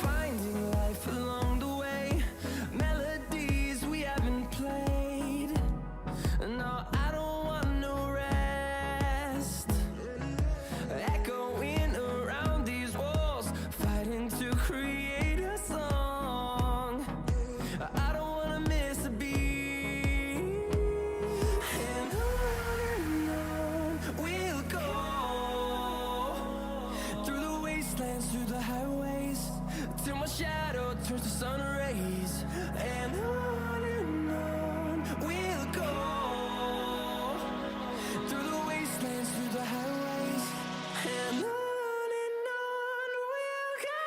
Finding life along the way, melodies we haven't played. No, I don't want no rest. Echoing around these walls, fighting to create a song. I don't wanna miss a beat. And on we'll go, through the wastelands, through the highways, till my shadow turns to sun rays. And on we'll go, through the wastelands, through the highways, and on we'll go.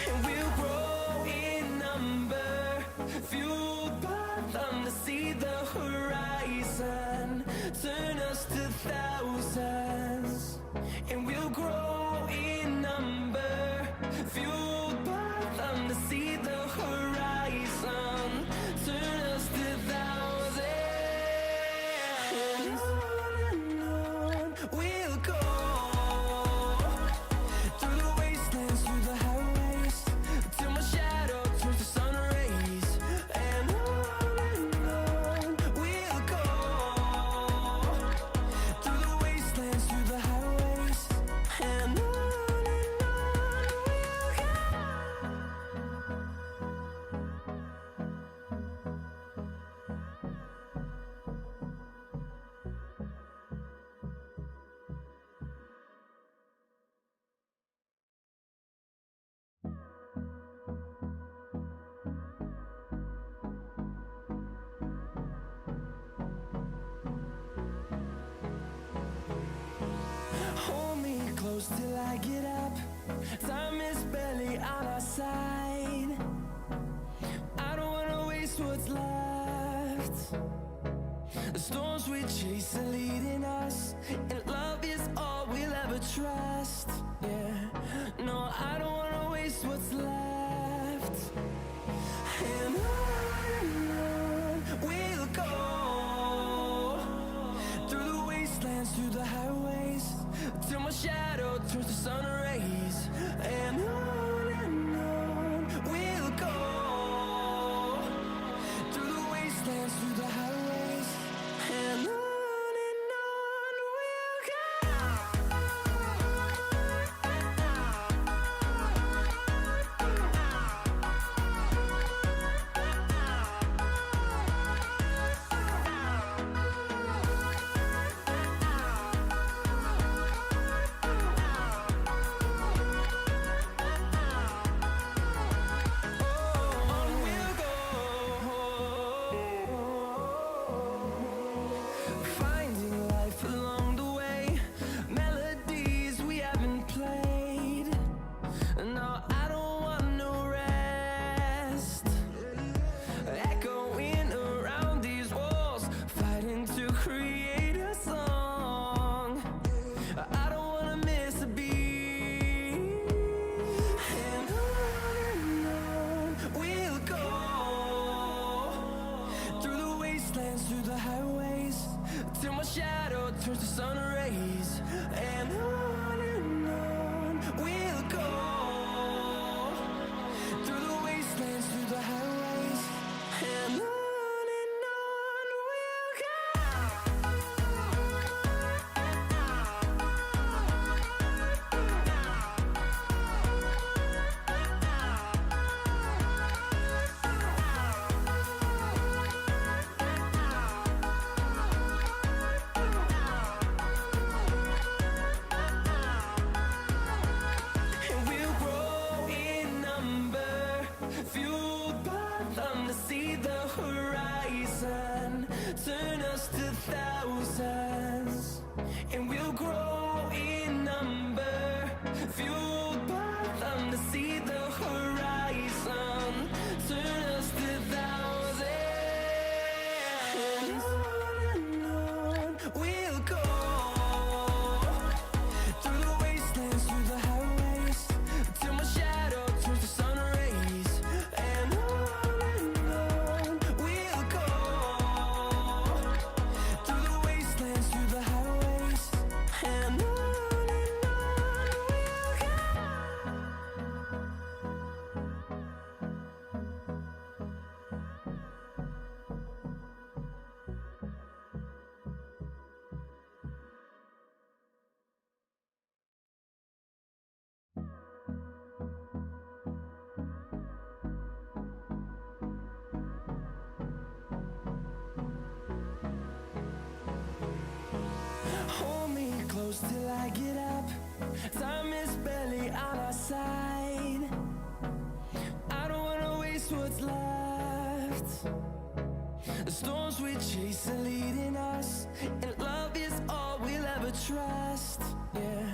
And we'll grow in number, fueled by them to see the horizon, turn us to thousands. And we'll grow in number, fueled by them to see the horizon, turn us to thousands. And on we'll go, through the wastelands, through the highways, till my shadow turns to sun rays. And on we'll go, through the wastelands, through the highways, and on we'll go. Hold me close till I get up. Time is barely on our side. I don't wanna waste what's left. The storms we chase are leading us, and love is all we'll ever trust. Yeah, no, I don't wanna waste what's left. And on we'll go, through the wastelands, through the highways, till my shadow turns to sun rays. And on we'll go, through the wastelands, through the highways, and on we'll go. close till I get up. Time is barely on our side. I don't wanna waste what's left. The storms we chase are leading us, and love is all we'll ever trust. Yeah,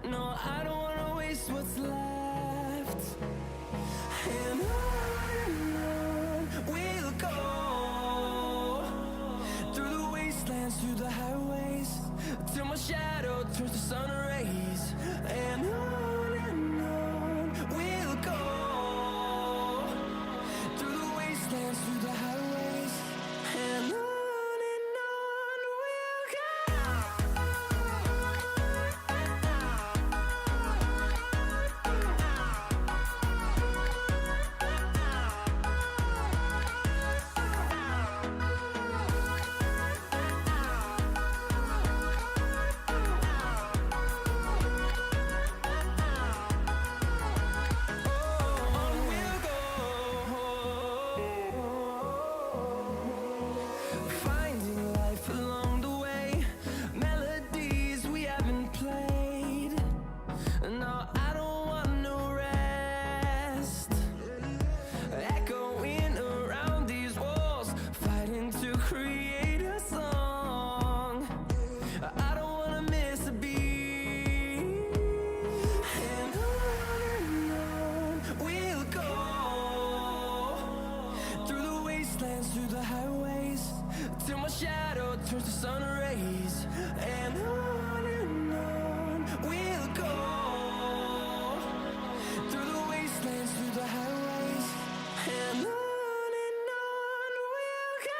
no, I don't wanna waste what's left. And on we'll go, through the wastelands, through the highways, till my shadow turns to sun rays. And on we'll go, through the wastelands, through the highways, and on we'll go. Finding life along the way, melodies we haven't played. No, I don't want no rest. Echoing around these walls, fighting to create a song. I don't wanna miss a beat. And on we'll go, through the wastelands, through the highways, till my shadow turns to sun rays. And on we'll go, through the wastelands, through the highways, and on we'll go.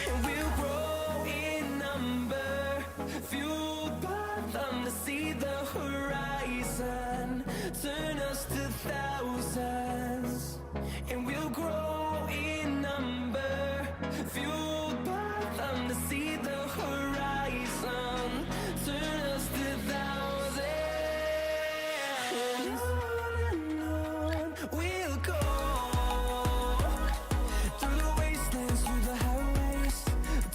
And we'll grow in number, fueled by them to see the horizon, turn us to thousands. And we'll grow in number, fueled by them to see the horizon, turn us to thousands. And on we'll go, through the wastelands, through the highways,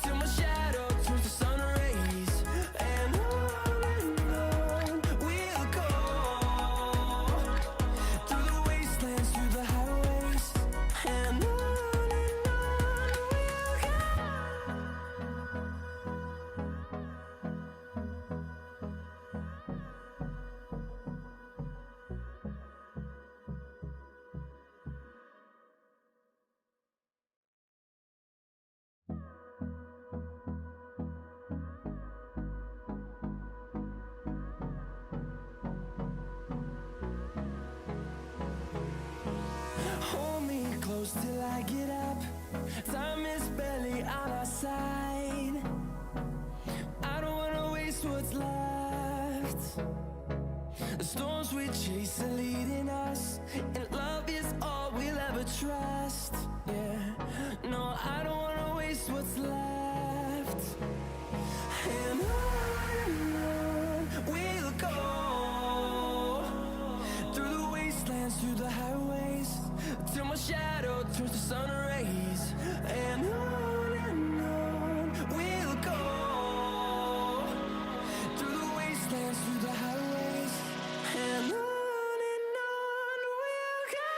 till my shadow turns to sun rays. And on we'll go, through the wastelands, through the highways, and on we'll go. Hold me close till I get up. Time is barely on our side. I don't wanna waste what's left. The storms we chase are leading us, and love is all we'll ever trust. Yeah, no, I don't wanna waste what's left. And on we'll go, through the wastelands, through the highways, till my shadow turns to sun rays. And on we'll go, through the wastelands, through the highways, and on we'll go.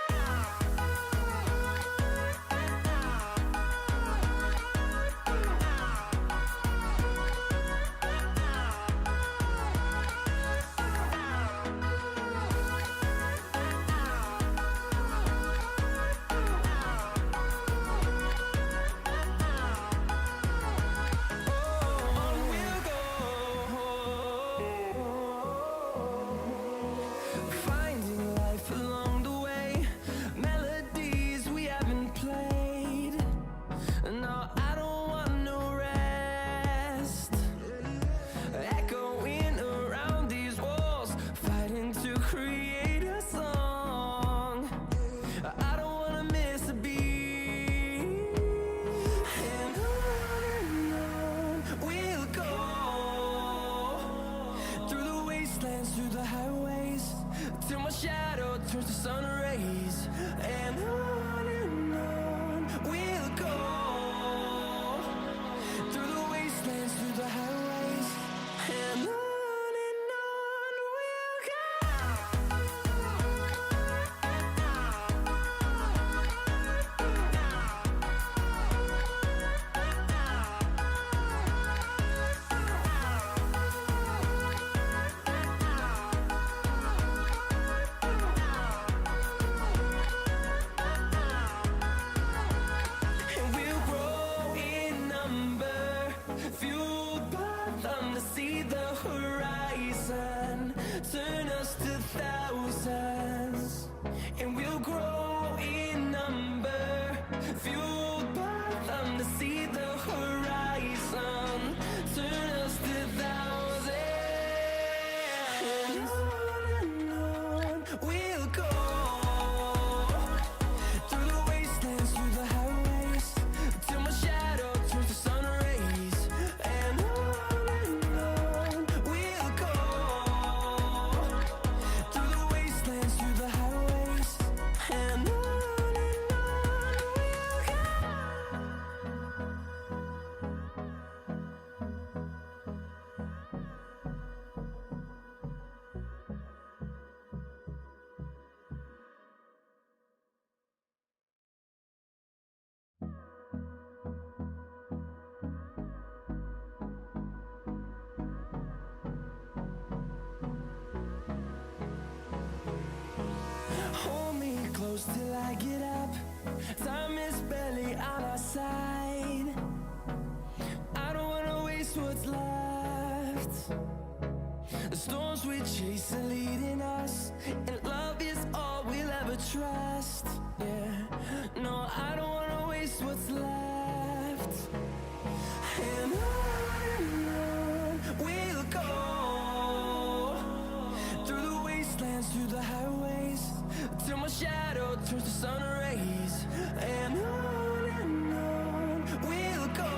I don't wanna miss a beat. close till I get up. Time is barely on our side. I don't wanna waste what's left. The storms we chase are leading us, and love is all we'll ever trust. Yeah, no, I don't wanna waste what's left. And on we'll go, through the wastelands, through the highways, till my shadow turns to sun rays. And on we'll go,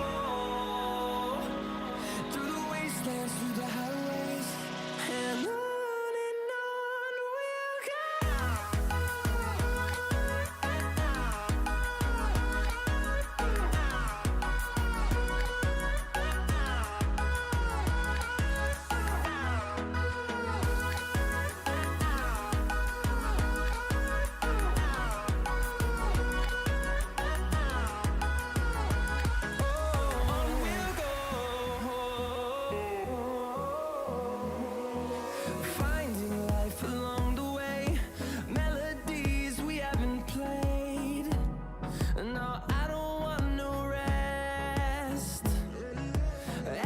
through the wastelands, through the highways, and on we'll go. Finding life along the way, melodies we haven't played. No, I don't want no rest.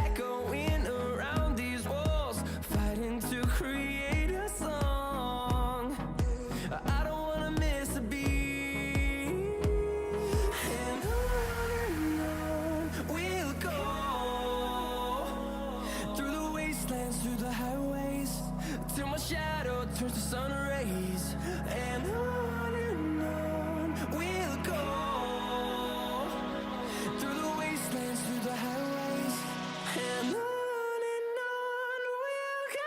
Echoing around these walls, fighting to create a song. I don't wanna miss a beat. And on we'll go, through the wastelands, through the highways, till my shadow turns to sun rays. And on we'll go, through the wastelands, through the highways, and on we'll go.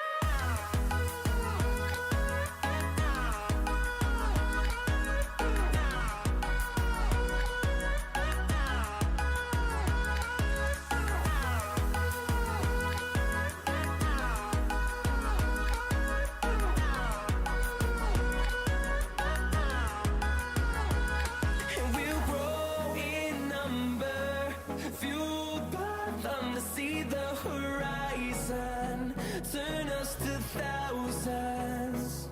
And we'll grow in number, fueled by them to see the horizon, turn us to thousands.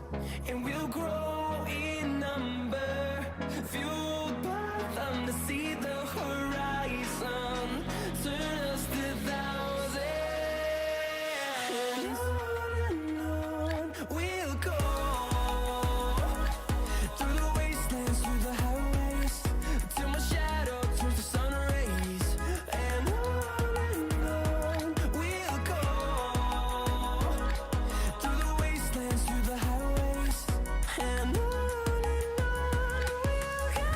And we'll grow in number, fueled by them to see the horizon, turn us to thousands. And on we'll go, through the wastelands, through the highways, till my shadow turns to sun rays. And on we'll go, through the wastelands, through the highways, and on we'll go.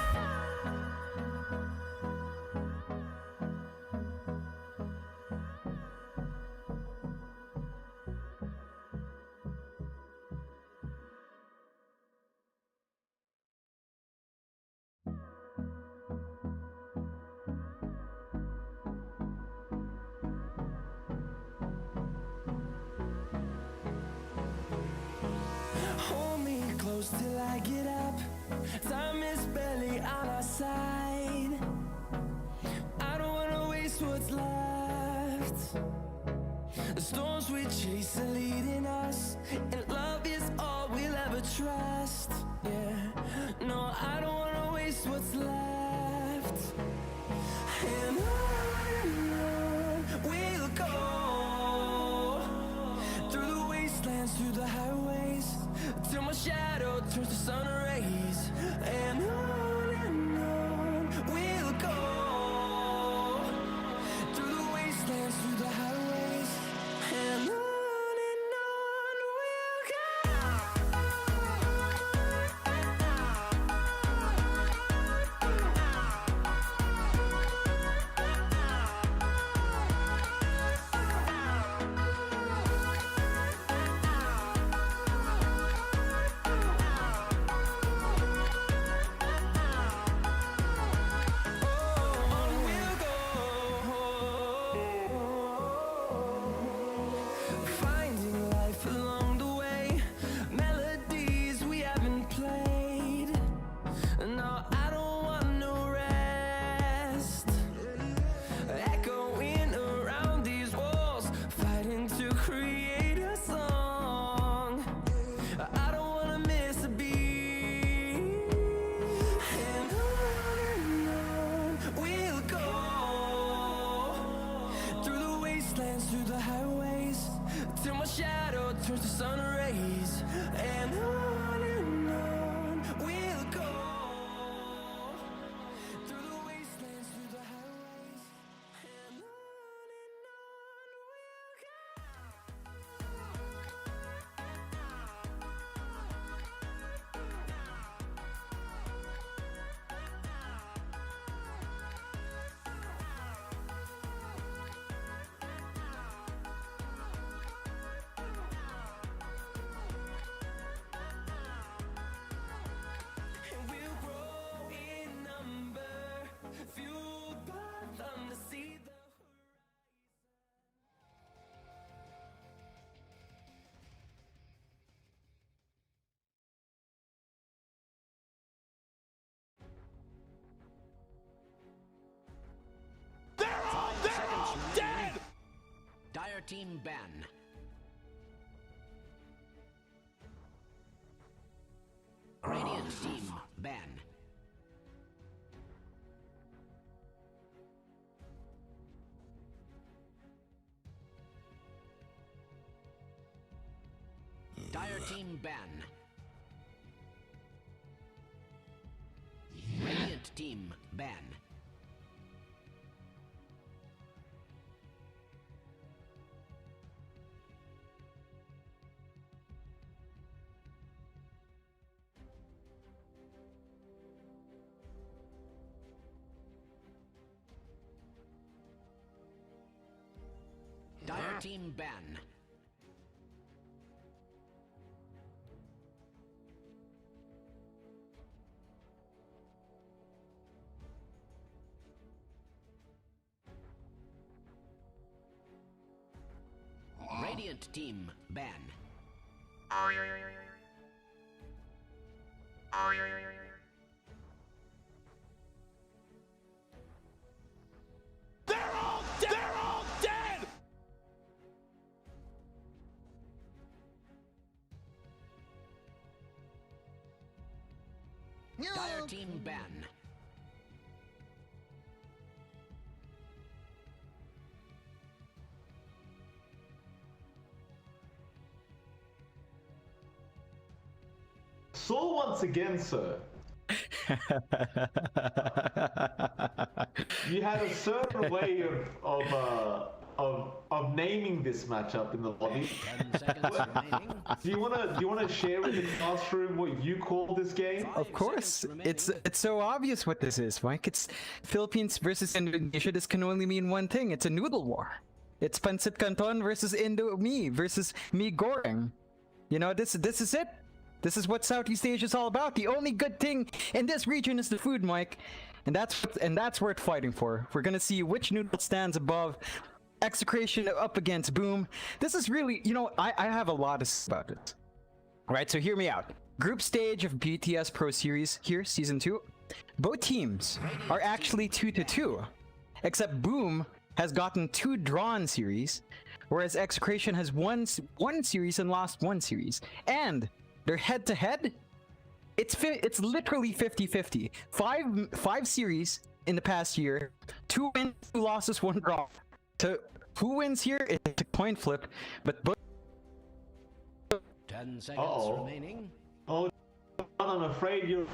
Hold me close till I get up. Time is barely on our side. I don't wanna waste what's left. The storms we chase are leading us, and love is all we'll ever trust. Yeah, no, I don't wanna waste what's left. And on we'll go, through the wastelands, through the highways, till my shadow turns to sun rays. And on we'll go, through the wastelands, through the highways, and on we'll go. through the highways, till my shadow turns to sun rays, and on we'll go through the wastelands, through the highways, and on we'll go. And we'll grow in number, fueled by them to see the Dire team ban. Radiant team ban. Dire team ban. Radiant team ban. Dire team ban. Radiant team ban. Dire team ban. So once again, sir, you had a certain way of naming this matchup in the lobby. 10 seconds remaining. Do you wanna share with the classroom what you call this game? Of course, it's so obvious what this is, Mike. It's Philippines versus Indonesia. This can only mean one thing. It's a noodle war. It's Pancit Canton versus Indomie versus Mi Goreng. You know, this is it. This is what Southeast Asia is all about. The only good thing in this region is the food, Mike, and that's worth fighting for. We're gonna see which noodle stands above. Execration up against Boom. This is really, you know, I have a lot to say about it. All right, so hear me out. Group stage of BTS Pro Series here, Season 2. Both teams are actually 2-2, except Boom has gotten 2 drawn series, whereas Execration has won one series and lost 1 series. And their head-to-head, it's literally 50-50. Five series in the past year, 2 wins, 2 losses, 1 draw. So who wins here? It's a coin flip, but both. 10 seconds remaining. Oh, I'm afraid you're.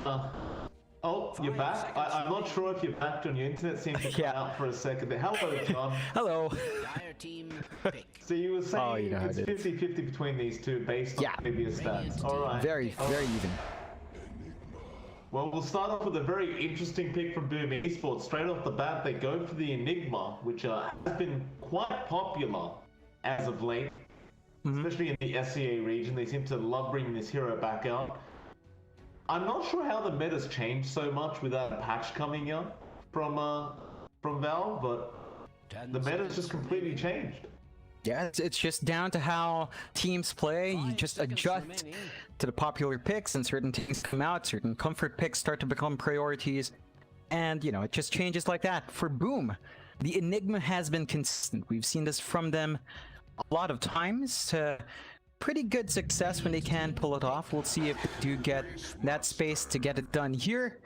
Oh, you're back. I'm not sure if you're back on your internet. Seems to cut out for a second there. Hello, John. Hello. Dire team pick. So you were saying you know it's 50-50 between these two based on previous stats. All right. Very even. Well, we'll start off with a very interesting pick from Boom Esports. Straight off the bat, they go for the Enigma, which has been quite popular as of late, especially in the SEA region. They seem to love bringing this hero back out. I'm not sure how the meta's changed so much without a patch coming out from Valve, but the meta's just completely changed. Yeah, it's just down to how teams play. You just adjust to the popular picks, and certain teams come out, certain comfort picks start to become priorities, and you know, it just changes like that. For Boom, the Enigma has been consistent. We've seen this from them a lot of times to pretty good success when they can pull it off. We'll see if they do get that space to get it done here.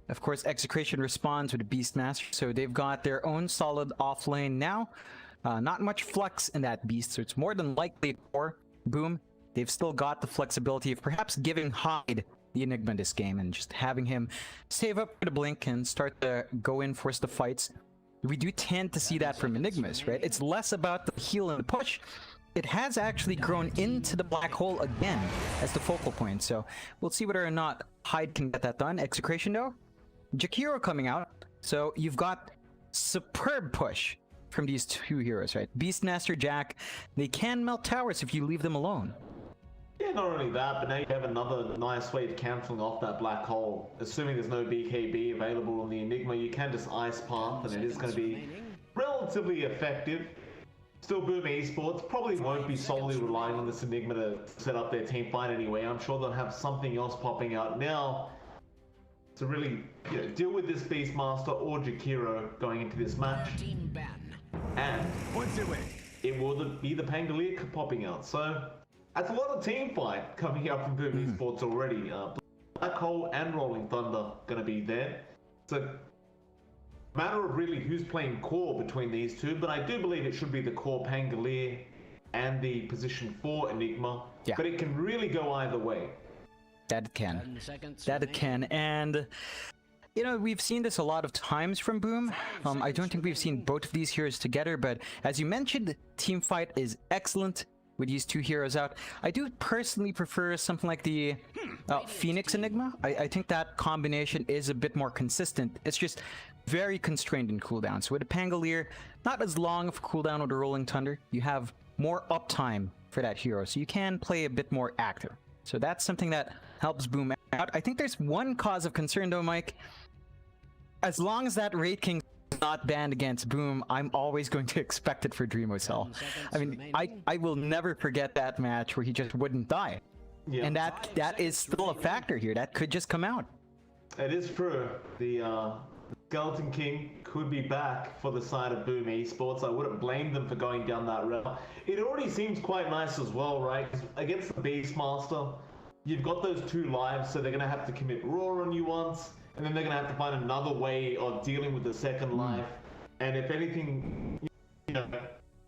Of course, Execration responds with a Beastmaster, so they've got their own solid offlane now. Not much flux in that beast, so it's more than likely a core. Boom. They've still got the flexibility of perhaps giving Hyde the Enigma this game and just having him save up for the blink and start to go in for the fights. We do tend to see that from Enigmas, right? It's less about the heal and the push. It has actually grown into the black hole again as the focal point, so we'll see whether or not Hyde can get that done. Execration though, Jakiro coming out, so you've got superb push from these two heroes, right? Beastmaster, Jack, they can melt towers if you leave them alone. Yeah, not only that, but now you have another nice way of cancelling off that black hole. Assuming there's no BKB available on the Enigma, you can just Ice Path, and it is going to be relatively effective. Still, Boom Esports probably won't be solely relying on this Enigma to set up their team fight anyway. I'm sure they'll have something else popping out now to really deal with this Beastmaster or Jakiro going into this match. And it will be the Pangolier popping out. So that's a lot of team fight coming out from Boom Esports already. Black Hole and Rolling Thunder going to be there. So matter of really who's playing core between these two, but I do believe it should be the core Pangolier and the position 4 Enigma. Yeah. But it can really go either way. That it can. That it can. And you know, we've seen this a lot of times from Boom. I don't think we've seen both of these heroes together, but as you mentioned, team fight is excellent with these two heroes out. I do personally prefer something like the Phoenix Enigma. I think that combination is a bit more consistent. It's just very constrained in cooldown. So with a Pangolier, not as long of a cooldown with a Rolling Thunder. You have more uptime for that hero, so you can play a bit more active. So that's something that helps Boom out. I think there's one cause of concern though, Mike. As long as that Raid King is not banned against Boom, I'm always going to expect it for Dreamocell. I mean, I will never forget that match where he just wouldn't die. Yeah. And that is still a factor here. That could just come out. It is true. The Skeleton King could be back for the side of Boom Esports. I wouldn't blame them for going down that route. It already seems quite nice as well, right? Against the Beastmaster, you've got those 2 lives, so they're going to have to commit Roar on you once, and then they're going to have to find another way of dealing with the second life. And if anything, you know,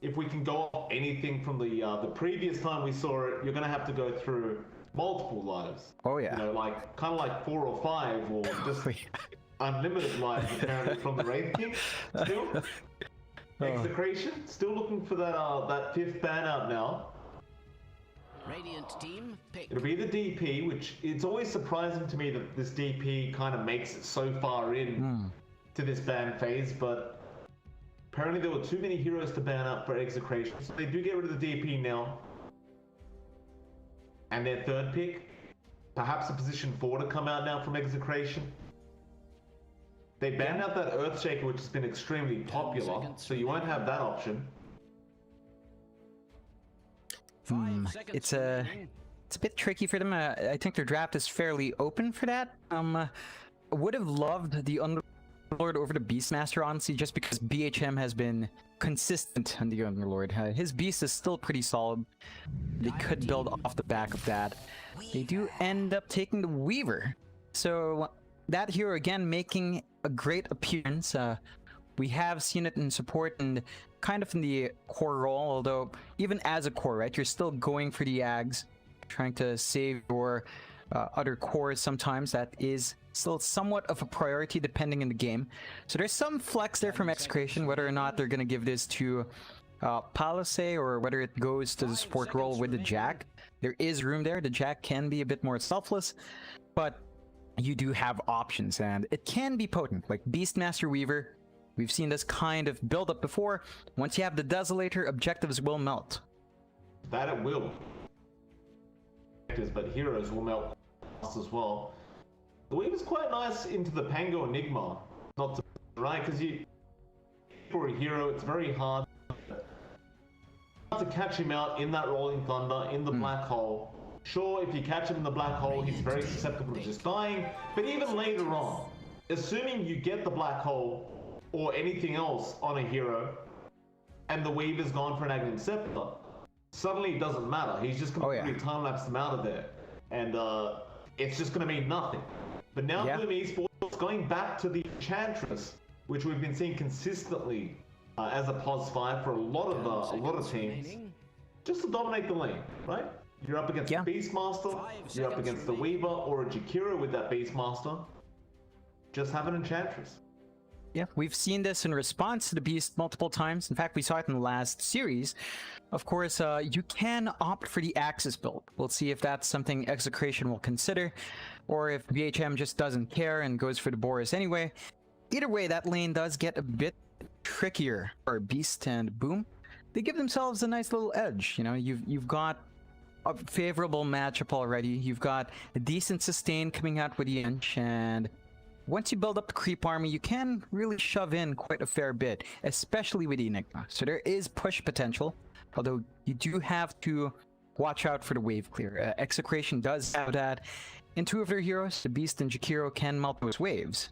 if we can go off anything from the previous time we saw it, you're going to have to go through multiple lives. Oh yeah. You know, like kind of like 4 or 5, or just unlimited lives apparently from the Wraith King. Still, Execration still looking for that 5th ban out now. Radiant team pick. It'll be the DP, which it's always surprising to me that this DP kind of makes it so far in to this ban phase, but apparently there were too many heroes to ban up for Execration, so they do get rid of the DP now. And their 3rd pick, perhaps a position 4 to come out now from Execration. They banned out that Earthshaker, which has been extremely popular, so you won't have that option. It's a bit tricky for them. I think their draft is fairly open for that. Would have loved the Underlord over the Beastmaster, honestly, just because BHM has been consistent on the Underlord. His Beast is still pretty solid. They could build off the back of that. They do end up taking the Weaver. So that hero again making a great appearance. We have seen it in support and kind of in the core role, although even as a core, right, you're still going for the Ags, trying to save your other cores sometimes. That is still somewhat of a priority depending on the game. So there's some flex there from Execration, whether or not they're going to give this to Palisade or whether it goes to the support role with the Jack. There is room there. The Jack can be a bit more selfless, but you do have options and it can be potent, like Beastmaster Weaver. We've seen this kind of build up before. Once you have the Desolator, objectives will melt. That it will. But heroes will melt as well. The Weaver's quite nice into the Pango Enigma. Not to, right, because for a hero, it's very hard to catch him out in that Rolling Thunder, in the Black Hole. Sure, if you catch him in the Black Hole, he's very susceptible to just dying. But even later on, assuming you get the Black Hole or anything else on a hero, and the Weaver's gone for an Aghanim Scepter, suddenly it doesn't matter. He's just completely time-lapsed him out of there. And it's just going to mean nothing. But now Boom Esports going back to the Enchantress, which we've been seeing consistently as a pos 5 for a lot of teams, just to dominate the lane, right? You're up against the Beastmaster, you're up against the Weaver or a Jakiro with that Beastmaster. Just have an Enchantress. Yeah, we've seen this in response to the Beast multiple times. In fact, we saw it in the last series. Of course, you can opt for the Axis build. We'll see if that's something Execration will consider, or if BHM just doesn't care and goes for the Boris anyway. Either way, that lane does get a bit trickier for Beast and Boom. They give themselves a nice little edge. You know, you've got a favorable matchup already. You've got a decent sustain coming out with the ENG, and once you build up the creep army, you can really shove in quite a fair bit, especially with the Enigma. So there is push potential, although you do have to watch out for the wave clear. Execration does have that. In two of their heroes, the Beast and Jakiro can melt those waves.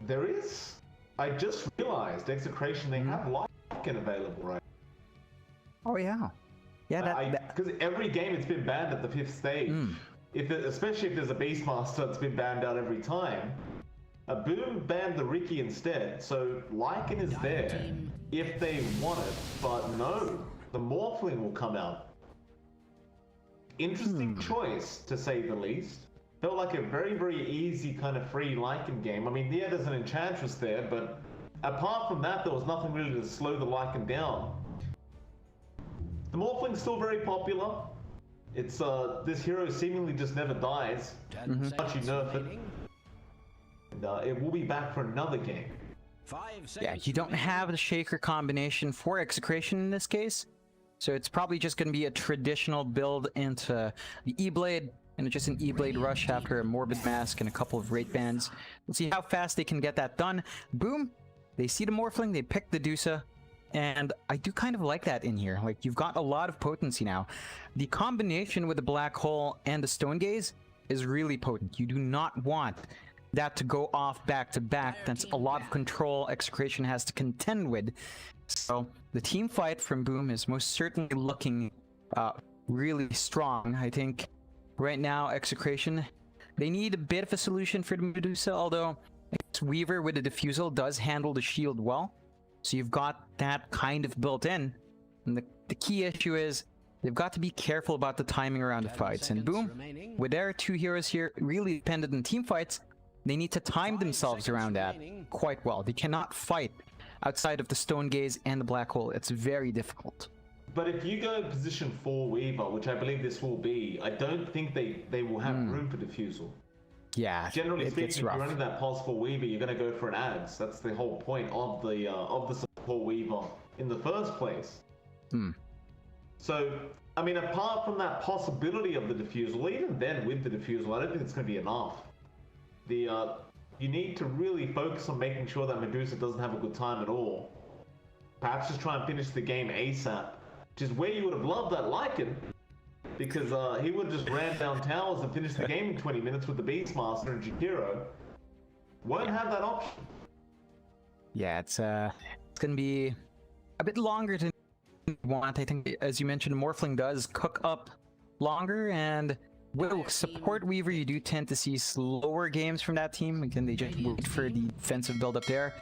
There is. I just realized Execration, they have Lycan available, right? Oh yeah. Yeah, because every game it's been banned at the 5th stage. Especially if there's a Beastmaster, it's been banned out every time. Boom banned the Riki instead, so Lycan is there if they want it, but no, the Morphling will come out. Interesting choice, to say the least. Felt like a very, very easy kind of free Lycan game. I mean, yeah, there's an Enchantress there, but apart from that, there was nothing really to slow the Lycan down. The Morphling's still very popular. It's this hero seemingly just never dies. Once you nerf it, and it will be back for another game. Yeah, you don't have the Shaker combination for Execration in this case, so it's probably just going to be a traditional build into the E-Blade, and just an E-Blade rush after a Morbid Mask and a couple of Rate Bands. We'll see how fast they can get that done. Boom! They see the Morphling, they pick the DOTA. And I do kind of like that in here. Like, you've got a lot of potency now. The combination with the Black Hole and the Stone Gaze is really potent. You do not want that to go off back to back. That's a lot of control Execration has to contend with. So the team fight from Boom is most certainly looking really strong. I think right now Execration, they need a bit of a solution for the Medusa, although Weaver with the Diffusal does handle the shield well. So you've got that kind of built in. And the key issue is they've got to be careful about the timing around the fights. And Boom, with their two heroes here really dependent on team fights, they need to time themselves around that quite well. They cannot fight outside of the Stone Gaze and the Black Hole. It's very difficult. But if you go in position 4 Weaver, which I believe this will be, I don't think they will have room for Diffusal. Yeah, generally speaking, if you're running that pos for Weaver, you're going to go for an ads. That's the whole point of the support Weaver in the first place. So, I mean, apart from that possibility of the Diffusal, even then with the Diffusal, I don't think it's going to be enough. You need to really focus on making sure that Medusa doesn't have a good time at all. Perhaps just try and finish the game ASAP, which is where you would have loved that Lycan. Because he would have just ran down towers and finished the game in 20 minutes with the Beastmaster and Jakiro. Won't have that option. Yeah, it's gonna be a bit longer than you want. I think, as you mentioned, Morphling does cook up longer, and with support Weaver, you do tend to see slower games from that team. Again, they just wait for the defensive build up there.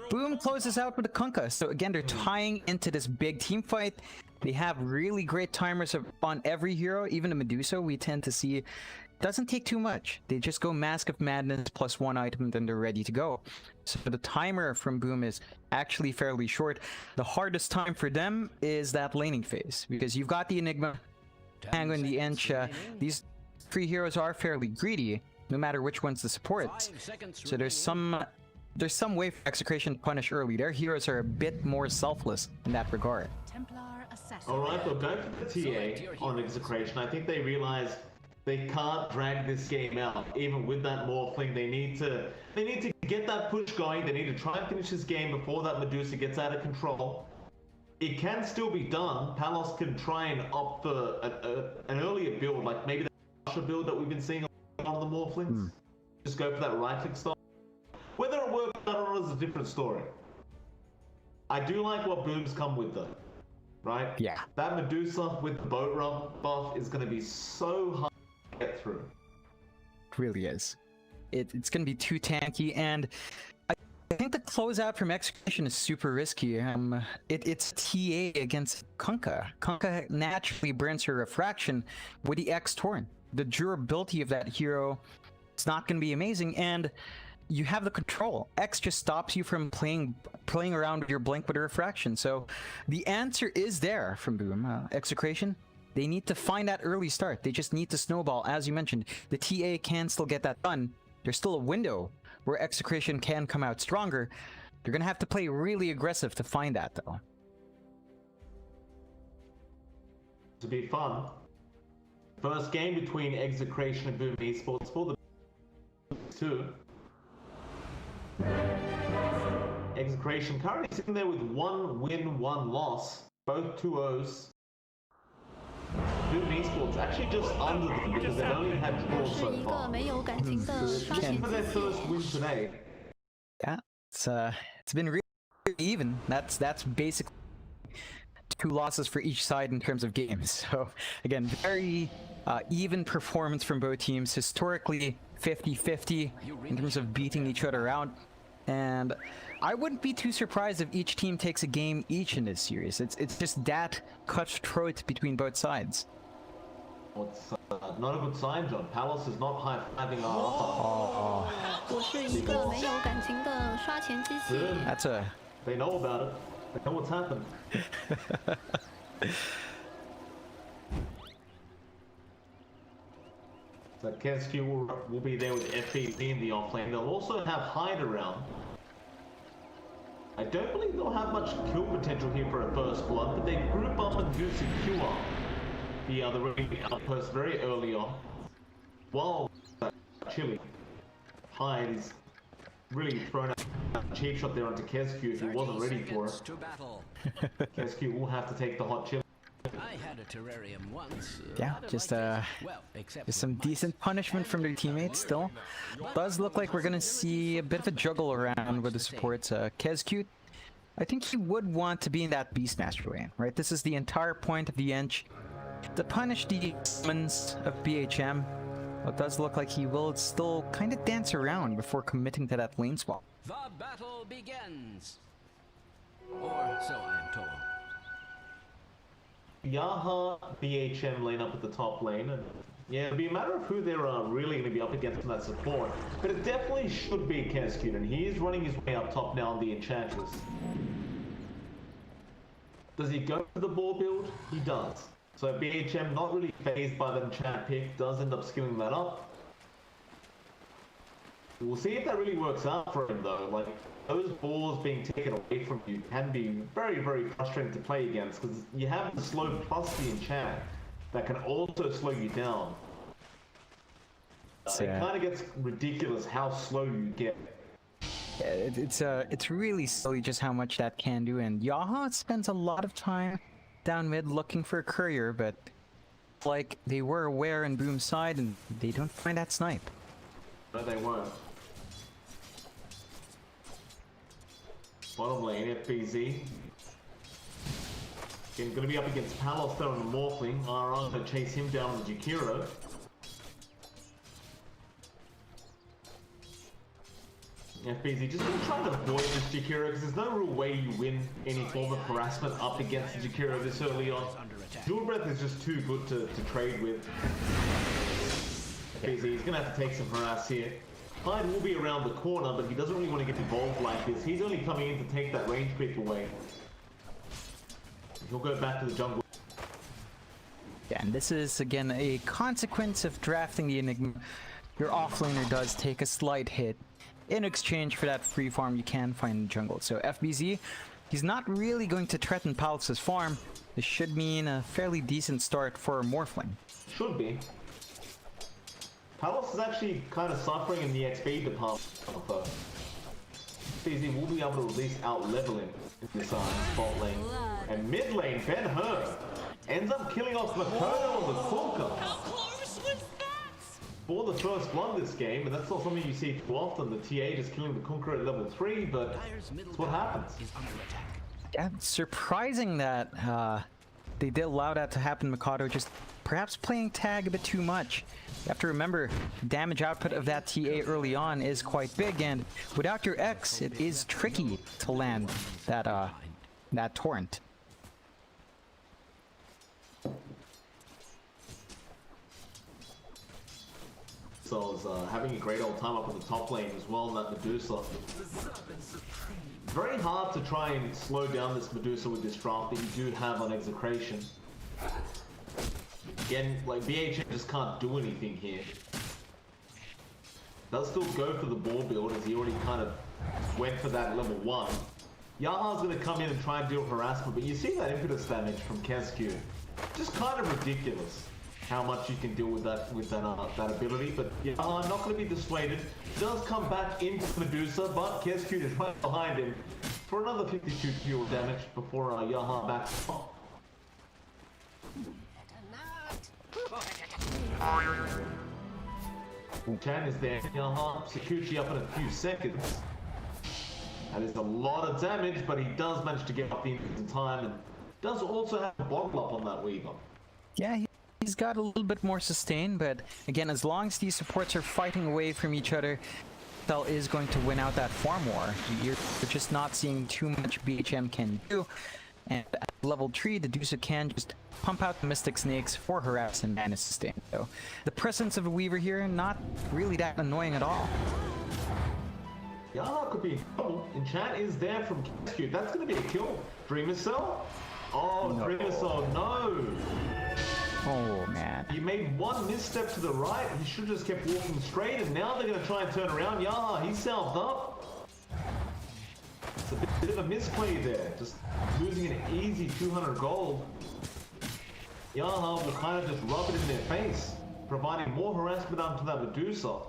Boom closes out with a Kunkka. So again, they're tying into this big team fight. They have really great timers on every hero. Even the Medusa, we tend to see, doesn't take too much. They just go Mask of Madness plus 1 item, then they're ready to go. So the timer from Boom is actually fairly short. The hardest time for them is that laning phase, because you've got the Enigma, Tango, and the ENG. These 3 heroes are fairly greedy, no matter which one's the support. So there's some way for Execration to punish early. Their heroes are a bit more selfless in that regard. Alright, well, going for the TA on Execration, I think they realize they can't drag this game out. Even with that Morphling, they need to get that push going. They need to try and finish this game before that Medusa gets out of control. It can still be done. Palos can try and opt for an earlier build, like maybe the Russia build that we've been seeing on the Morphlings. Just go for that right-click style. Whether it works out or not is a different story. I do like what Boom's come with though. Right? Yeah. That Medusa with the boat run buff is going to be so hard to get through. It really is. It's going to be too tanky, and I think the closeout from Execution is super risky. It's TA against Kunkka. Kunkka naturally burns her refraction with the X Torrent. The durability of that hero is not going to be amazing, and you have the control. X just stops you from playing around with your blink with a refraction. So the answer is there from Boom. Execration, they need to find that early start. They just need to snowball. As you mentioned, the TA can still get that done. There's still a window where Execration can come out stronger. They're gonna have to play really aggressive to find that, though. To be fun. First game between Execration and Boom Esports for the two. Execration currently sitting there with 1 win, 1 loss, both 2-0s. Boom Esports actually just under them because they've only had draws so far. Looking for their first win today. Yeah, it's been really even. That's basically 2 losses for each side in terms of games. So again, very even performance from both teams. Historically 50-50 in terms of beating each other out. And I wouldn't be too surprised if each team takes a game each in this series. It's just that cutthroat between both sides. Well, it's not a good sign, John. Palace is not high-fiving our That's a... They know about it. They know what's happened. So KSQ will be there with FBZ in the offlane. They'll also have Hyde around. I don't believe they'll have much kill potential here for a first blood, but they group up and do secure the other outpost very early on. While Chile, Hyde is really thrown out a cheap shot there onto KSQ if he wasn't ready for it. KSQ will have to take the hot Chile. I had a terrarium once. Yeah, just some decent punishment from their teammates still. Does look like we're gonna see a bit of a juggle around with the supports. KSQ, I think he would want to be in that Beastmaster lane, right? This is the entire point of the ENG, to punish the summons of BHM. It does look like he will still kind of dance around before committing to that lane swap. The battle begins. Or so I am told. Yaha, BHM lane up at the top lane, and yeah, it'll be a matter of who they're really going to be up against in that support. But it definitely should be KSQ, and he is running his way up top now on the Enchantress. Does he go for the ball build? He does. So BHM, not really phased by the enchant pick, does end up skilling that up. We'll see if that really works out for him though. Like, those balls being taken away from you can be very, very frustrating to play against, because you have the slow plus the enchant that can also slow you down. It kind of gets ridiculous how slow you get. Yeah, it's really silly just how much that can do, and Yaha spends a lot of time down mid looking for a courier, but like they were aware in Boom's side and they don't find that snipe. No, they won't. Bottom lane, FBZ. Again, going to be up against Palos there on the Morphling. RR going to chase him down with Jakiro. FBZ just really trying to avoid this Jakiro, because there's no real way you win any form of harassment up against the Jakiro this early on. Dual Breath is just too good to trade with. FBZ is going to have to take some harass here. Hyde will be around the corner, but he doesn't really want to get involved like this. He's only coming in to take that range creep away. He'll go back to the jungle. Yeah, and this is again a consequence of drafting the Enigma. Your offlaner does take a slight hit. In exchange for that free farm you can find in the jungle. So FBZ, he's not really going to threaten Palos' farm. This should mean a fairly decent start for Morphling. Should be. Palos is actually kind of suffering in the XP department. FBZ will be able to at least out-level him in this bot lane. And mid lane, Ben-Hur ends up killing off Makoto on the Kulka. For the first blood this game, and that's not something you see too often, the TA just killing the Conqueror at level 3, but that's what happens. Yeah, it's surprising that they did allow that to happen. Mikado just perhaps playing tag a bit too much. You have to remember, the damage output of that TA early on is quite big, and without your X, it is tricky to land that torrent. So is having a great old time up in the top lane as well, that Medusa. Very hard to try and slow down this Medusa with this draft that you do have on Execration. Again, like BHM just can't do anything here. Does still go for the ball build as he already kind of went for that level 1. Yaha's going to come in and try and deal harassment, but you see that impetus damage from KSQ. Just kind of ridiculous how much you can deal with that ability, but Yaha not going to be dissuaded. Does come back into Medusa, but KSQ is right behind him for another 52 fuel damage before Yaha backs off. Chan is there. Yaha, Sakuchi up in a few seconds. That is a lot of damage, but he does manage to get up in time and does also have a bottle up on that Weaver. Yeah, he's got a little bit more sustain, but again, as long as these supports are fighting away from each other, Cell is going to win out that farm war. You're just not seeing too much BHM can do. And at level 3, the Dusa can just pump out the Mystic Snakes for harass and mana sustain. So the presence of a Weaver here, not really that annoying at all. Yaha could be in trouble. Enchant is there from KSQ. That's going to be a kill. Dreamer Cell? Oh, no. Dreamer Cell, no! Oh, man. You made one misstep to the right. He should have just kept walking straight, and now they're going to try and turn around. Yaha, he's salved up. It's a bit of a misplay there. Just losing an easy 200 gold. Yaha will kind of just rub it in their face, providing more harassment onto that Medusa.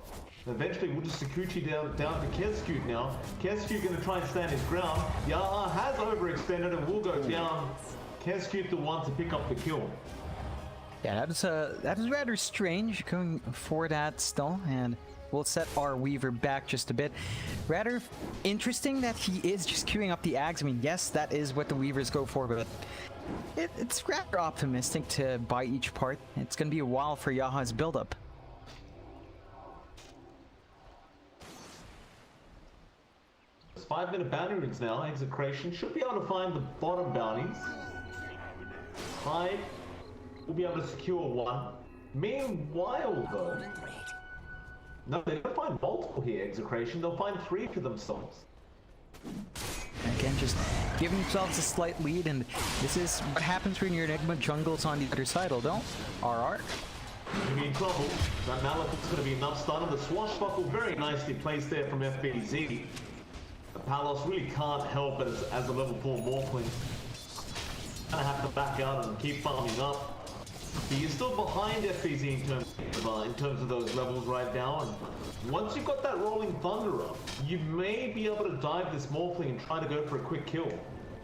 Eventually, we'll just Sakuchi down to KSQ now. KSQ going to try and stand his ground. Yaha has overextended and will go down. KSQ the one to pick up the kill. Yeah, that is rather strange going for that still, and we'll set our Weaver back just a bit. Rather interesting that he is just queuing up the Ags. I mean, yes, that is what the Weavers go for, but it's rather optimistic to buy each part. It's going to be a while for Yaha's build-up. It's 5-minute bounty rings now. Execration should be able to find the bottom bounties. Hyde will be able to secure one. Meanwhile, though, no, they don't find multiple here, Execration. They'll find 3 for themselves. Again, just give themselves a slight lead, and this is what happens when your Enigma jungles on the other side, although RR. You'll be in trouble. That Malak is going to be enough stun. The swashbuckle very nicely placed there from FBZ. The Palos really can't help as a level 4 Morphling. Gonna have to back out and keep farming up. But you're still behind FBZ in terms of those levels right now, and once you've got that Rolling Thunder up, you may be able to dive this Morphling and try to go for a quick kill.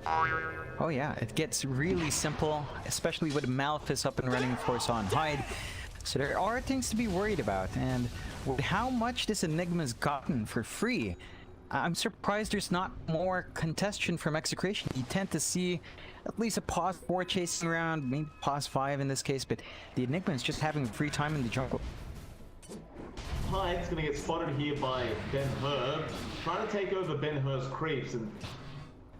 Oh yeah, it gets really simple, especially with Malefice up and running, of course, on Hyde. So there are things to be worried about, and with how much this Enigma's gotten for free, I'm surprised there's not more contestation from Execration. You tend to see at least a pause 4 chasing around, maybe pause 5 in this case, but the Enigma is just having free time in the jungle. Hyde's gonna get spotted here by Ben-Hur, trying to take over Ben-Hur's creeps, and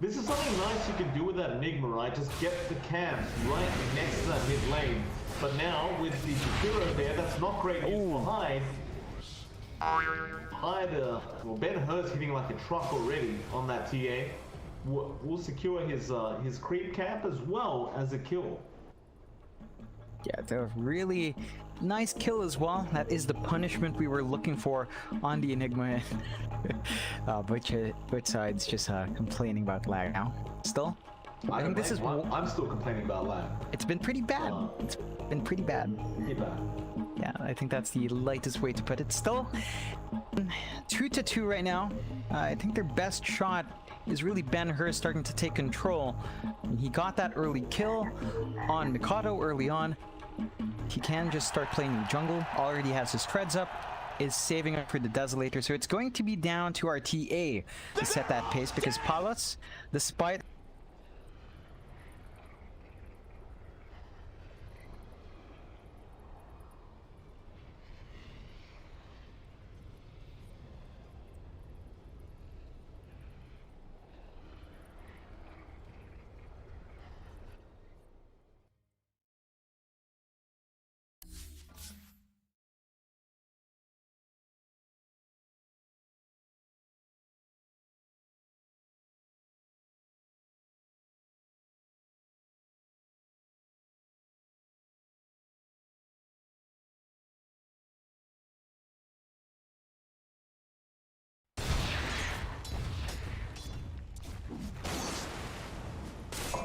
this is something nice you can do with that Enigma, right? Just get the camp right next to that mid lane. But now, with the hero there, that's not great news for Hyde. Well, Ben-Hur's hitting like a truck already on that TA. Will secure his creep camp as well as a kill. Yeah, the really nice kill as well. That is the punishment we were looking for on the Enigma. Both sides just complaining about lag now. Still, I think this is. I'm still complaining about lag. It's been pretty bad. It's been pretty bad. Pretty bad. Yeah, I think that's the lightest way to put it. Still, 2-2 right now. I think their best shot is really Ben-Hur starting to take control. He got that early kill on Mikado early on. He can just start playing the jungle. Already has his treads up. Is saving up for the Desolator. So it's going to be down to our TA to set that pace, because Palos, despite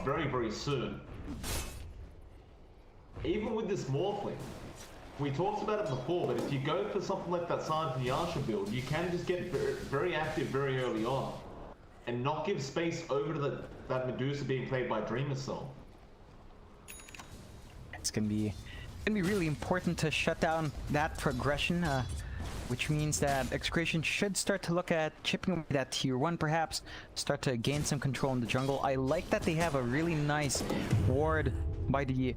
up very, very soon. Even with this Morphling, we talked about it before, but if you go for something like that Sergeant Yasha build, you can just get very, very active very early on and not give space over to that Medusa being played by Dreamer Soul. It's gonna be really important to shut down that progression, which means that Execration should start to look at chipping away that tier 1, perhaps start to gain some control in the jungle. I like that they have a really nice ward by the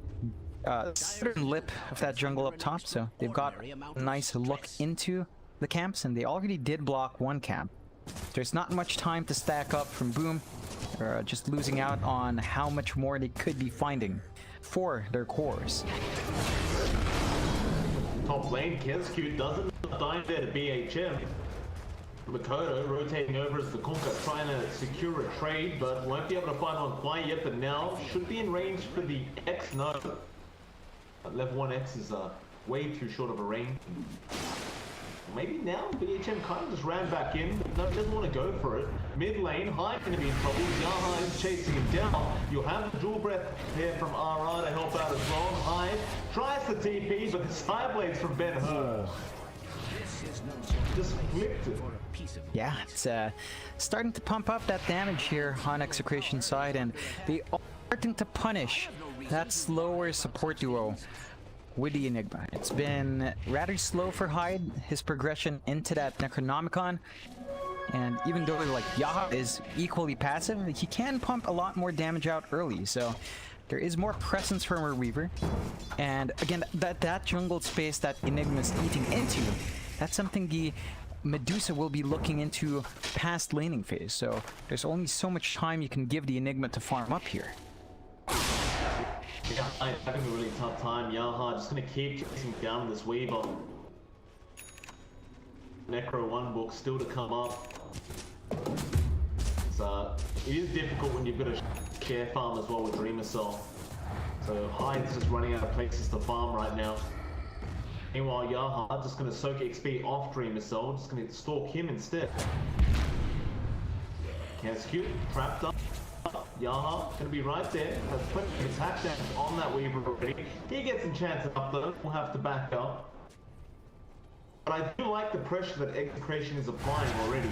southern lip of that jungle up top, so they've got a nice look into the camps, and they already did block one camp. There's not much time to stack up from Boom, or just losing out on how much more they could be finding for their cores. Top lane, XCTN doesn't die there to BHM. Makoto rotating over as the Kunkka trying to secure a trade, but won't be able to find on fire yet, but now should be in range for the X node. Level 1 X is way too short of a range. Maybe now BHM kind of just ran back in, but no, doesn't want to go for it. Mid lane, Hyde going to be in trouble. Yaha is chasing him down. You'll have the dual breath here from RR to help out as well. Hyde tries the TP, but the Skyblades from Ben Hur just flipped it. Yeah, it's starting to pump up that damage here on Execration's side, and they are starting to punish that slower support duo with the Enigma. It's been rather slow for Hyde, his progression into that Necronomicon, and even though like Yaha is equally passive, he can pump a lot more damage out early, so there is more presence from a Reaver. And again, that jungle space that Enigma is eating into, that's something the Medusa will be looking into past laning phase, so there's only so much time you can give the Enigma to farm up here. Yeah, I'm having a really tough time. Yaha just gonna keep chasing down this Weaver. Necro 1 book still to come up. It is difficult when you've got a share farm as well with Dreamer Soul. So Hyde's just running out of places to farm right now. Meanwhile, Yaha just gonna soak XP off Dreamer Soul, just gonna stalk him instead. XCTN trapped up. Yaha gonna be right there. Has plenty of attack damage on that Weaver already. He gets a chance up though. We'll have to back up. But I do like the pressure that Execration is applying already.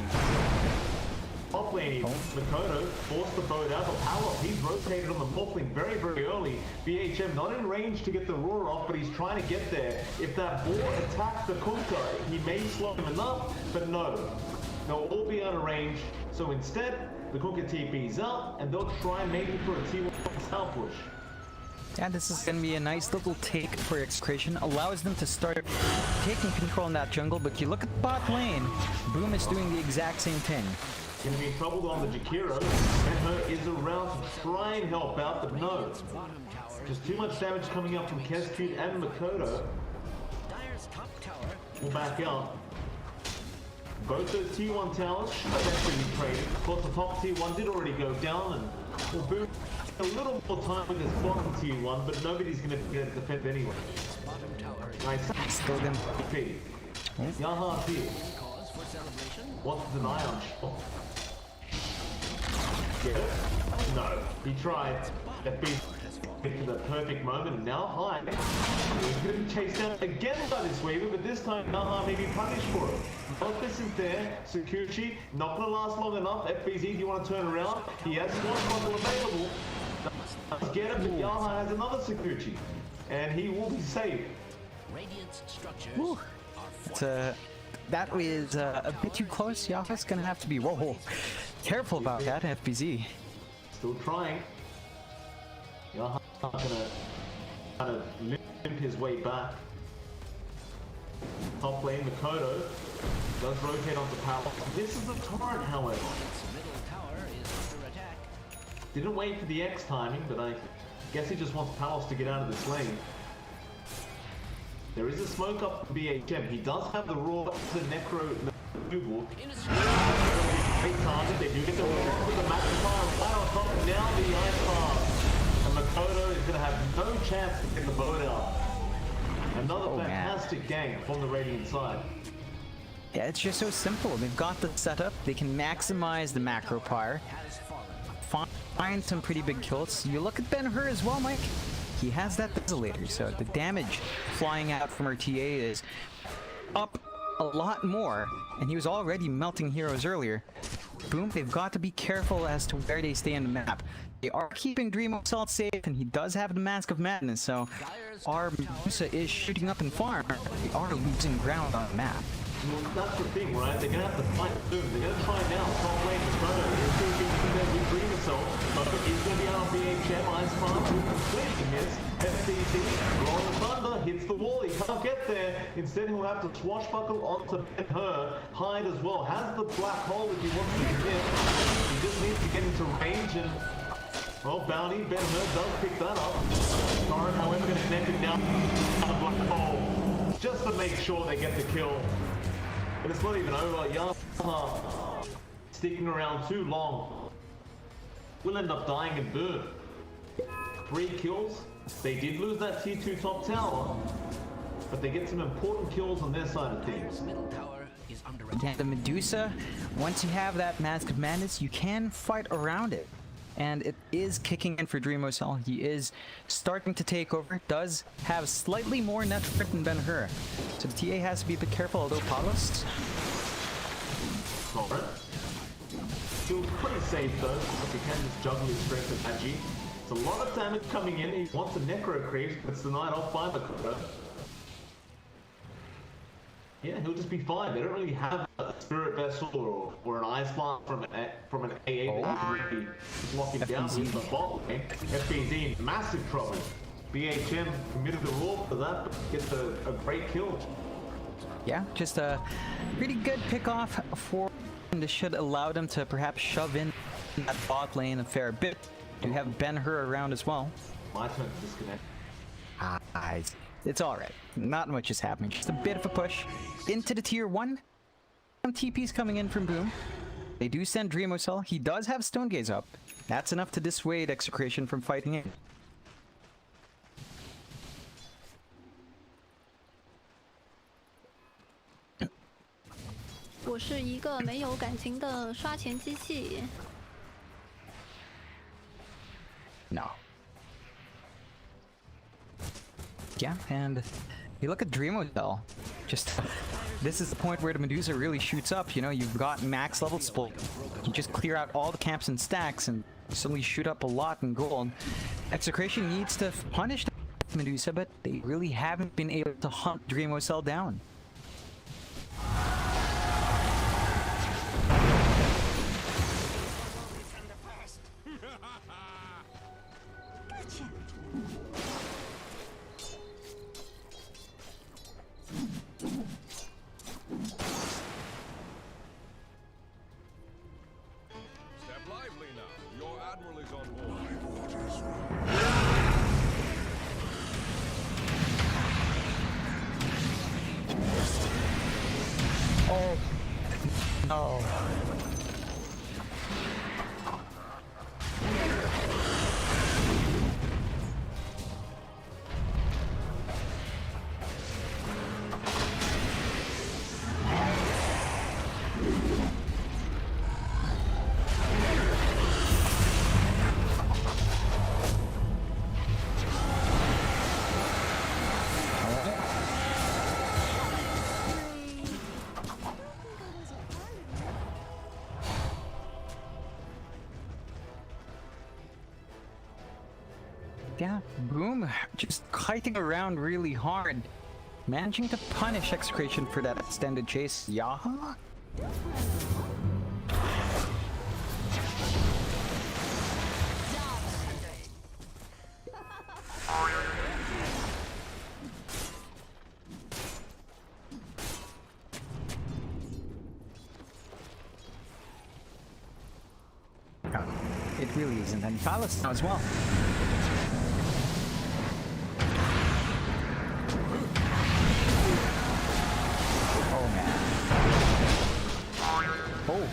Top lane, Makoto forced the boat out of power. He's rotated on the Morphling very, very early. BHM not in range to get the roar off, but he's trying to get there. If that boar attacks the Kunkka, he may slow him enough, but no. They'll all be out of range. So instead, the Kunkka TP's up, and they'll try maybe for a T1 south push. Yeah, this is going to be a nice little take for Execration. Allows them to start taking control in that jungle, but you look at the bot lane, Boom is doing the exact same thing. Gonna be troubled on the Jakiro. Ben-Hur is around to try and help out, but no. Just too much damage coming up from XCTN and Makoto. We'll back out. Both those T1 towers should actually be traded. Of course, the top T1 did already go down, and we'll Boom a little more time with his bottom T1, but nobody's gonna be able to defend anyway. Nice. Still them. Okay. Yaha's here. Wants to deny on shot. Get it? No. He tried. That beat to the perfect moment, and now Hyde is going to be chased down again by this Weaver, but this time Naha may be punished for it. Focus is there. Sakuchi not going to last long enough. FBZ, do you want to turn around? He has one bundle available. Let's get him, but Yaha has another Sakuchi, and he will be saved. Whew. That was a bit too close. Yaha's gonna have to be careful about that, FBZ. Still trying. Yaha gonna kind of limp his way back. Top lane, Makoto does rotate onto power. This is the torrent, however. Didn't wait for the X timing, but I guess he just wants Palos to get out of this lane. There is a smoke up for BHM. He does have the raw to the Necro Google. Great target. They do get the raw with the Magnifier right on top. And now the Ice Pass. And Makoto is going to have no chance to get the boat out. Another fantastic game from the Radiant side. Yeah, it's just so simple. They've got the setup. They can maximize the macro pyre. find some pretty big kills. You look at Ben-Hur as well, Mike. He has that Desolator, so the damage flying out from our TA is up a lot more, and he was already melting heroes earlier. Boom, they've got to be careful as to where they stay on the map. They are keeping Dream of Salt safe, and he does have the Mask of Madness, so our Medusa is shooting up in farm. They are losing ground on the map. Well, that's the thing, right? They're gonna have to fight soon. They're gonna try now. Top lane is better. It's going to be with Dream of Salt, but it's gonna be on BHM. Ice Farm who completely hits FCC. Rolling Thunder hits the wall. He can't get there. Instead, he'll have to swashbuckle onto Ben-Hur. Hide as well. Has the black hole if he wants to hit. He just needs to get into range and. Well, Bounty, Ben-Hur does pick that up. Torrent, however, going to connect it down on the black hole. Just to make sure they get the kill. But it's not even over. Yamaha sticking around too long. We'll end up dying in Boom. 3 kills. They did lose that tier 2 top tower, but they get some important kills on their side of things. Middle tower is under Again, the Medusa, once you have that Mask of Madness, you can fight around it. And it is kicking in for Dreamosel. He is starting to take over. Does have slightly more net worth than Ben-Hur. So the TA has to be a bit careful, although Palos. Alright. Feels pretty safe though, because he can just juggle his strength and Agi. It's a lot of damage coming in. He wants a Necro Creep, but it's denied off by the Dakota. Yeah, he'll just be fine. They don't really have a Spirit Vessel or an Ice Plant from an AA that really just lock him down with the bot lane. FBZ in massive trouble. BHM committed the rule for that, but gets a great kill. Yeah, just a pretty good pick-off for him. This should allow them to perhaps shove in that bot lane a fair bit. Do have Ben-Hur around as well. My turn to disconnect. It's alright. Not much is happening. Just a bit of a push into the tier 1. Some TP's coming in from Boom. They do send Dreamosel. He does have Stone Gaze up. That's enough to dissuade Execration from fighting in. 我是一个没有感情的刷钱机器。 No. Yeah, and you look at Dreamosel. Just this is the point where the Medusa really shoots up. You know, you've got max level split. You just clear out all the camps and stacks and suddenly shoot up a lot in gold. Execration needs to punish the Medusa, but they really haven't been able to hunt Dreamosel down. Step lively now. Your admiral is on board. Oh. No. Yeah, Boom just kiting around really hard. Managing to punish Execration for that extended chase. Yaha? It really isn't. And Palace now as well. Oh man. Oh.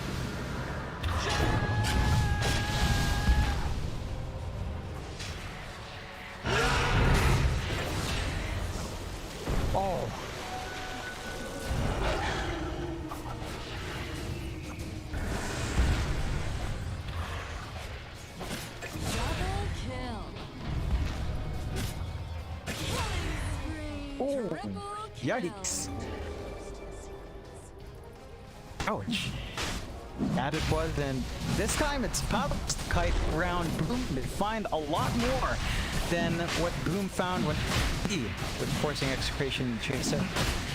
Oh. Oh, yikes. Ouch. That it was, and this time it's about to kite around Boom. They find a lot more than what Boom found when he was forcing execration to chase it.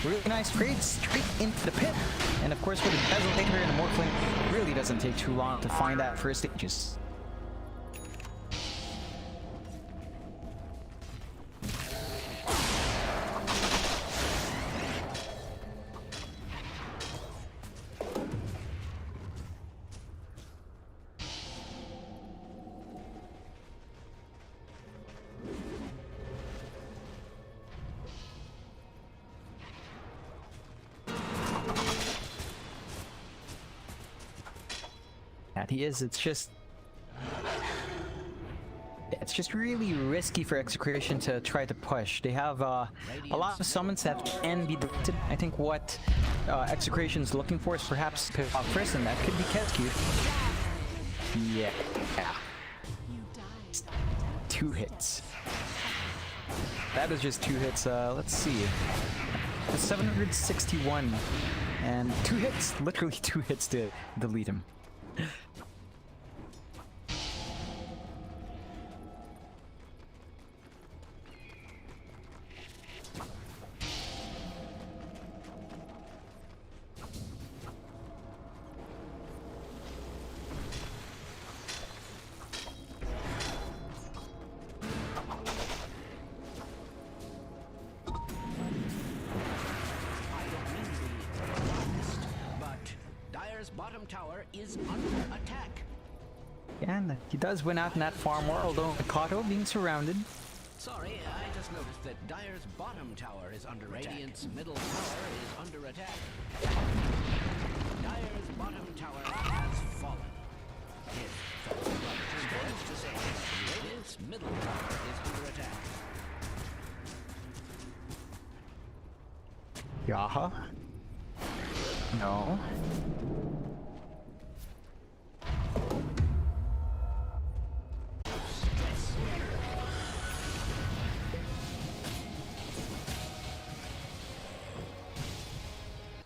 Really nice trade straight into the pit. And of course with the Desolator and the Morphling, it really doesn't take too long to find that first stages. That he is, it's just really risky for Execration to try to push. They have a lot of summons that can be deleted. I think what Execration is looking for is perhaps pick off first, and that could be Kescue. Yeah. 2 hits. That is just 2 hits. Let's see. 761 and 2 hits, literally 2 hits to delete him. Bottom tower is under attack. And he does win out in that farm war, although Mikado being surrounded. Sorry, I just noticed that Dire's bottom tower is under attack. Radiant's middle tower is under attack. Dire's bottom tower has fallen. It falls to say Radiant's middle tower is under attack. Yaha? No.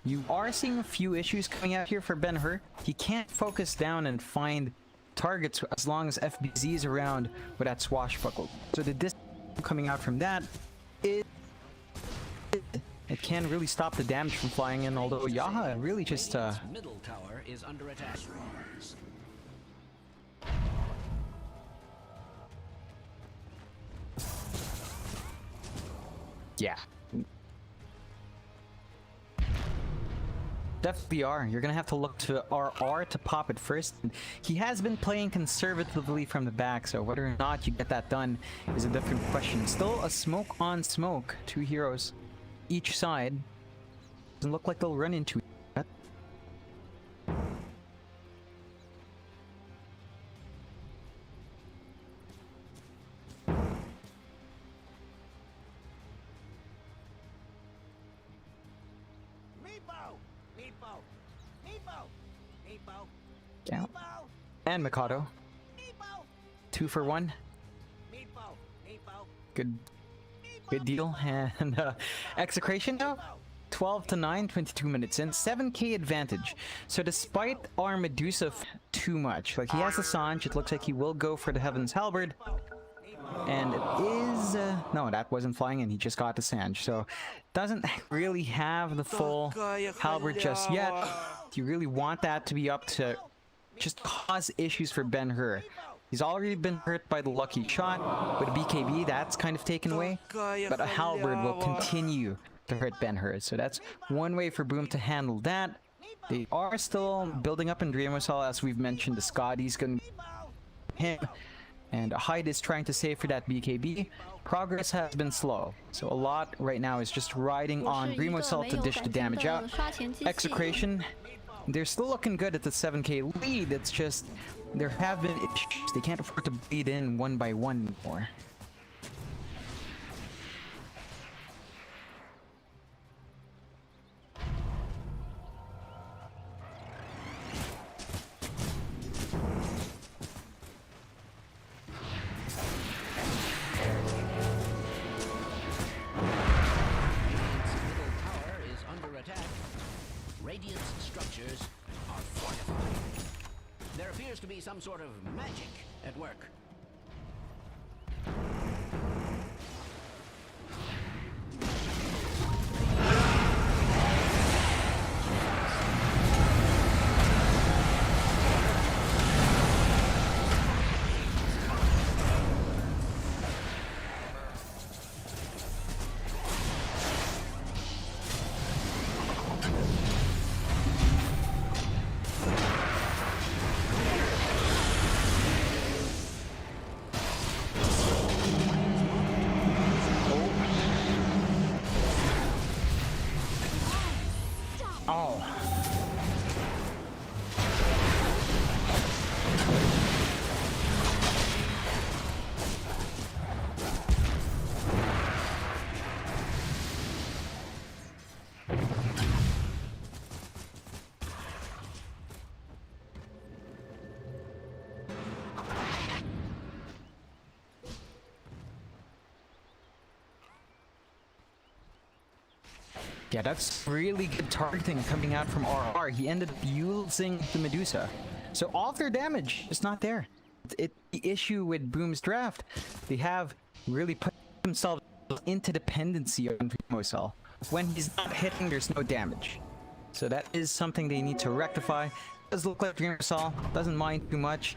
You are seeing a few issues coming out here for Ben-Hur. He can't focus down and find targets as long as FBZ is around with that swashbuckle. So the distance coming out from that, it can really stop the damage from flying in, although Yaha really just middle tower is under attack. yeah. Definitely are. You're gonna have to look to RR to pop it first. He has been playing conservatively from the back, so whether or not you get that done is a different question. Still a smoke on smoke. 2 heroes each side. Doesn't look like they'll run into it. Yeah. And Mikado. 2 for 1. Good deal. And Execration now 12 to 9, 22 minutes in, 7k advantage. So despite our Medusa too much, like he has a Sanj, it looks like he will go for the Heaven's Halberd. And it is no, that wasn't flying in, he just got the Sanj, so doesn't really have the full Halberd just yet. Do you really want that to be up to just cause issues for Ben-Hur? He's already been hurt by the lucky shot. With a BKB, that's kind of taken away. But a Halberd will continue to hurt Ben-Hur. So that's one way for Boom to handle that. They are still building up in Dreamwhistle, as we've mentioned. The Scotty's going to him. And Hyde is trying to save for that BKB. Progress has been slow. So a lot right now is just riding on Dreamwhistle to dish the damage out. Execration, they're still looking good at the 7k lead. It's just there have been issues. They can't afford to bleed in one by one anymore. be some sort of magic at work. Oh. Yeah, that's really good targeting coming out from RR. He ended up using the Medusa. So all of their damage is not there. The issue with Boom's draft, they have really put themselves into dependency on Primo. When he's not hitting, there's no damage. So that is something they need to rectify. It does look like Dreamersol doesn't mind too much.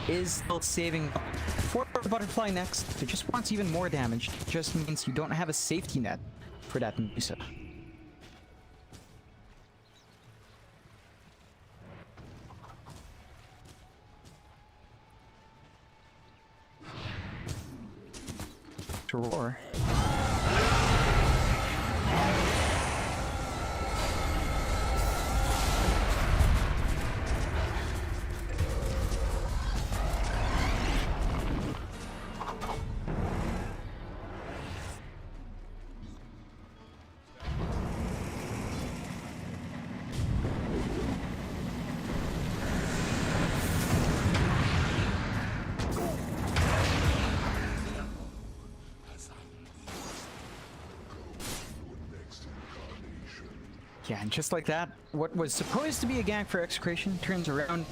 Is still saving for the Butterfly next. It just wants even more damage. It just means you don't have a safety net for that Medusa. To roar. Yeah, and just like that, what was supposed to be a gank for Execration turns around,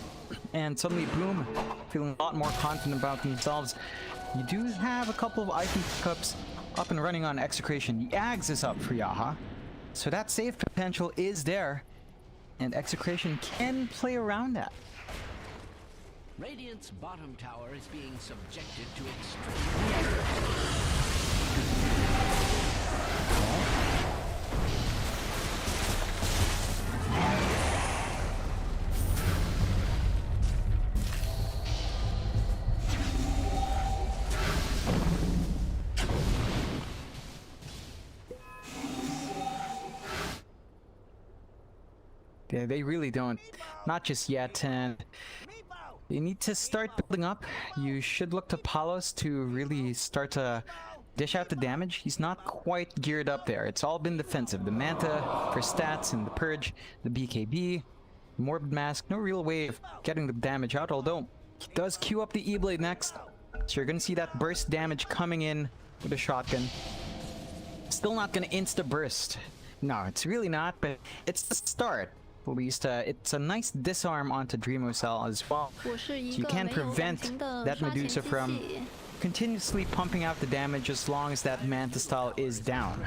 and suddenly Boom, feeling a lot more confident about themselves. You do have a couple of item pickups up and running on Execration. The Ags is up for Yaha, so that save potential is there, and Execration can play around that. Radiant's bottom tower is being subjected to extreme. Yeah, they really don't. Not just yet, and they need to start building up. You should look to Palos to really start to dish out the damage. He's not quite geared up there. It's all been defensive. The Manta for stats and the Purge, the BKB, Morbid Mask, no real way of getting the damage out, although he does queue up the E-Blade next. So you're gonna see that burst damage coming in with a shotgun. Still not gonna insta-burst. No, it's really not, but it's the start. At least it's a nice disarm onto Dreamocell as well. So you can prevent that Medusa from continuously pumping out the damage as long as that Manta style is down.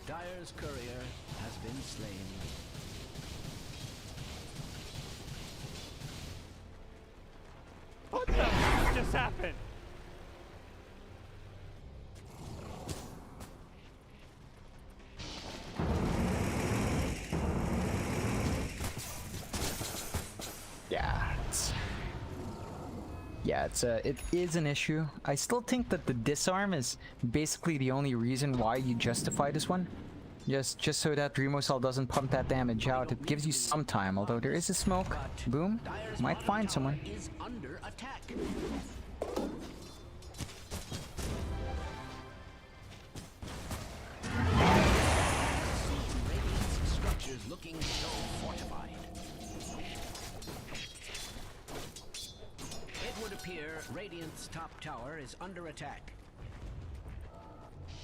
Dire's courier has been slain. What the f just happened? Yeah, it is an issue. I still think that the disarm is basically the only reason why you justify this one. Just so that Dreamocell doesn't pump that damage out. It gives you some time, although there is a smoke. Boom, might find someone. Is under attack. looking so fortified. It would appear Radiant's top tower is under attack.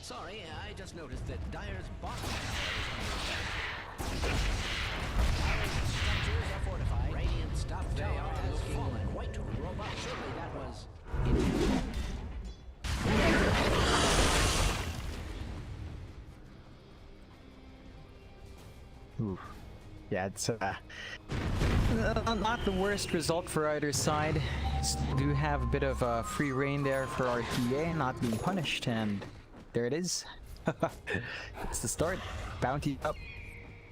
Sorry, I just noticed that Dire's bottom tower is under attack. Dire's structures are fortified. Radiant's top tower has fallen. Quite robust. Surely that was intentional. Ooh. Yeah, it's not the worst result for either side. Do have a bit of free reign there for our TA, not being punished, and there it is. It's the start. Bounty up.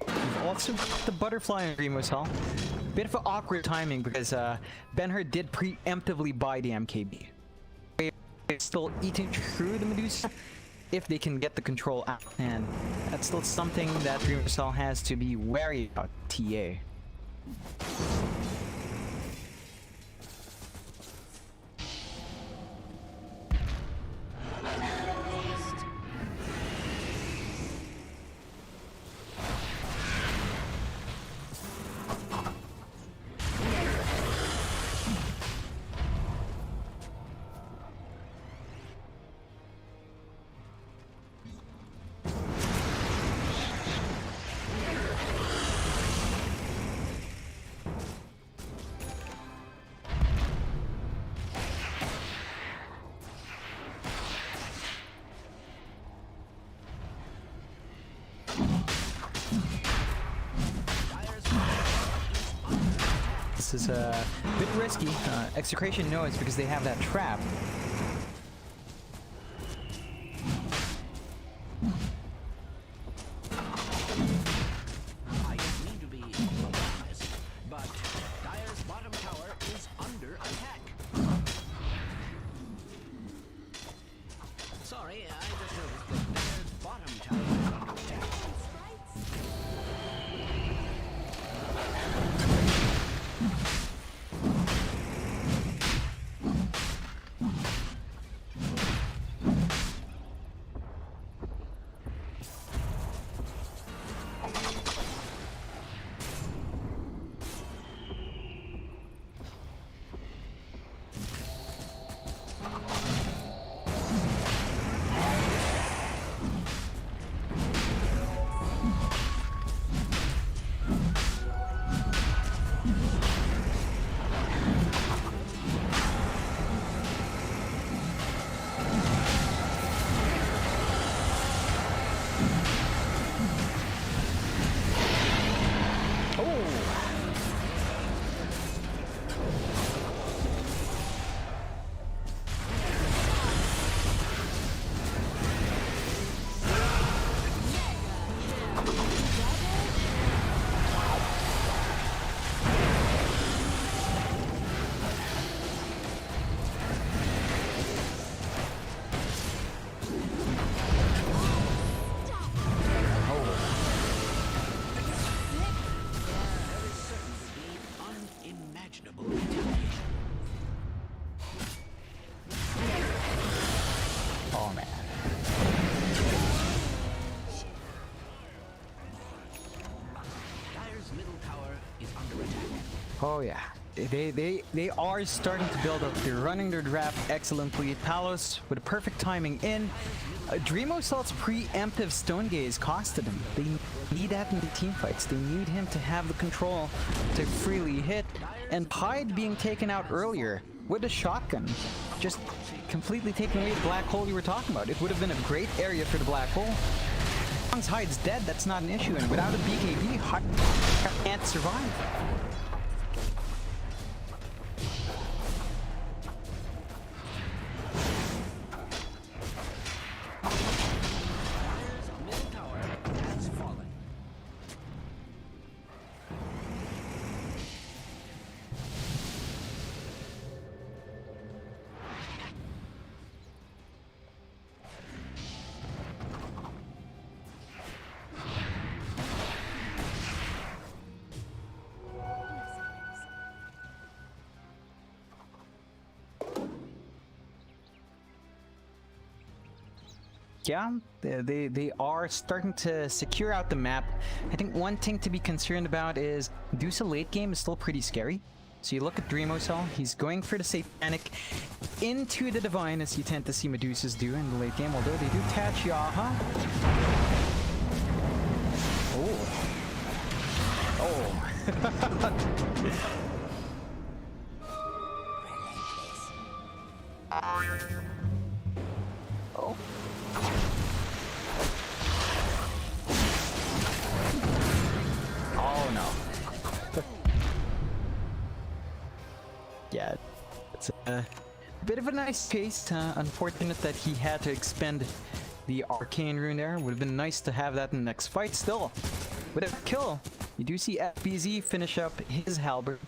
We've also got the butterfly in Remo's Hall. Bit of awkward timing because Ben-Hur did preemptively buy the MKB. They're still eating through the Medusa if they can get the control out, and that's still something that Remo's Hall has to be wary about. TA. This is a bit risky. Execration knows because they have that trap. I don't mean to be alarmist, but Dire's bottom tower is under attack. Sorry, I just noticed that Dire's bottom tower is under attack. Oh man. Dire's middle tower is under attack. Oh yeah. They are starting to build up. They're running their draft excellently. Palos with perfect timing in. Dreamo Salt's preemptive Stone Gaze costed him. They need that in the team fights. They need him to have the control to freely hit. And Hyde being taken out earlier with a shotgun, just completely taking away the black hole you were talking about. It would have been a great area for the black hole. As long as Hyde's dead, that's not an issue. And without a BKB, Hyde can't survive. Dire's middle tower has fallen. Yeah, They are starting to secure out the map. I think one thing to be concerned about is Medusa late game is still pretty scary. So you look at Dreamosol, he's going for the Satanic into the Divine, as you tend to see Medusas do in the late game, although they do catch Yaha. Oh. Oh no. Yeah, it's a bit of a nice chase. Unfortunate that he had to expend the Arcane Rune there. Would have been nice to have that in the next fight. Still, with a kill, you do see FBZ finish up his halberd.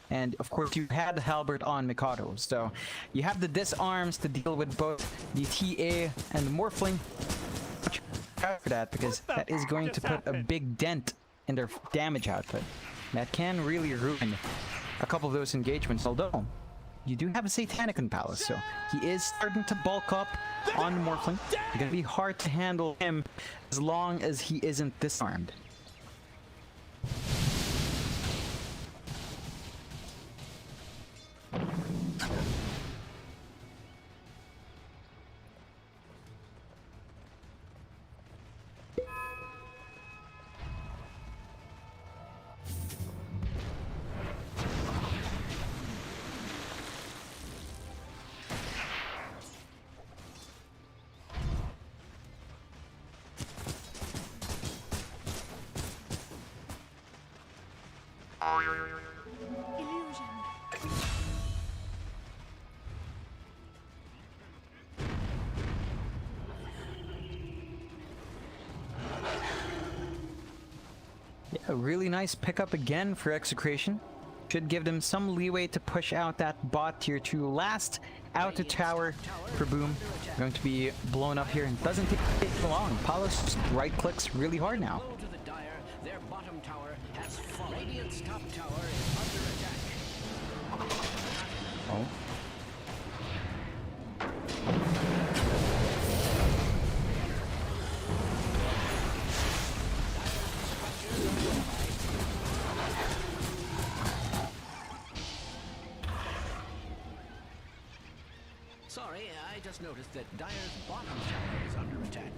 And of course you had the halberd on Mikado, so you have the disarms to deal with both the TA and the Morphling. Watch out for that, because that is going to put a big dent in their damage output. That can really ruin a couple of those engagements, although you do have a Satanic in Palace, so he is starting to bulk up on the Morphling. It's gonna be hard to handle him as long as he isn't disarmed. Yeah, a really nice pickup again for Execration. Should give them some leeway to push out that bot tier 2. Last outer tower for Boom. Going to be blown up here and doesn't take long. Palos just right clicks really hard now. Blow to the Dire. Their bottom tower has fallen. Radiant's top tower is under attack. Oh. Sorry, I just noticed that Dire's bottom tower is under attack.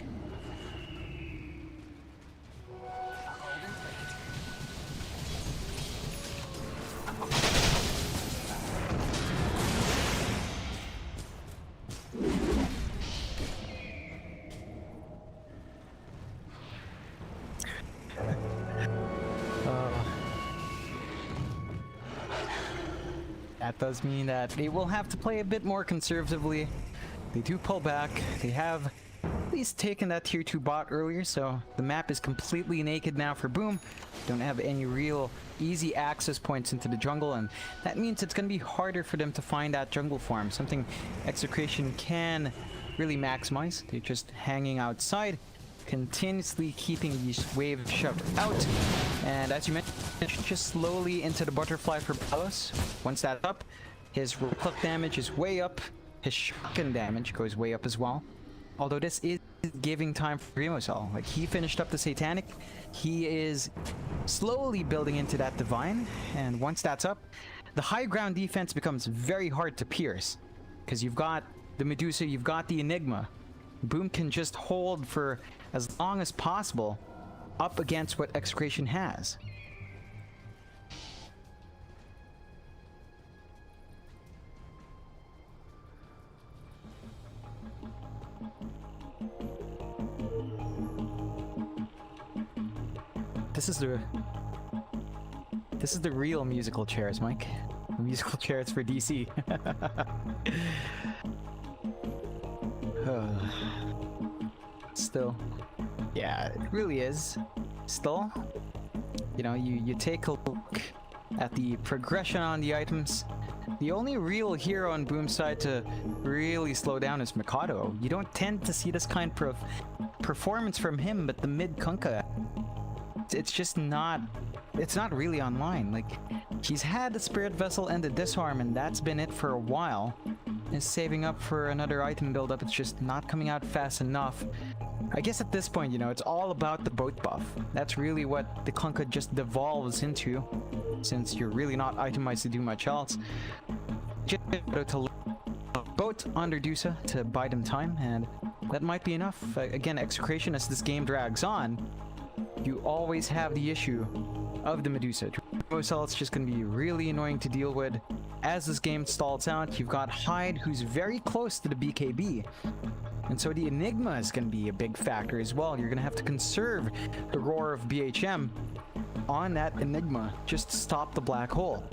That does mean that they will have to play a bit more conservatively. They do pull back. They have at least taken that tier 2 bot earlier, so the map is completely naked now for Boom. Don't have any real easy access points into the jungle, and that means it's going to be harder for them to find that jungle farm, something Execration can really maximize. They're just hanging outside, continuously keeping these waves shoved out, and as you mentioned, just slowly into the butterfly for Palos. Once that's up, his repluck damage is way up, his shotgun damage goes way up as well. Although this is giving time for Dreamosol. Like, he finished up the Satanic, he is slowly building into that Divine, and once that's up, the high ground defense becomes very hard to pierce, because you've got the Medusa, you've got the Enigma. Boom can just hold for as long as possible up against what Execration has. This is the real musical chairs, Mike. The musical chairs for DC. Still, yeah, it really is. Still, you know, you take a look at the progression on the items. The only real hero on Boom's side to really slow down is Mikado. You don't tend to see this kind of performance from him, but the mid Kunkka, it's just not, it's not really online. Like, he's had the Spirit Vessel and the Disarm, and that's been it for a while. Is saving up for another item build-up, it's just not coming out fast enough. I guess at this point, you know, it's all about the boat buff. That's really what the Kunkka just devolves into, since you're really not itemized to do much else. Just to boat under DOTA to buy them time, and that might be enough. Again, Execration, as this game drags on, you always have the issue of the Medusa. Cell, it's just going to be really annoying to deal with. As this game stalls out, you've got Hyde, who's very close to the BKB. And so the Enigma is going to be a big factor as well. You're going to have to conserve the roar of BHM on that Enigma just to stop the black hole.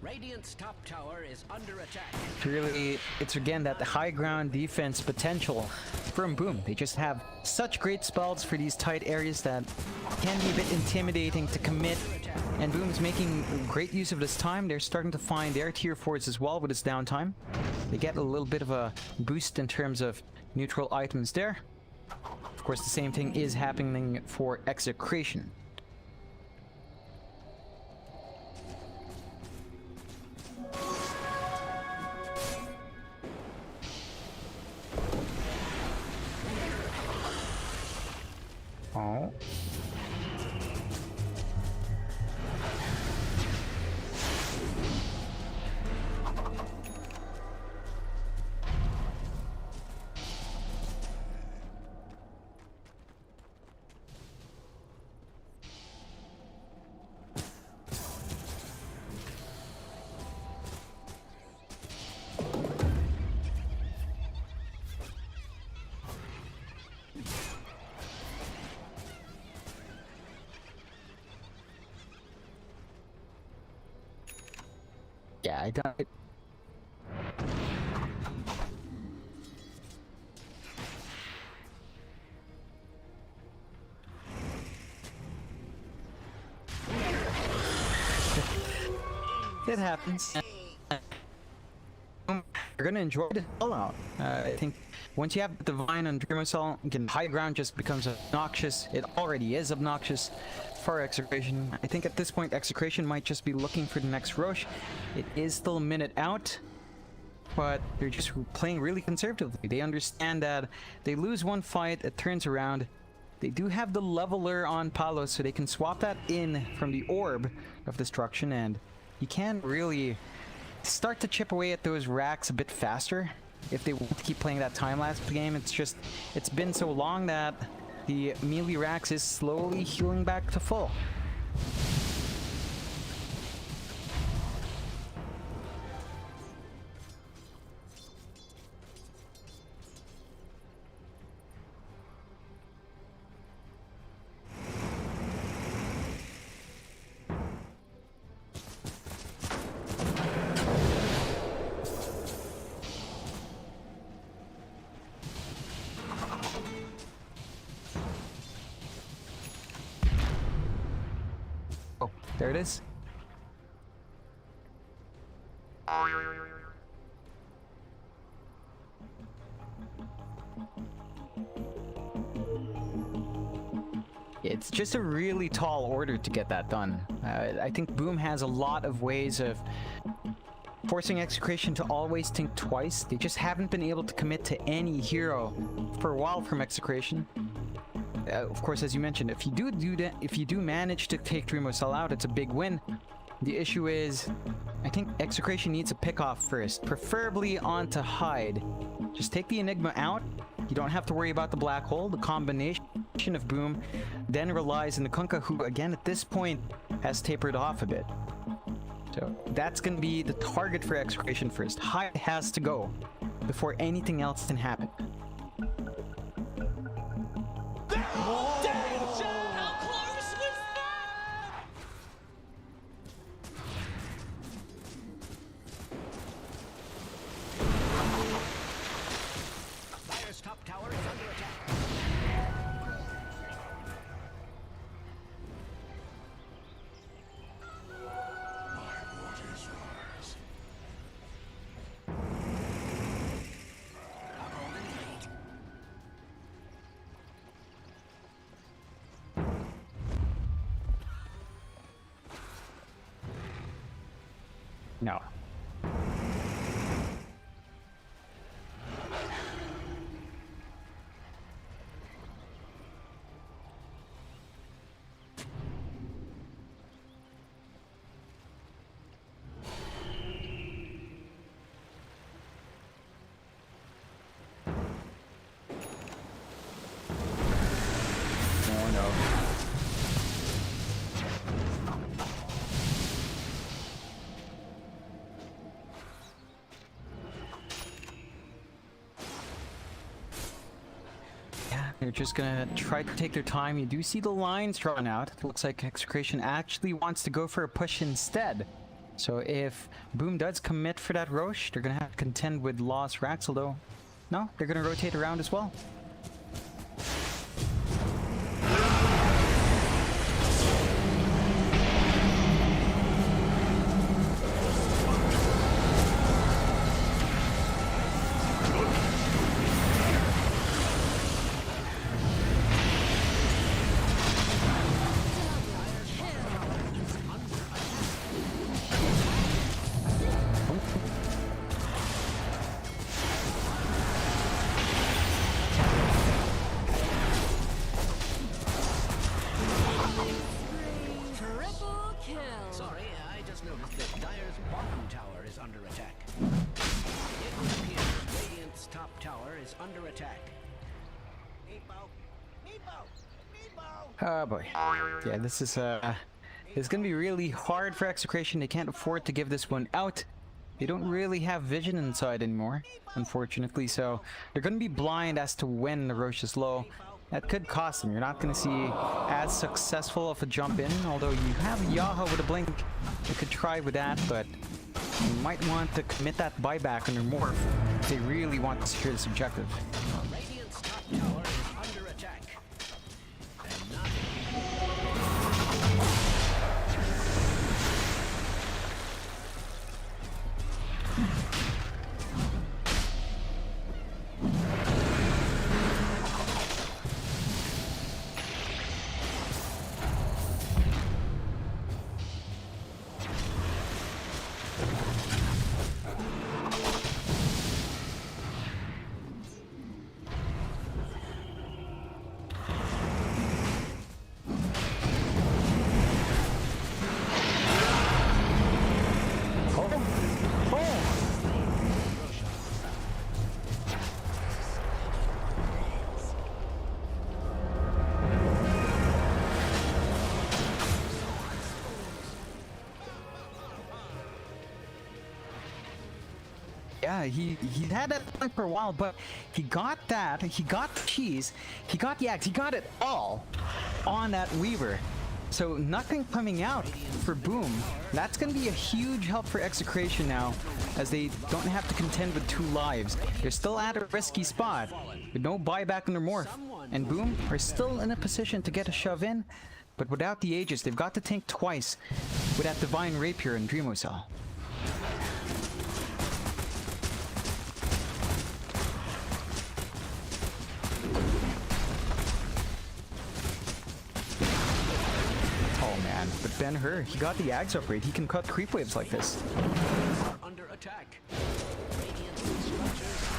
Radiant's top tower is under attack. Really, it's again that the high ground defense potential from Boom. They just have such great spells for these tight areas that can be a bit intimidating to commit. And Boom is making great use of this time. They're starting to find their tier 4s as well with this downtime. They get a little bit of a boost in terms of neutral items there. Of course, the same thing is happening for Execration. Oh. Yeah, I don't. It happens. You're gonna enjoy the fallout. I think once you have the Divine on Dream Assault, again, high ground just becomes obnoxious. It already is obnoxious for Execration. I think at this point, Execration might just be looking for the next Roche. It is still a minute out, but they're just playing really conservatively. They understand that they lose one fight, it turns around. They do have the leveler on Palos, so they can swap that in from the Orb of Destruction, and you can really start to chip away at those racks a bit faster if they want to keep playing that time-lapse game. It's just, it's been so long that the melee racks is slowly healing back to full. Oh, there it is. It's just a really tall order to get that done. I think Boom has a lot of ways of forcing Execration to always think twice. They just haven't been able to commit to any hero for a while from Execration. Of course, as you mentioned, if you do manage to take Dreamosell out, it's a big win. The issue is, I think Execration needs a pick-off first, preferably onto Hyde. Just take the Enigma out. You don't have to worry about the black hole. The combination of Boom then relies on the Kunkka, who, again, at this point, has tapered off a bit. So that's going to be the target for Execration first. Hyde has to go before anything else can happen. How close was that? No. Oh no. Yeah, they're just gonna try to take their time. You do see the lines drawn out. It looks like Execration actually wants to go for a push instead. So if Boom does commit for that Roche, they're gonna have to contend with Lost Raxel though. No, they're gonna rotate around as well. Triple kill. Sorry, I just noticed that Dire's bottom tower is under attack. It would appear Radiant's top tower is under attack. Meepo! Meepo! Meepo! Oh boy. Yeah, this is it's gonna be really hard for Execration. They can't afford to give this one out. They don't really have vision inside anymore, unfortunately, so they're gonna be blind as to when the Roche is low. That could cost them. You're not gonna see as successful of a jump in, although you have Yaha with a blink. You could try with that, but you might want to commit that buyback on your morph if they really want to secure this objective. Radiant's top tower is under attack. And not Yeah, he had that plan for a while, but he got that, he got the cheese, he got the axe, he got it all on that Weaver. So nothing coming out for Boom. That's going to be a huge help for Execration now, as they don't have to contend with 2 lives. They're still at a risky spot, with no buyback on their morph. And Boom are still in a position to get a shove in, but without the Aegis, they've got to tank twice with that Divine Rapier and Dreamo Cell. But Ben-Hur, he got the Ags upgrade. He can cut creep waves like this. are under attack. Radiant's structures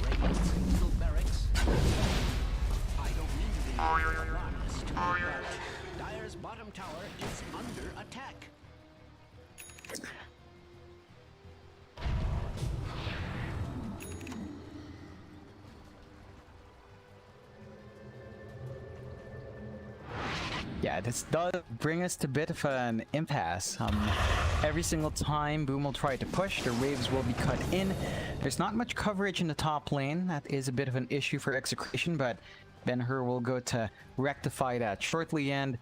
Radiant's middle barracks. I don't mean to be alarmist, but Dire's bottom tower is under attack. Yeah, this does bring us to a bit of an impasse. Every single time Boom will try to push, their waves will be cut in. There's not much coverage in the top lane. That is a bit of an issue for Execration, but Ben-Hur will go to rectify that shortly. And,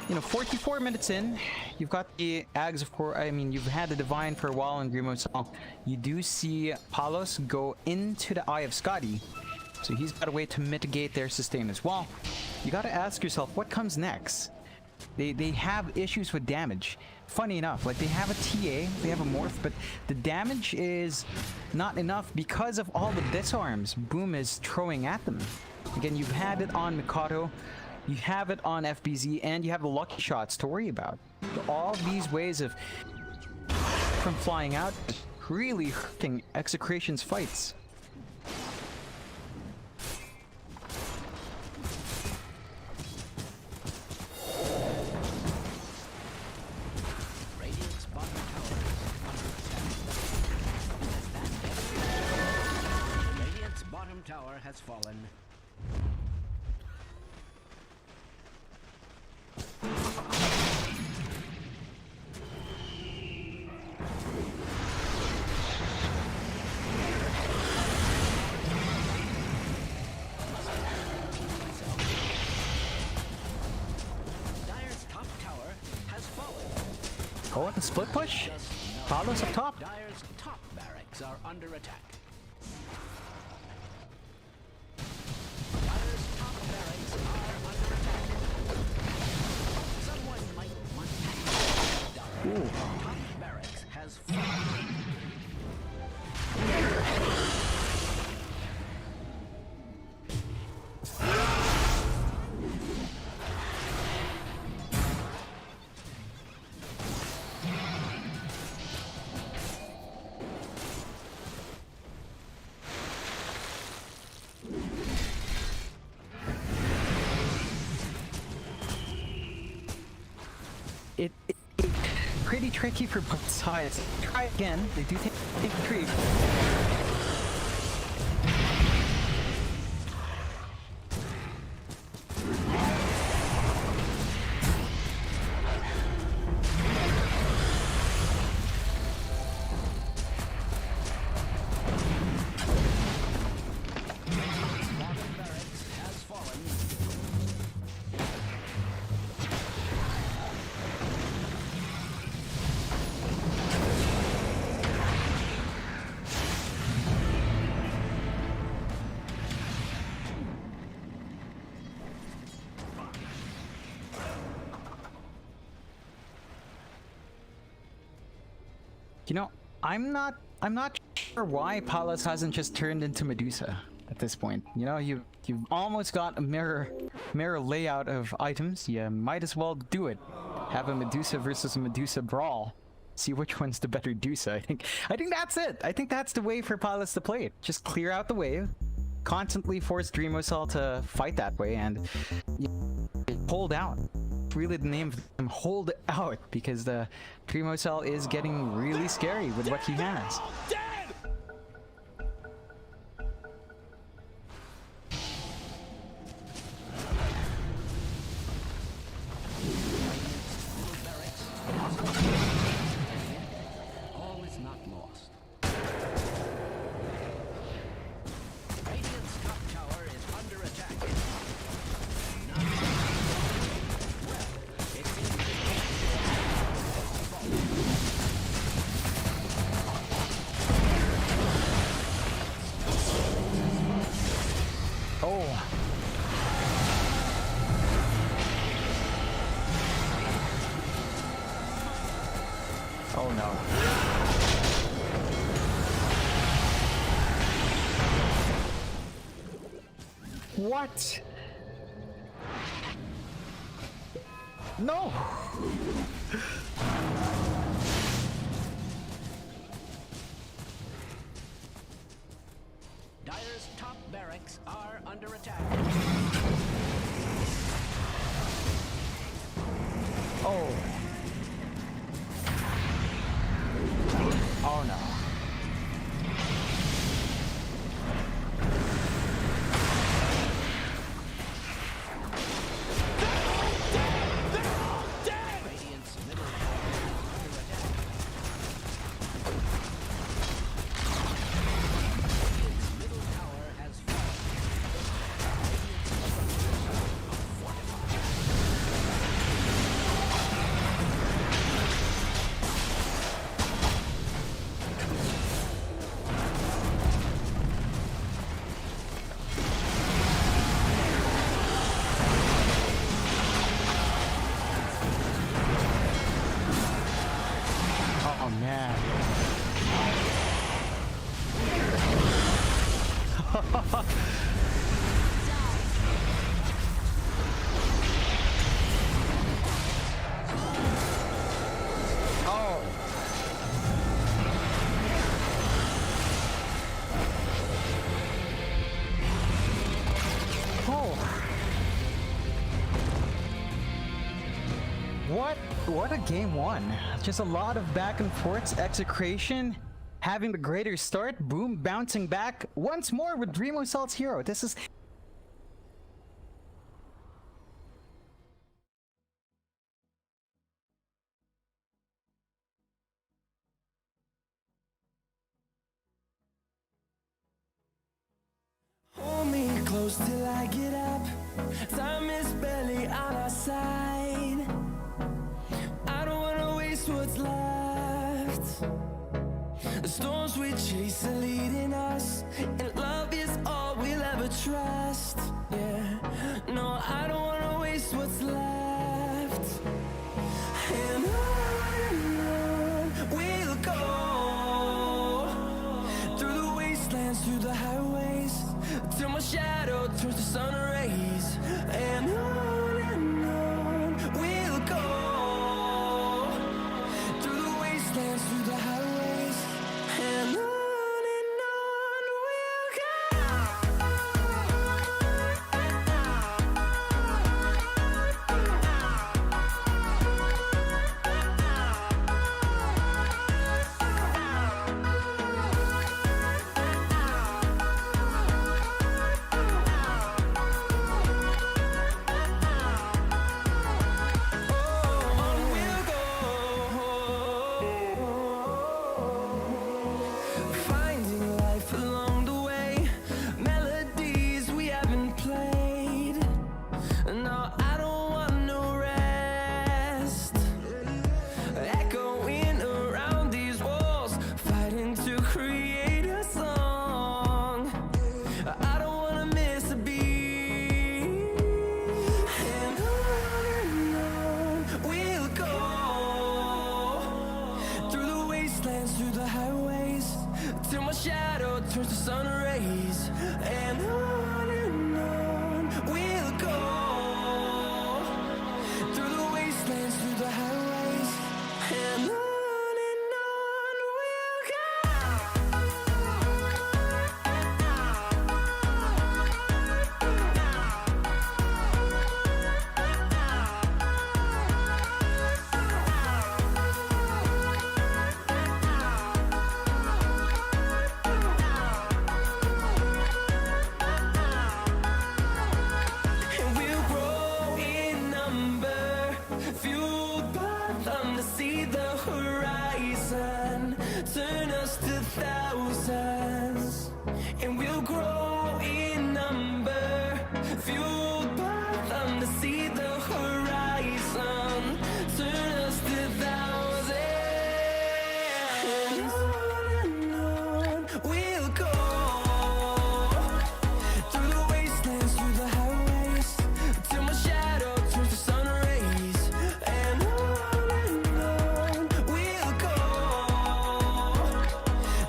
44 minutes in, you've got the Ags, of course. I mean, you've had the Divine for a while in Dreamo Cell. You do see Palos go into the Eye of Skadi. So he's got a way to mitigate their sustain as well. You gotta ask yourself, what comes next? They have issues with damage. Funny enough, like they have a TA, they have a morph, but the damage is not enough because of all the disarms Boom is throwing at them. Again, you've had it on Mikado. you have it on FBZ, and you have the lucky shots to worry about. All these ways of from flying out really hurting Execration's fights. Radiant's bottom tower Radiant's bottom tower has fallen. Dire's top tower has fallen. Oh, the split push? Palos up top. Dire's top barracks are under attack. Dire's top barracks are under attack. Someone might want to Dire's top barracks has fallen. It's pretty tricky for both sides. Try again. They do take retreat. Bottom barracks has fallen. You know, I'm not sure why Palos hasn't just turned into Medusa at this point. You know, you've almost got a mirror layout of items. You might as well do it. Have a Medusa versus a Medusa brawl. See which one's the better Dusa. I think that's it. I think that's the way for Palos to play it. Just clear out the wave, constantly force Dreamosel to fight that way, and hold out. Really the name of them, hold out, because the Dreamosel is getting really scary with what he has. All is not lost. Radiant's top tower is under attack. Oh. Oh no. What? No! Dire's top barracks are under attack. Oh. Oh no. Radiant's middle tower is under attack. Radiant's middle tower has fallen. Radiant's structures are fortified. What a game one. Just a lot of back and forths, execration, having the greater start, Boom bouncing back once more with Dream Assault's hero. This is Hold me close till I get up. Time is barely on our side. I don't wanna waste what's left. The storms we chase are leading us, and love is all we'll ever trust. Yeah, no, I don't wanna waste what's left. And on we'll go, through the wastelands, through the highways, till my shadow turns to sun rays. And on we'll go, through the wastelands, through the highways, and on we'll go. Finding life along the way, melodies we haven't played. No, I don't want no rest. Echoing around these walls, fighting to create a song. I don't wanna miss a beat. And on we'll go, through the wastelands, through the highways, till my shadow turns to sun rays. And on we'll go, through the wastelands, through the highways, and on we'll go. And we'll grow in number, fueled by them to see the horizon, turn us to thousands. And we'll grow in number, fueled by them to see the horizon, turn us to thousands. And on we'll go, through the wastelands, through the highways, till my shadow turns to sun rays. And on we'll go,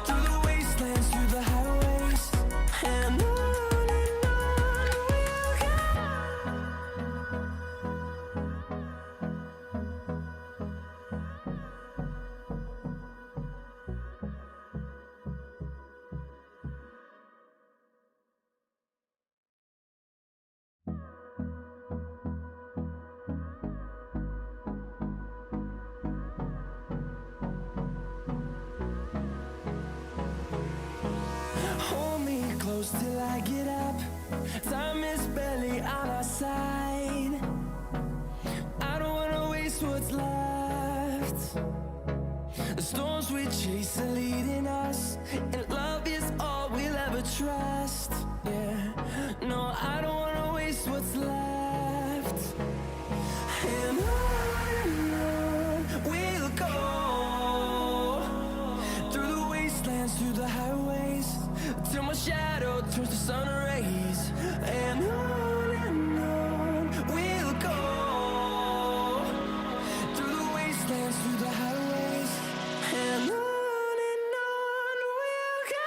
through the wastelands, through the highways, and on we'll go. Hold me close till I get up. Time is barely on our side. I don't wanna waste what's left. The storms we chase are leading us, and love is all we'll ever trust. Yeah, no, I don't wanna waste what's left. And on we'll go, through the wastelands, through the highways, till my shadow turns to sun rays. And on we'll go, through the wastelands, through the highways, and on we'll go.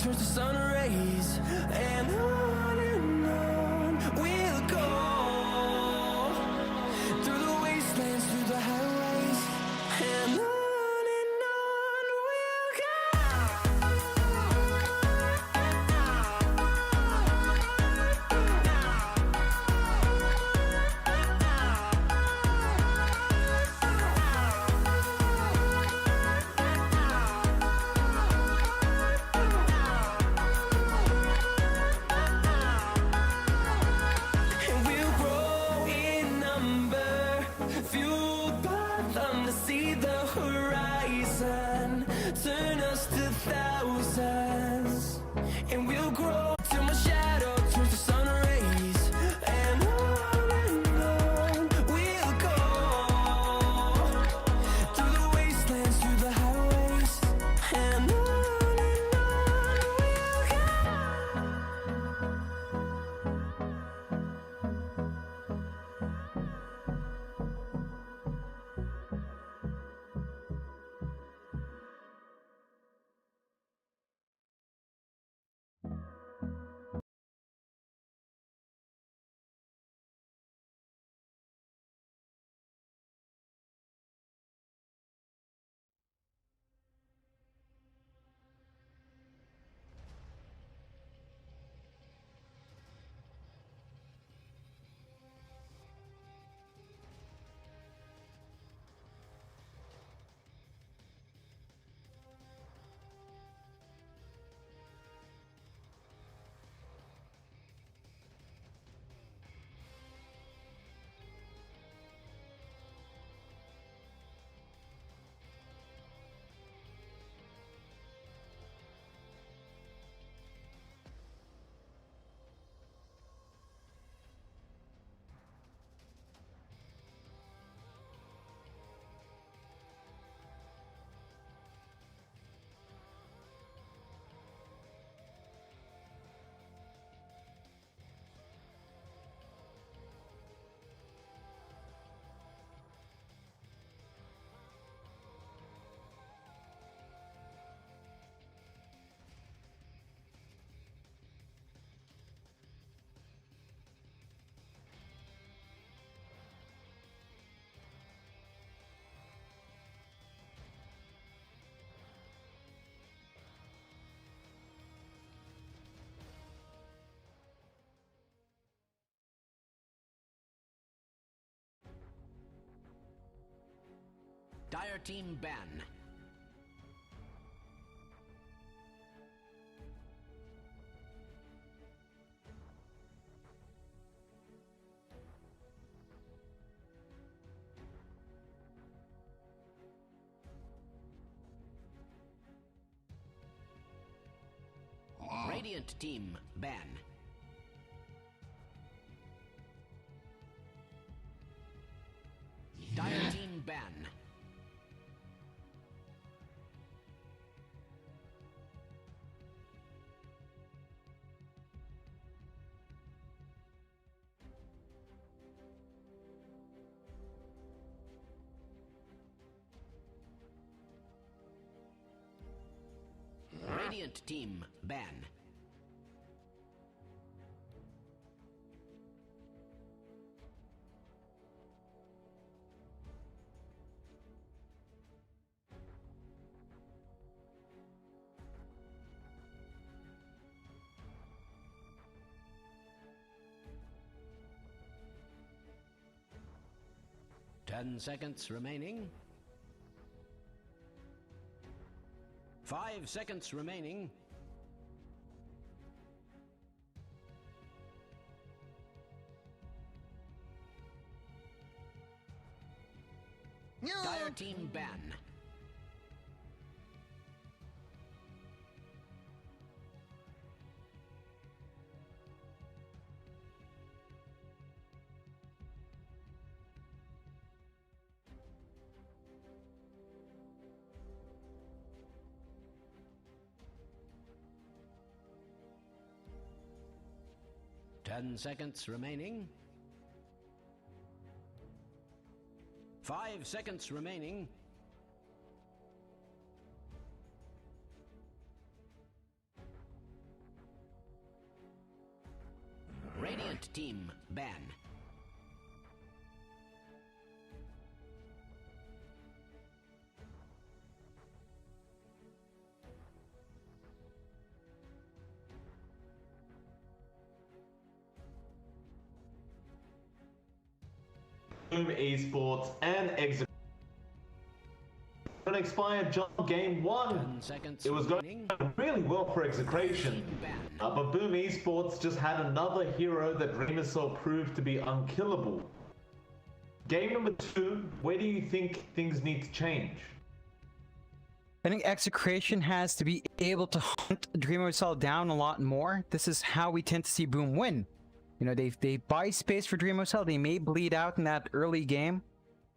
turns to sun rays, and on we'll go through the wastelands, through the highways, and on we'll go. And we'll grow in number, fueled by them to see the horizon, turn us to thousands. And we'll grow till my shadow turns to sun rays, and on we'll go through the wastelands, through the highways, and on we'll go. Dire team ban. Radiant team ban. Dire team ban. Radiant team ban. Ten seconds remaining. 5 seconds remaining. Dire team ban. Ten seconds remaining. 5 seconds remaining. team ban. Boom Esports and Exit. An expired jump game 1. 10 seconds It was going really well for Execration, but Boom Esports just had another hero that Dreamercell proved to be unkillable. Game number 2, where do you think things need to change? I think Execration has to be able to hunt Dreamercell down a lot more. This is how we tend to see Boom win. You know, they buy space for Dreamercell. They may bleed out in that early game,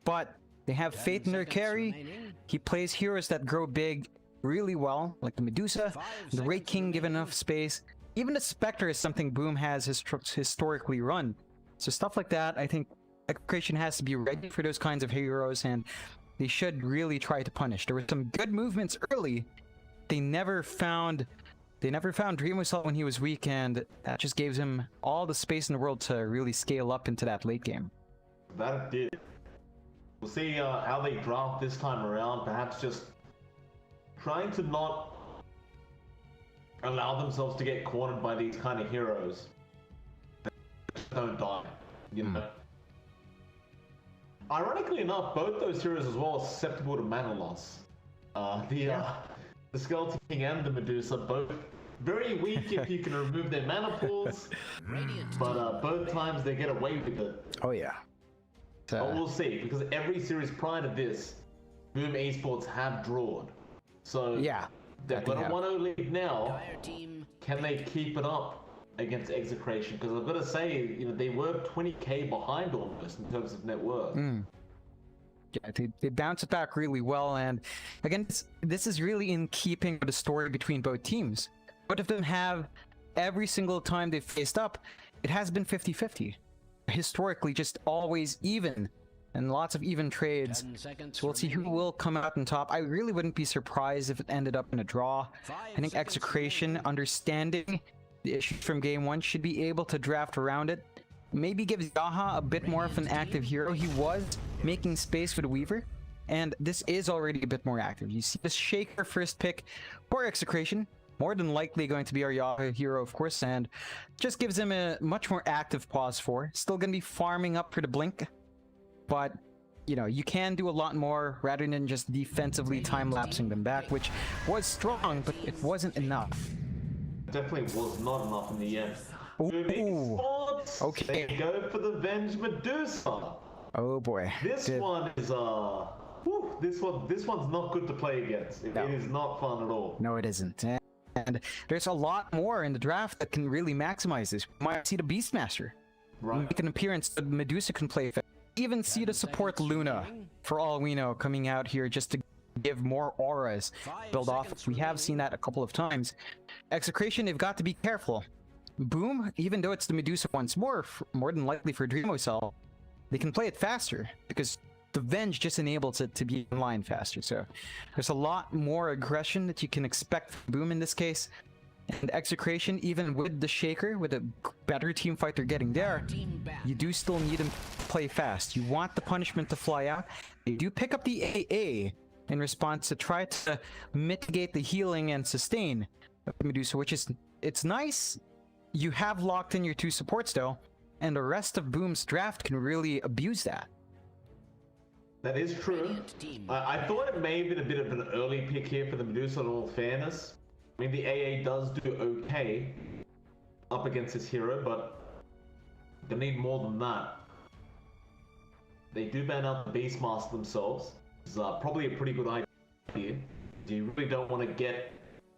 but they have faith in their carry. remaining. He plays heroes that grow big really well, like the Medusa, the Wraith King given enough space. Even the Spectre is something Boom has historically run. So stuff like that, I think Execration has to be ready for those kinds of heroes, and they should really try to punish. There were some good movements early. They never found Dreamercell when he was weak, and that just gives him all the space in the world to really scale up into that late game. That it did. We'll see how they draft this time around. Perhaps just trying to not allow themselves to get cornered by these kind of heroes. Don't die, you know. Ironically enough, both those heroes as well are susceptible to mana loss. The Skeleton King and the Medusa, both very weak if you can remove their mana pools, but both times they get away with it. Oh yeah. But we'll see, because every series prior to this, Boom Esports have drawn. So Yeah. they've got a 1-0 lead now. Dire team Can they keep it up against Execration? Because I've got to say, you know, they were 20k behind almost in terms of net worth. Yeah, they bounce it back really well, and again, this is really in keeping with the story between both teams. Both of them have, every single time they've faced up, it has been 50-50. Historically, just always even, and lots of even trades. 10 seconds So we'll see who remaining. will come out on top. I really wouldn't be surprised if it ended up in a draw. 5 I think seconds Execration, remaining. understanding the issues from game 1, should be able to draft around it. Maybe gives Yaha a bit more of an active hero. He was making space for the Weaver, and this is already a bit more active. You see the Shaker first pick for Execration, more than likely going to be our Yaha hero, of course, and just gives him a much more active pause 4. Still going to be farming up for the Blink, but you know, you can do a lot more rather than just defensively time-lapsing them back, which was strong, but it wasn't enough. Definitely was not enough in the end. Ooh. Boom Esports, Okay. they go for the Venge Medusa. Oh boy. This one is this one's not good to play against. It is not fun at all. No, it isn't. And there's a lot more in the draft that can really maximize this. We might see the Beastmaster Right. make an appearance that Medusa can play. Even see the support Luna, for all we know, coming out here just to give more auras. 5 Build off. seconds We have seen that a couple of times. Execration, they've got to be careful. Boom, even though it's the Medusa once more than likely for Dreamocell, they can play it faster because the Venge just enables it to be in line faster. So there's a lot more aggression that you can expect from Boom in this case. And Execration, even with the Shaker, with a better team fight they're getting there, Team ban. you do still need them to play fast. You want the punishment to fly out. They do pick up the AA in response to try to mitigate the healing and sustain of Medusa, which is, it's nice. You have locked in your 2 supports though, and the rest of Boom's draft can really abuse that. That is true. Radiant team. I thought it may have been a bit of an early pick here for the Medusa in all fairness. I mean, the AA does do okay up against this hero, but they need more than that. They do ban out the Beastmaster themselves. It's probably a pretty good idea. You really don't want to get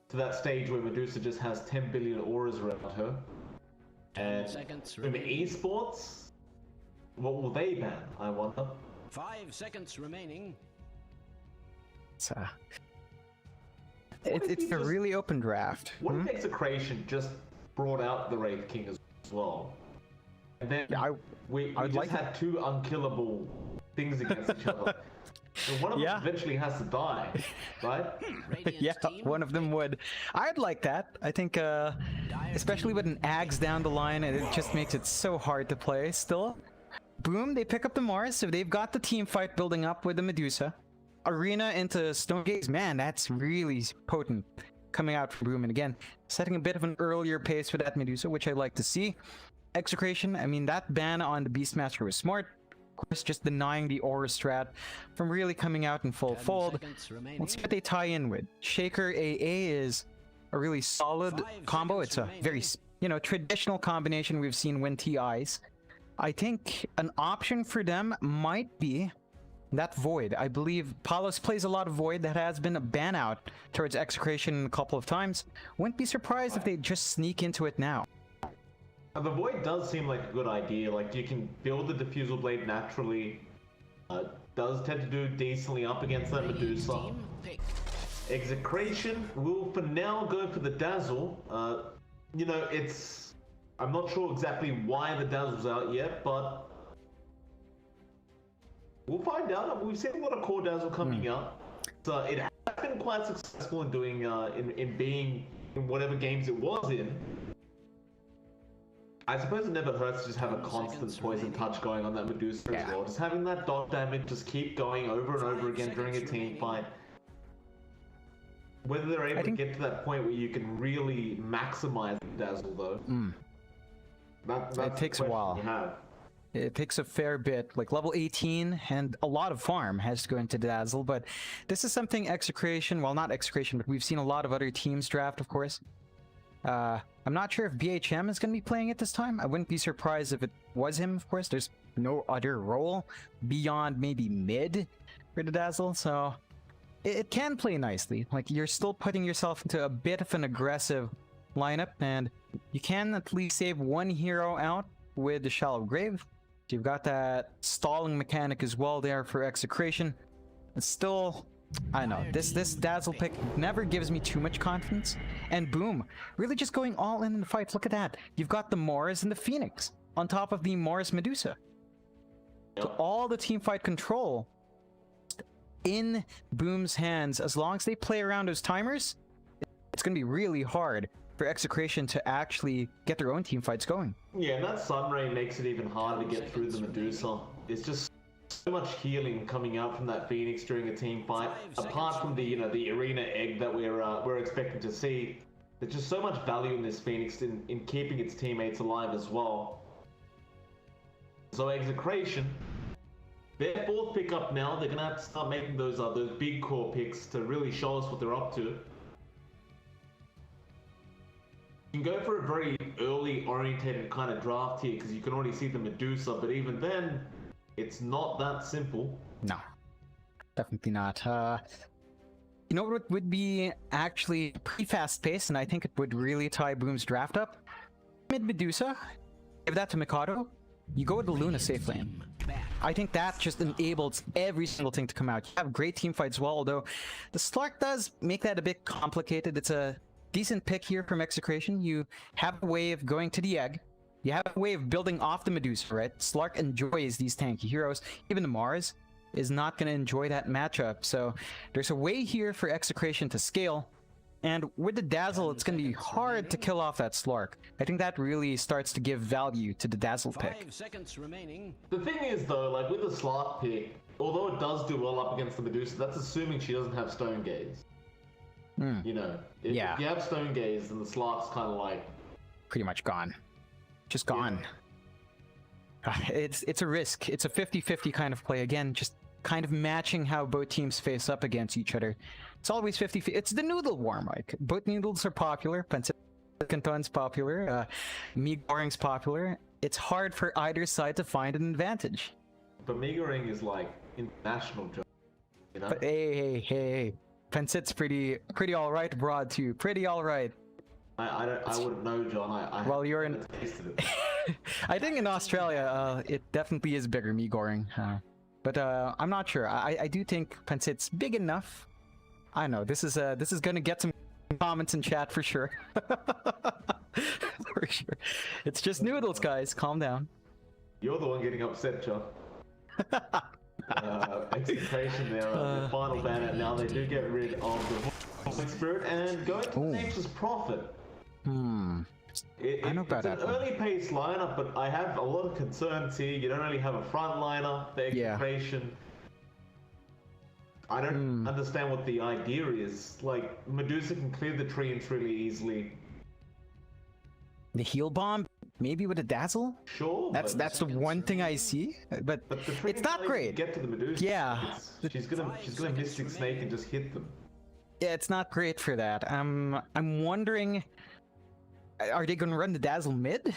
to that stage where Medusa just has 10 billion auras around her. 10 seconds From remaining. esports, what will they ban, I wonder? 5 seconds remaining. It's a really open draft. What if Execration just brought out the Wraith King as well? And then Yeah, we I would just like had 2 unkillable things against each other. And one of Yeah. them eventually has to die, right? Radiant's Yeah, team one of them would. I'd like that. I think, especially with an Ags down the line, it just makes it so hard to play still. Boom, they pick up the Mars, so they've got the team fight building up with the Medusa. Arena into Stone Gaze, man, that's really potent coming out from Boom. And again, setting a bit of an earlier pace for that Medusa, which I like to see. Execration, I mean, that ban on the Beastmaster was smart. Of course, just denying the Aura strat from really coming out in full 10 fold. seconds remaining. Let's see what they tie in with. Shaker AA is a really solid 5 combo. seconds It's a very, remaining. traditional combination we've seen win TIs. I think an option for them might be that Void. I believe Palos plays a lot of Void. That has been a ban out towards Execration a couple of times. Wouldn't be surprised if they just sneak into it now. The Void does seem like a good idea. Like, you can build the Diffusal Blade naturally. Does tend to do decently up against that Medusa. Team pick. Execration will for now go for the Dazzle. I'm not sure exactly why the Dazzle's out yet, but we'll find out. We've seen a lot of core Dazzle coming out. So it has been quite successful in doing, in being in whatever games it was in. I suppose it never hurts to just have a constant poison touch going on that Medusa as well. Just having that dot damage just keep going over and over again during a team fight. Whether they're able to get to that point where you can really maximize the Dazzle though. That's It takes the a question while. you have. It takes a fair bit, like level 18, and a lot of farm has to go into Dazzle, but this is something Execration, well not Execration, but we've seen a lot of other teams draft, of course. I'm not sure if BHM is going to be playing it this time. I wouldn't be surprised if it was him, of course. There's no other role beyond maybe mid for the Dazzle, so it can play nicely. Like, you're still putting yourself into a bit of an aggressive lineup, and you can at least save one hero out with the Shallow Grave. You've got that stalling mechanic as well there for Execration. It's still, I don't know, this Dazzle pick never gives me too much confidence. And boom, really just going all in the fights. Look at that. You've got the Mars and the Phoenix on top of the Mars Medusa. So all the team fight control in Boom's hands. As long as they play around those timers, it's going to be really hard for Execration to actually get their own team fights going. Yeah, and that Sunray makes it even harder to get through the Medusa. It's just so much healing coming out from that Phoenix during a team fight. Apart from the the arena egg that we're expecting to see, there's just so much value in this Phoenix in keeping its teammates alive as well. So Execration, their fourth pick up now. They're gonna have to start making those big core picks to really show us what they're up to. You can go for a very early orientated kind of draft here because you can already see the Medusa, but even then, it's not that simple. No, definitely not. You know what would be actually pretty fast paced, and I think it would really tie Boom's draft up? Mid Medusa, give that to Mikado, you go with the Luna safe lane. I think that just enables every single thing to come out. You have great team fights well, although the Slark does make that a bit complicated. It's a decent pick here from Execration. You have a way of going to the egg. You have a way of building off the Medusa, right? Slark enjoys these tanky heroes. Even the Mars is not going to enjoy that matchup. So there's a way here for Execration to scale. And with the Dazzle, it's going to be hard to kill off that Slark. I think that really starts to give value to the Dazzle pick. 5 seconds remaining. The thing is though, like with the Slark pick, although it does do well up against the Medusa, that's assuming she doesn't have Stone Gaze. You know, if you have Stone Gaze, then the Slark's kind of like pretty much gone. Just gone. It's a risk. It's a 50-50 kind of play. Again, just kind of matching how both teams face up against each other. It's always 50-50. It's the noodle war, Mike. Both noodles are popular. Canton's popular. Mi-Goring's popular. It's hard for either side to find an advantage. But Mi-Goring is like international, John. You know? But hey. Pensit's pretty alright abroad too. Pretty alright. I wouldn't know, John. Well, you're in. Tasted it. I think in Australia, it definitely is bigger, Mi-Goring. But I'm not sure. I do think Pensit's big enough. I know this is gonna get some comments in chat for sure. For sure. It's just noodles, guys. Calm down. You're the one getting upset, John. execution there, the final banner. Now they do get rid of the Holy Spirit and go into Nature's Prophet. I know about it's that an one. early pace lineup, but I have a lot of concerns here. You don't really have a frontliner, the execution. I don't understand what the idea is. Like, Medusa can clear the treants really easily. The heal bomb, maybe with a dazzle. Sure. That's the one thing I see, but the it's not great. Get to the Medusa. Yeah. She's gonna Mystic Snake and just hit them. Yeah, it's not great for that. I'm wondering, are they gonna run the dazzle mid?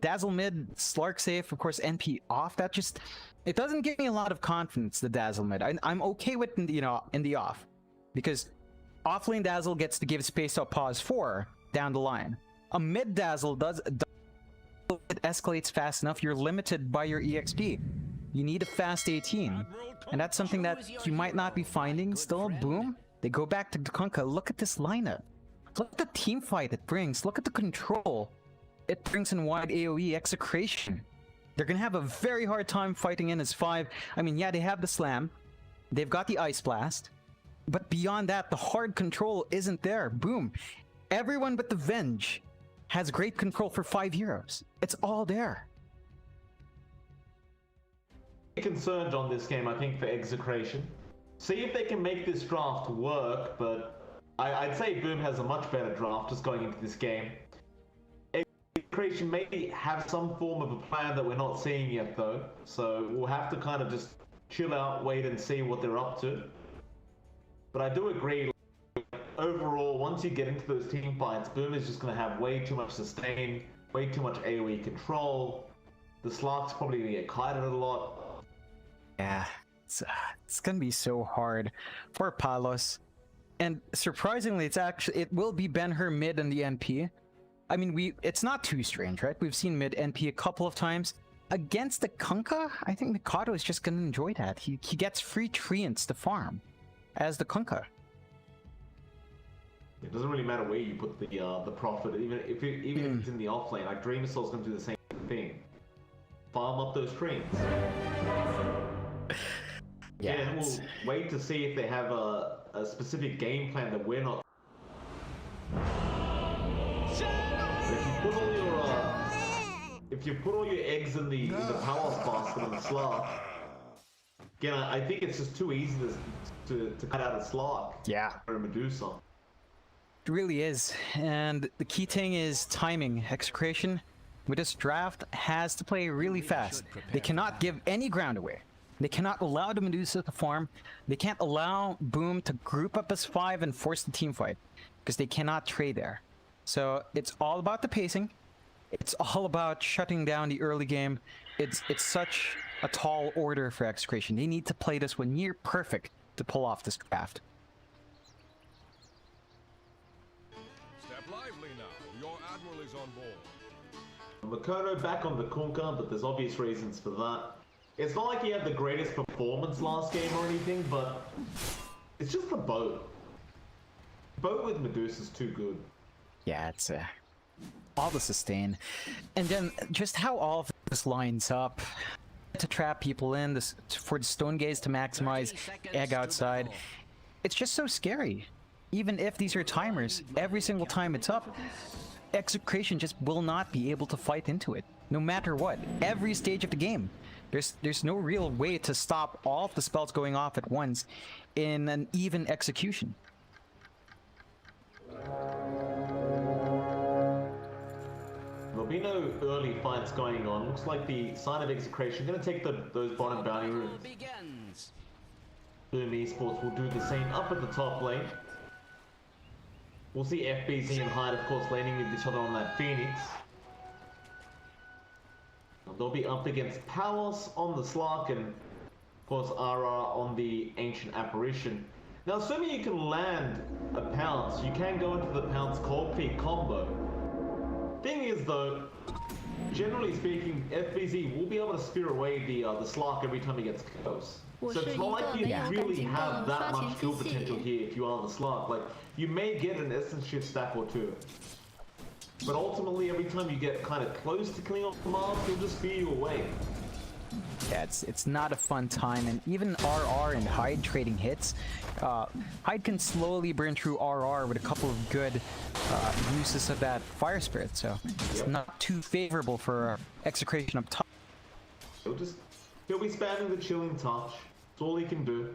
Dazzle mid, Slark safe, of course, NP off. That just, it doesn't give me a lot of confidence, the dazzle mid. I'm okay with, in the off, because offlane dazzle gets to give space up pause 4 down the line. A mid dazzle does it escalates fast enough. You're limited by your EXP. You need a fast 18, and that's something that you might not be finding still. Boom, they go back to Kunkka. Look at this lineup. Look at the team fight it brings. Look at the control it brings in wide AoE execration. They're gonna have a very hard time fighting in as 5. I mean, yeah, they have the slam, they've got the ice blast, but beyond that, the hard control isn't there. Boom, everyone but the Venge has great control for 5 heroes. It's all there. Concerned on this game, I think, for execration. See if they can make this draft work, but I'd say Boom has a much better draft just going into this game. Execration maybe have some form of a plan that we're not seeing yet, though, so we'll have to kind of just chill out, wait and see what they're up to. But I do agree, overall, once you get into those team fights, Boom is just going to have way too much sustain, way too much AoE control. The Slark's probably going to get kited a lot. Yeah, it's going to be so hard for Palos. And surprisingly, it will be Ben-Hur mid in the NP. I mean, it's not too strange, right? We've seen mid NP a couple of times. Against the Kunkka, I think Mikado is just going to enjoy that. He gets free treants to farm as the Kunkka. It doesn't really matter where you put the Prophet, even if it's in the offlane. Like, Dream Assault's going to do the same thing. Farm up those treants. Yeah, and we'll wait to see if they have a specific game plan that we're not. If you put all your eggs in the Palos basket on the Slark, again, I think it's just too easy to cut out a Slark. Yeah. Or a Medusa. It really is. And the key thing is timing. Execration with this draft has to play really fast. They cannot give any ground away. They cannot allow the Medusa to farm. They can't allow Boom to group up as 5 and force the team fight, because they cannot trade there. So it's all about the pacing. It's all about shutting down the early game. It's such a tall order for Execration. They need to play this one near perfect to pull off this draft. Step lively now. Your admiral is on board. Makoto back on the Kunkka, but there's obvious reasons for that. It's not like he had the greatest performance last game or anything, but it's just the boat. Boat with Medusa's too good. Yeah, it's all the sustain. And then just how all of this lines up to trap people in, for the Stone Gaze to maximize egg outside. It's just so scary. Even if these are timers, every single time it's up, Execration just will not be able to fight into it, no matter what. Every stage of the game. There's no real way to stop all of the spells going off at once in an even execution. There'll be no early fights going on. Looks like the Sign of Execration going to take those bottom bounty rooms. Boom Esports will do the same up at the top lane. We'll see FBZ and Hyde, of course, laning with each other on that Phoenix. They'll be up against Palos on the Slark and, of course, Ara on the Ancient Apparition. Now, assuming you can land a Pounce, you can go into the Pounce Cold Feet combo. Thing is, though, generally speaking, FBZ will be able to spear away the Slark every time he gets close. So it's not like you really have that much skill potential here if you are the Slark. Like, you may get an Essence Shift stack or two. But ultimately, every time you get kind of close to killing off the Mars, he'll just spear you away. Yeah, it's not a fun time, and even RR and Hyde trading hits, Hyde can slowly burn through RR with a couple of good uses of that Fire Spirit, so it's not too favorable for Execration up top. He'll be spamming the Chilling Touch. That's all he can do.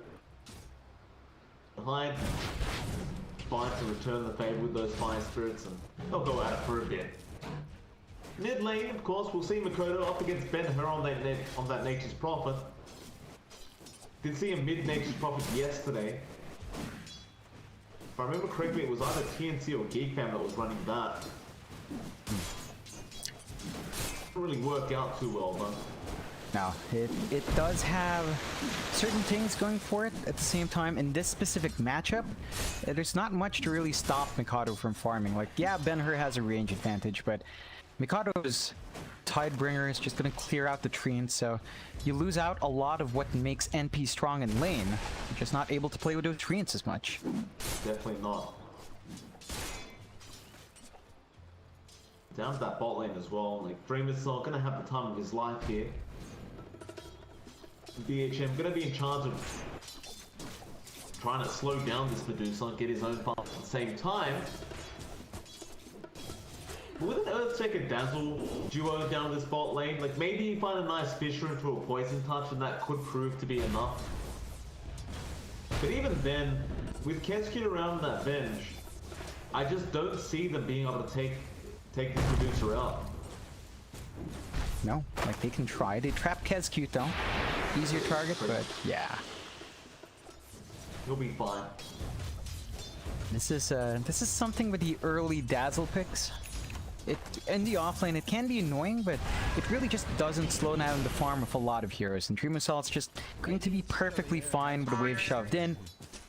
Hyde tries to return the favor with those Fire Spirits, and they'll go at it for a bit. Mid lane, of course, we'll see Makoto up against Ben-Hur on that Nature's Prophet. Did see a mid Nature's Prophet yesterday. If I remember correctly, it was either TNC or Geek Fam that was running that. Didn't really work out too well, but... Now, it does have certain things going for it at the same time. In this specific matchup, there's not much to really stop Mikado from farming. Like, yeah, Ben-Hur has a range advantage, but Mikado's Tidebringer is just going to clear out the Treant, so you lose out a lot of what makes NP strong in lane. You're just not able to play with those Treants as much. Definitely not. Down to that bot lane as well. Like, Dreamer's not going to have the time of his life here. DHM going to be in charge of trying to slow down this Medusa and get his own farm at the same time. With an Earthshaker Dazzle duo down this bot lane, like maybe you find a nice Fissure into a Poison Touch and that could prove to be enough. But even then, with Kesky around that bench, I just don't see them being able to take this Medusa out. No, like they can try. They trap Kescute though. Easier target, but yeah. He'll be fine. This is something with the early Dazzle picks. In the offlane, it can be annoying, but it really just doesn't slow down the farm of a lot of heroes. And Dream Assault's just going to be perfectly fine with a wave shoved in.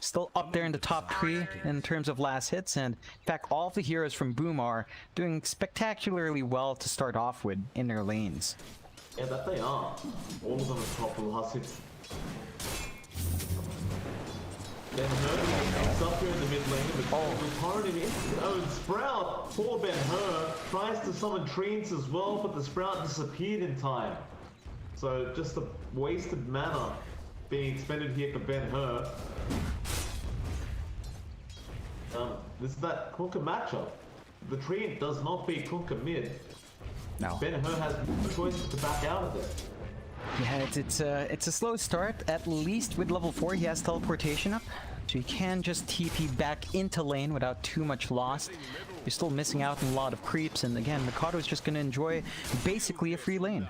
Still up there in the top 3 in terms of last hits, and in fact, all of the heroes from Boom are doing spectacularly well to start off with in their lanes. Yeah, that they are. All of them are top of the last hits. Ben-Hur picks up here in the mid lane, but with Horrid in own Sprout. Poor Ben-Hur tries to summon Treants as well, but the Sprout disappeared in time. So just a wasted mana being expended here for Ben-Hur. This is that Kunkka matchup. The Treant does not beat Kunkka mid. No. Ben-Hur has no choices to back out of it. Yeah, it's a slow start. At least with level 4, he has teleportation up, so you can just TP back into lane without too much loss. You're still missing out on a lot of creeps, and again, Mikado is just going to enjoy basically a free lane.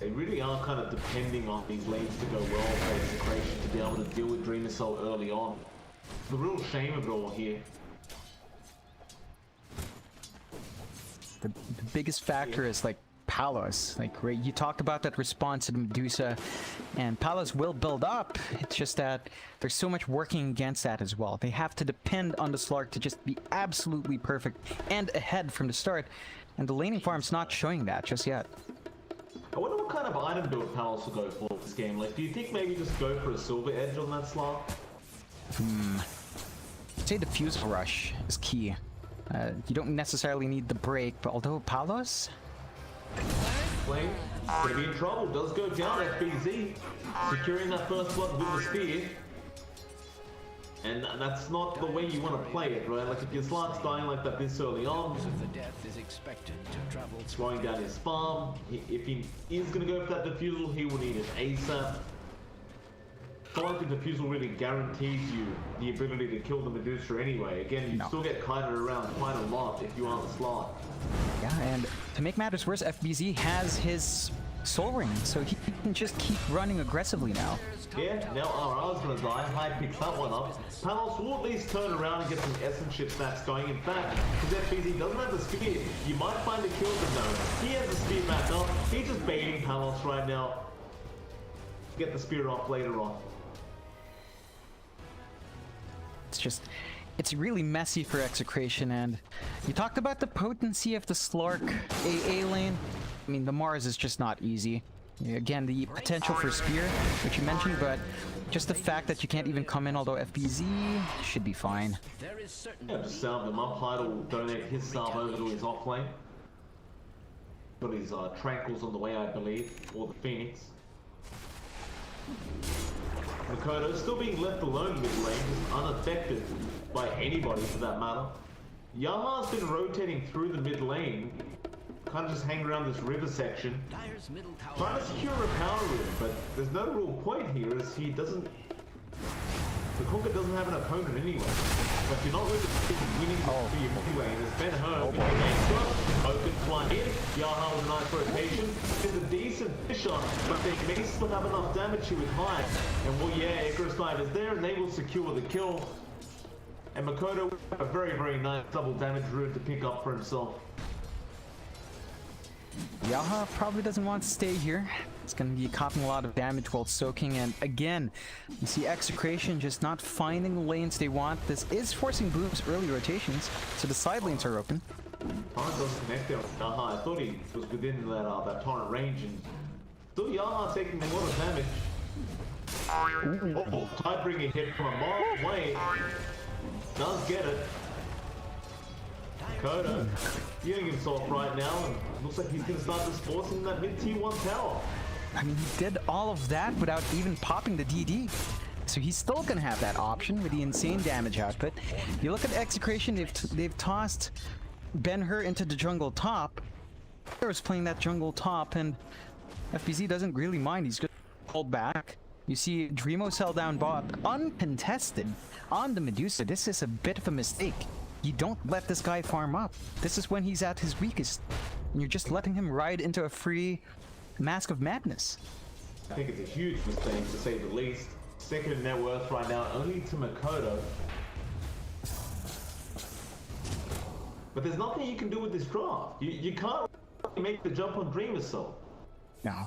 They really are kind of depending on these lanes to go well for Execration to be able to deal with Dream Assault early on. The real shame of it all here. The biggest factor is like Palos. Like, right, you talked about that response to the Medusa, and Palos will build up. It's just that there's so much working against that as well. They have to depend on the Slark to just be absolutely perfect and ahead from the start, and the laning farm's not showing that just yet. I wonder what kind of item build Palos will go for this game. Like, do you think maybe just go for a Silver Edge on that slot? I'd say the Fusel Rush is key. You don't necessarily need the break, but although Palos... Flame, gonna be in trouble, does go down FBZ, securing that first blood with the spear. And that's not the way you want to play it, right? Like, if your slot's dying like that this early on, The death is expected to travel slowing down his farm. If he is gonna go for that defusal, he will need it ASAP. I don't think defusal really guarantees you the ability to kill the Medusa anyway. Again, you still get kited around quite a lot if you aren't the slot. Yeah, and to make matters worse, FBZ has his Soul Ring, so he can just keep running aggressively now. Yeah, now RR's gonna die. Hyde picks that one up. Palos will at least turn around and get some essence ship snaps going. In fact, because FBZ doesn't have the spear, you might find a kill, but no. He has the spear back up. He's just baiting Palos right now. Get the spear off later on. It's really messy for Execration, and you talked about the potency of the Slark AA lane. I mean, the Mars is just not easy. Again, the potential for spear, which you mentioned, but just the fact that you can't even come in, although FBZ should be fine. There is certain Yeah, just salve him up. Hyde will donate his salve over to his off lane. Got his Tranquils on the way, I believe, or the Phoenix. Makoto still being left alone mid lane, just unaffected by anybody for that matter. Yaha's been rotating through the mid lane, kind of just hanging around this river section, Dire's middle tower. trying to secure a power room, but there's no real point here as he doesn't... The Conker doesn't have an opponent anyway. But you're not really winning for your mid lane. There's Ben Hurd, open flying in. Yaha with a nice rotation. It's a decent fish on, but they may still have enough damage here with Hyde. And well, yeah, Icarus Knight is there and they will secure the kill. And Makoto with a very, very nice double damage rune to pick up for himself. Yaha probably doesn't want to stay here. It's going to be copying a lot of damage while soaking, and again, you see Execration just not finding the lanes they want. This is forcing Boom's early rotations, so the side lanes are open. Torrent doesn't connect there with Yaha. I thought he was within that Torrent range, and still Yaha taking a lot of damage. Oh, Tidebringer hit from a mile away. Does get it. Koda healing himself right now, and looks like he's going to start disforcing that mid-tier 1 tower. I mean, he did all of that without even popping the DD. So he's still going to have that option with the insane damage output. You look at Execration, they've tossed Ben-Hur into the jungle top. There's playing that jungle top, and FBZ doesn't really mind. He's just pulled back. You see Dreamocell down bot, uncontested on the Medusa. This is a bit of a mistake. You don't let this guy farm up. This is when he's at his weakest. And you're just letting him ride into a free Mask of Madness. I think it's a huge mistake, to say the least. Second in net worth right now, only to Makoto. But there's nothing you can do with this draft. You can't make the jump on Dreamocell. No.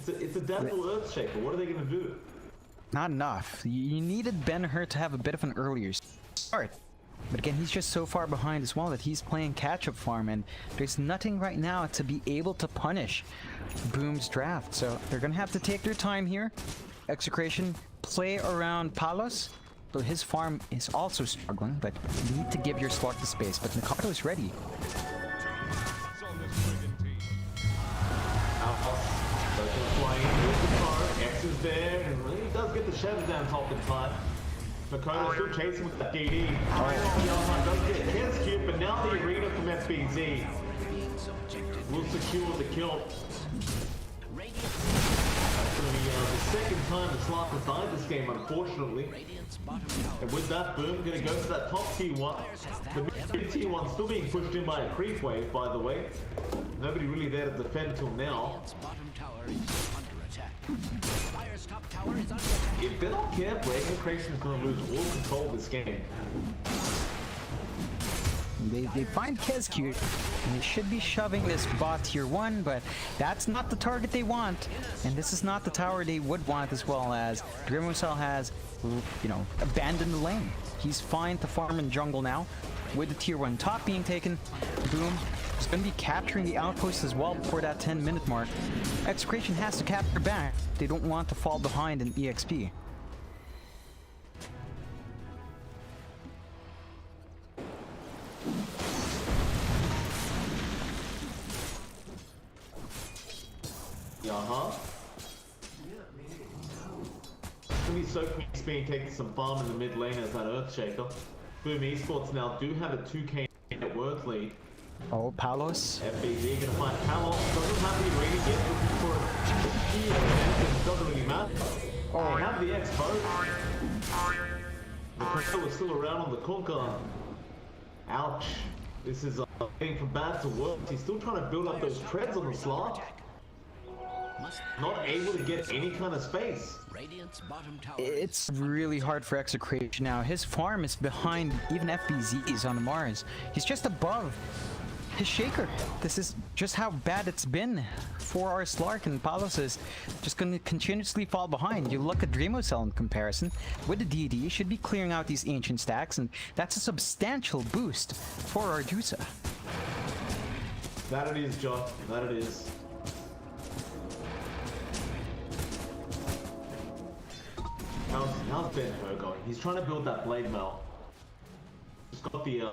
It's a Devil Earthshaker. What are they going to do? Not enough. You needed Ben-Hur to have a bit of an earlier start. But again, he's just so far behind as well that he's playing catch-up farm, and there's nothing right now to be able to punish Boom's draft. So they're going to have to take their time here. Execration, play around Palos. So his farm is also struggling, but you need to give your slot the space. But Mikado is ready. It's on this friggin' team. Flying with the car, X is there, and he does get the shadow down top in time. Makoto still chasing with the DD. Yaha does get his cube, but now the arena from FBZ will secure the kill. That's going to be the second time the Slark has died this game, unfortunately. And with that, Boom going to go to that top tier 1. The mid tier 1 still being pushed in by a creep wave, by the way. Nobody really there to defend till now. If they're not careful, Execration is going to lose all control of this game. They find Kez cute, and they should be shoving this bot tier 1, but that's not the target they want, and this is not the tower they would want, as well as Dreamocell has, you know, abandoned the lane. He's fine to farm in jungle now, with the tier 1 top being taken. Boom is going to be capturing the outpost as well before that 10-minute mark. Execration has to capture back. They don't want to fall behind in EXP. Yaha. It's going to be so quick being taking some farm in the mid lane as that Earthshaker. Boom Esports now do have a 2k net worth lead. Oh, Palos. FBZ gonna find Palos. Doesn't have the arena yet, looking for it. Doesn't really matter. Oh, they have the X-Bow. The Crystal is still around on the Conker. Ouch. This is getting from bad to worse. He's still trying to build up those treads on the slot. Not able to get any kind of space. It's really hard for Execration now. His farm is behind even FBZ's on Mars. He's just above his Shaker. This is just how bad it's been for our Slark, and Palos is just going to continuously fall behind. You look at Dreamocell in comparison. With the DD, you should be clearing out these ancient stacks, and that's a substantial boost for our Jusa. That it is, John. That it is. how's Ben-Hur going? He's trying to build that blade mail. Just got the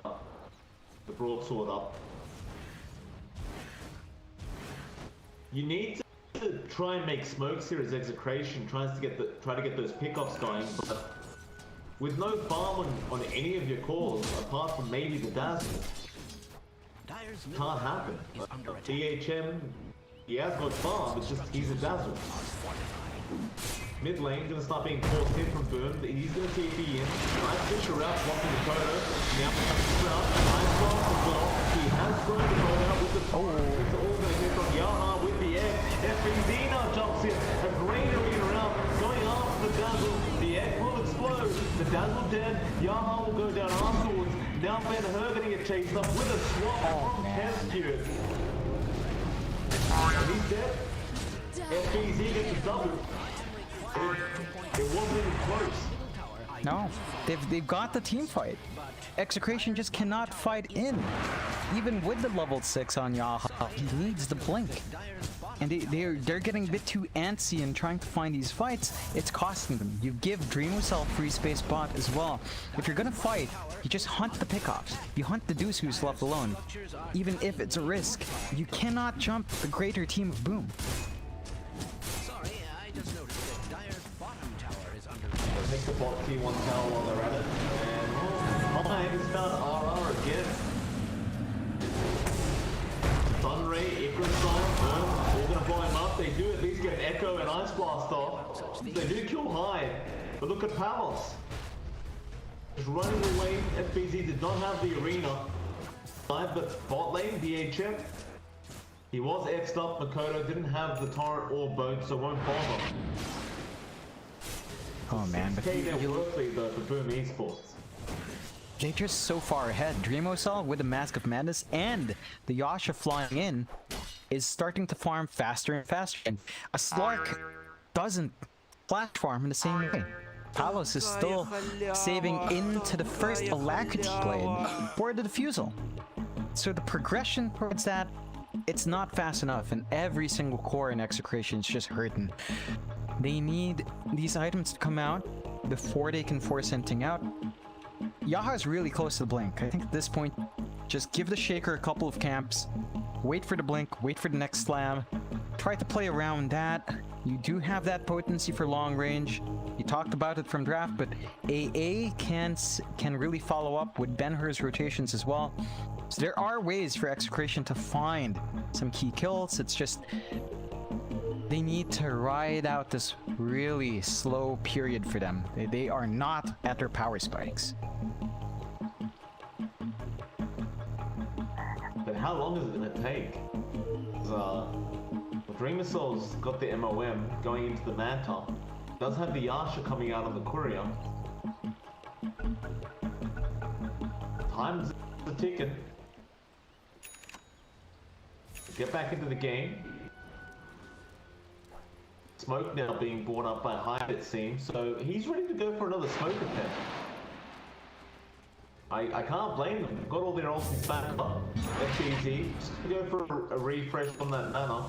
broadsword up. You need to try and make smokes here as Execration tries to get try to get those pickoffs going, but with no farm on any of your cores apart from maybe the dazzle, can't happen. DHM, he has got farm, it's just he's a dazzle. Mid lane gonna start being forced hit from Boom. He's gonna TP in. Nice Fisher out, blocking the photo. Now out. Nice block as well. He has thrown the goal out with the photo. It's all gonna hit from Yaha with the egg. FBZ now jumps in. A green arena around, going after the dazzle. The egg will explode. The dazzle dead. Yaha will go down afterwards. Now Ben-Hur gonna get chased up with a swap from Testue. And he's dead. FBZ gets a double. It wasn't even close. No, they've got the team fight. Execration just cannot fight in. Even with the level 6 on Yaha, he needs the blink. And they're getting a bit too antsy in trying to find these fights. It's costing them. You give Dreamwhistle free space bot as well. If you're gonna fight, you just hunt the pickoffs. You hunt the deuce who's left alone. Even if it's a risk, you cannot jump the greater team of Boom. Take the bot T1 tower while they're at it, and behind is found RR again. Sunray, Icarus Sign, all gonna blow him up. They do at least get an Echo and Ice Blast off. They do kill high, but look at Palos. Just running away. FBZ did not have the arena. But bot lane, DHM. He was X'd up. Makoto didn't have the turret or boat, so won't bother. Oh man, but the Boom Esports. they're just so far ahead. Dreamwhistle with the Mask of Madness and the Yasha flying in is starting to farm faster and faster. And a Slark doesn't flash farm in the same way. Palos is still saving into the first Alacrity blade for the defusal. So the progression towards that, it's not fast enough, and every single core in Execration is just hurting. They need these items to come out before they can force anything out. Yaha is really close to the blink. I think at this point, just give the Shaker a couple of camps, wait for the blink, wait for the next slam, try to play around that. You do have that potency for long range. You talked about it from draft, but AA can really follow up with Ben-Hur's rotations as well. So there are ways for Execration to find some key kills. It's just they need to ride out this really slow period for them. They are not at their power spikes. But how long is it going to take? Dreamwhistle's got the MOM going into the Manta. Does have the Yasha coming out on the Courier. Time's ticking. Get back into the game. Smoke now being brought up by Hyde, it seems, so he's ready to go for another smoke attempt. I can't blame them. They've got all their ultimates back up. That's easy. Just go for a refresh on that mana.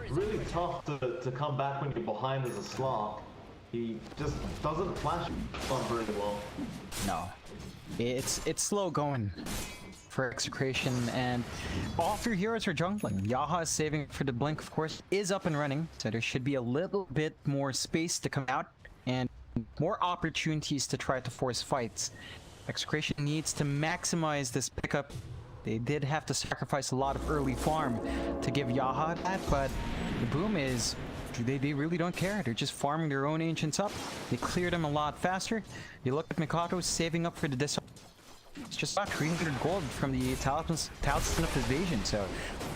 Really tough to come back when you're behind as a Slark. He just doesn't flash on very well. No. It's slow going for Execration, and all of your heroes are jungling. Yaha is saving for the blink, of course, is up and running, so there should be a little bit more space to come out and more opportunities to try to force fights. Execration needs to maximize this pickup. They did have to sacrifice a lot of early farm to give Yaha that, but the Boom is, they really don't care. They're just farming their own ancients up. They cleared them a lot faster. You look at Mikato saving up for the dis. It's just about 300 gold from the Talisman of Evasion, so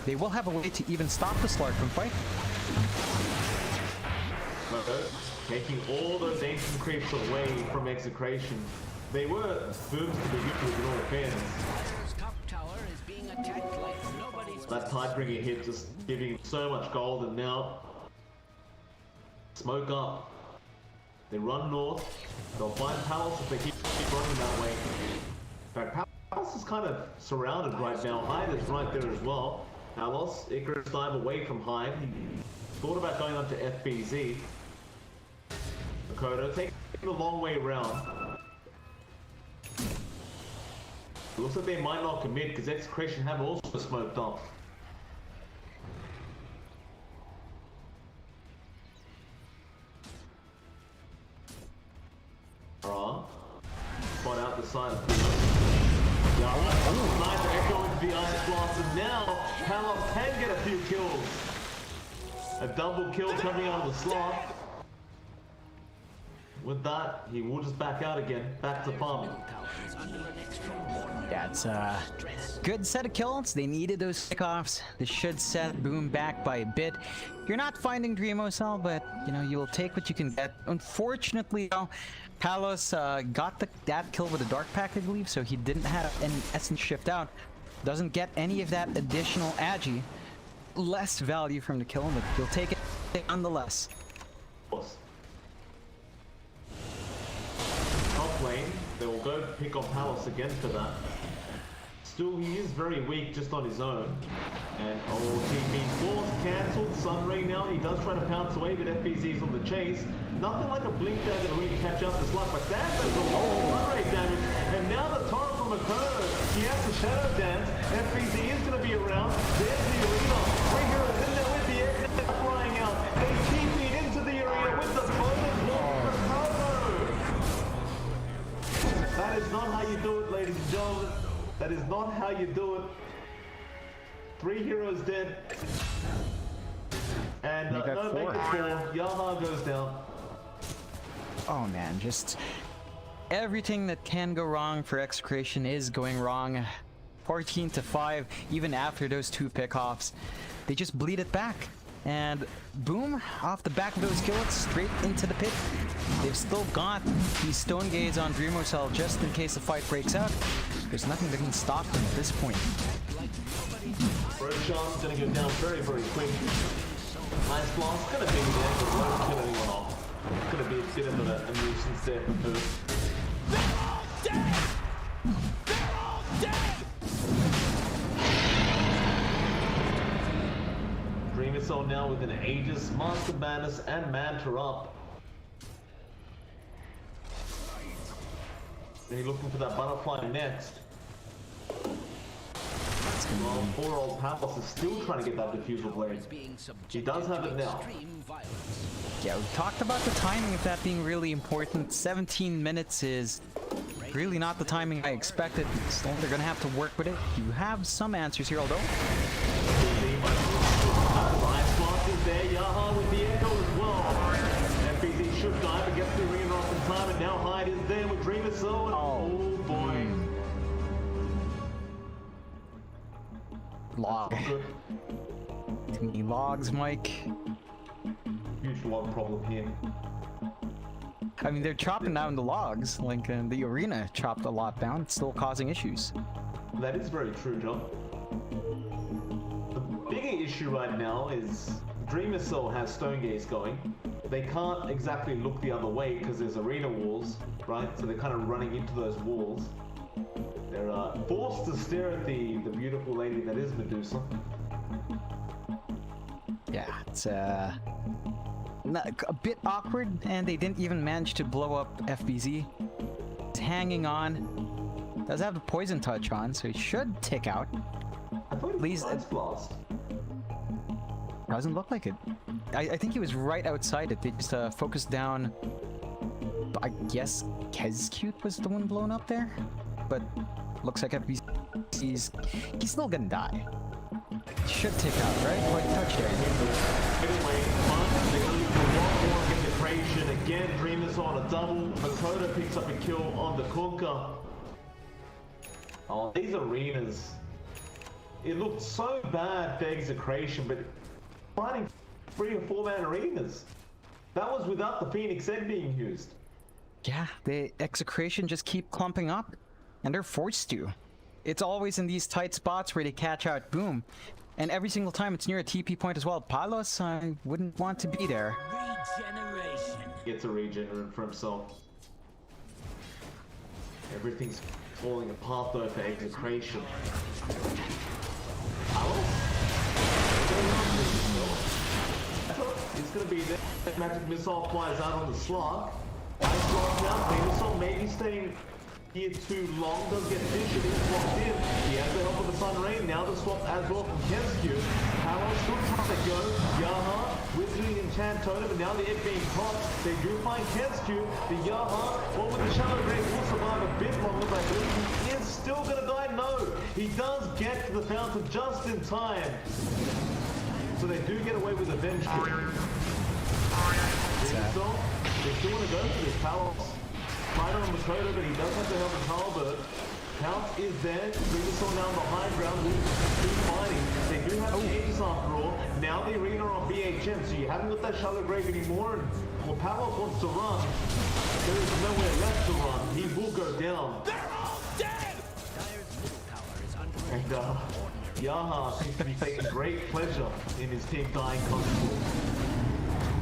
they will have a way to even stop the Slark from fighting. Taking all those ancient creeps away from Execration. They were Booms to begin with in all fairness. That Tidebringer hit just giving so much gold, and now smoke up. They run north. They'll find Palos if they keep running that way. In fact, Palos is kind of surrounded right now. Hyde is right there as well. Alos, Icarus dive away from Hyde. He thought about going on to FBZ. Makoto taking the long way around. It looks like they might not commit because Execration have also smoked off. Spot out the side of the nice echo into the ice blast, and now Palos can get a few kills. A double kill coming out of the slot. With that, he will just back out again, back to farming. Yeah, it's a good set of kills. They needed those pickoffs. This should set Boom back by a bit. You're not finding Dreamo Cell, but you know, you'll take what you can get. Unfortunately, though, Palos got that kill with a Dark Pack, I believe, so he didn't have any Essence Shift out. Doesn't get any of that additional agi. Less value from the kill, but he'll take it nonetheless. Top lane, they will go pick on Palos again for that. Still, he is very weak just on his own. And TP force cancelled. Sunray now, he does try to pounce away, but FBZ's on the chase. Nothing like a blink dagger to really catch up this luck, but that does a lot of Sunray damage. And now the torrent from Makoto, he has to shadow dance. FBZ is going to be around. There's the arena. Three heroes in there with the air flying out. They TP'd into the arena with the bonus block from Makoto. That is not how you do it, ladies and gentlemen. That is not how you do it. 3 heroes dead. And no, make it 4. Yaha goes down. Oh man, just everything that can go wrong for Execration is going wrong. 14-5, even after those 2 pickoffs. They just bleed it back. And boom, off the back of those kills, straight into the pit. They've still got these Stone Gaze on Dreamo Cell just in case the fight breaks out. There's nothing that can stop them at this point. Roshan's gonna go down very, very quick. Nice blast, gonna be there, but won't kill anyone off. It's gonna be a bit of a nuisance there for Boo. They're all dead! They're all dead! Dreamcell now with an Aegis, Master Madness, and Manta up. And he's looking for that butterfly next. Well, poor old Palos is still trying to get that diffusal blade. He does have it now. Yeah, we talked about the timing of that being really important. 17 minutes is really not the timing I expected. So they're gonna have to work with it. You have some answers here, although. Ice Blast is there, Yaha with the echo as well. FBZ should die, but gets the arena off in time, and now Hyde is there with Dreamer Soul. Oh boy. Log. Too many logs, Mike. Huge log problem here. I mean, they're chopping down the logs. Like, the arena chopped a lot down. It's still causing issues. That is very true, John. The bigger issue right now is Dreamer Soul has Stone Gaze going. They can't exactly look the other way because there's arena walls, right? So they're kind of running into those walls. They're forced to stare at the beautiful lady that is Medusa. Yeah, it's a bit awkward, and they didn't even manage to blow up FBZ. He's hanging on. Does have the poison touch on, so he should tick out. I thought it was Ice Blast. Doesn't look like it. I think he was right outside it. They just focused down. I guess Kezcute was the one blown up there, but looks like he's still gonna die. Should tick out, right? Poison touch there. Anyway, they're going to use a lot more integration. Again, Dreamer's on a double. Makoto picks up a kill on the Kunkka. Oh, these arenas. It looked so bad for Execration, but fighting 3 or 4 man arenas. That was without the Phoenix Egg being used. Yeah, the Execration just keep clumping up, and they're forced to. It's always in these tight spots where they catch out Boom. And every single time it's near a TP point as well. Palos, I wouldn't want to be there. Regeneration. Gets a regenerate for himself. Everything's falling apart though for Execration. Palos? be there. Magic Missile flies out on the slot. Ice Block now. Venusaur maybe staying here too long. Does get finished. It is locked in. He has the help of the Sun Rain. Now the swap as well from Kenskew. Power still trying to go. Yaha Wizarding Enchant Totem, and now the egg being popped. They do find Kenskew. The Yaha, what with the Shallow Grave, will survive a bit longer, but I believe he is still going to die. No, he does get to the fountain just in time. So they do get away with a Venge Kill. So, they still want to go for this. Palos fight on Makoto, but he does have to help the Talbot. Pounce is there. Venusaur now on the high ground. Keep fighting. They do have the Aegis after all. Now the arena on BHM, so you haven't got that Shallow Grave anymore. And well, Palos wants to run. There is nowhere left to run. He will go down. They're all dead! And Yaha seems to be taking great pleasure in his team dying constantly.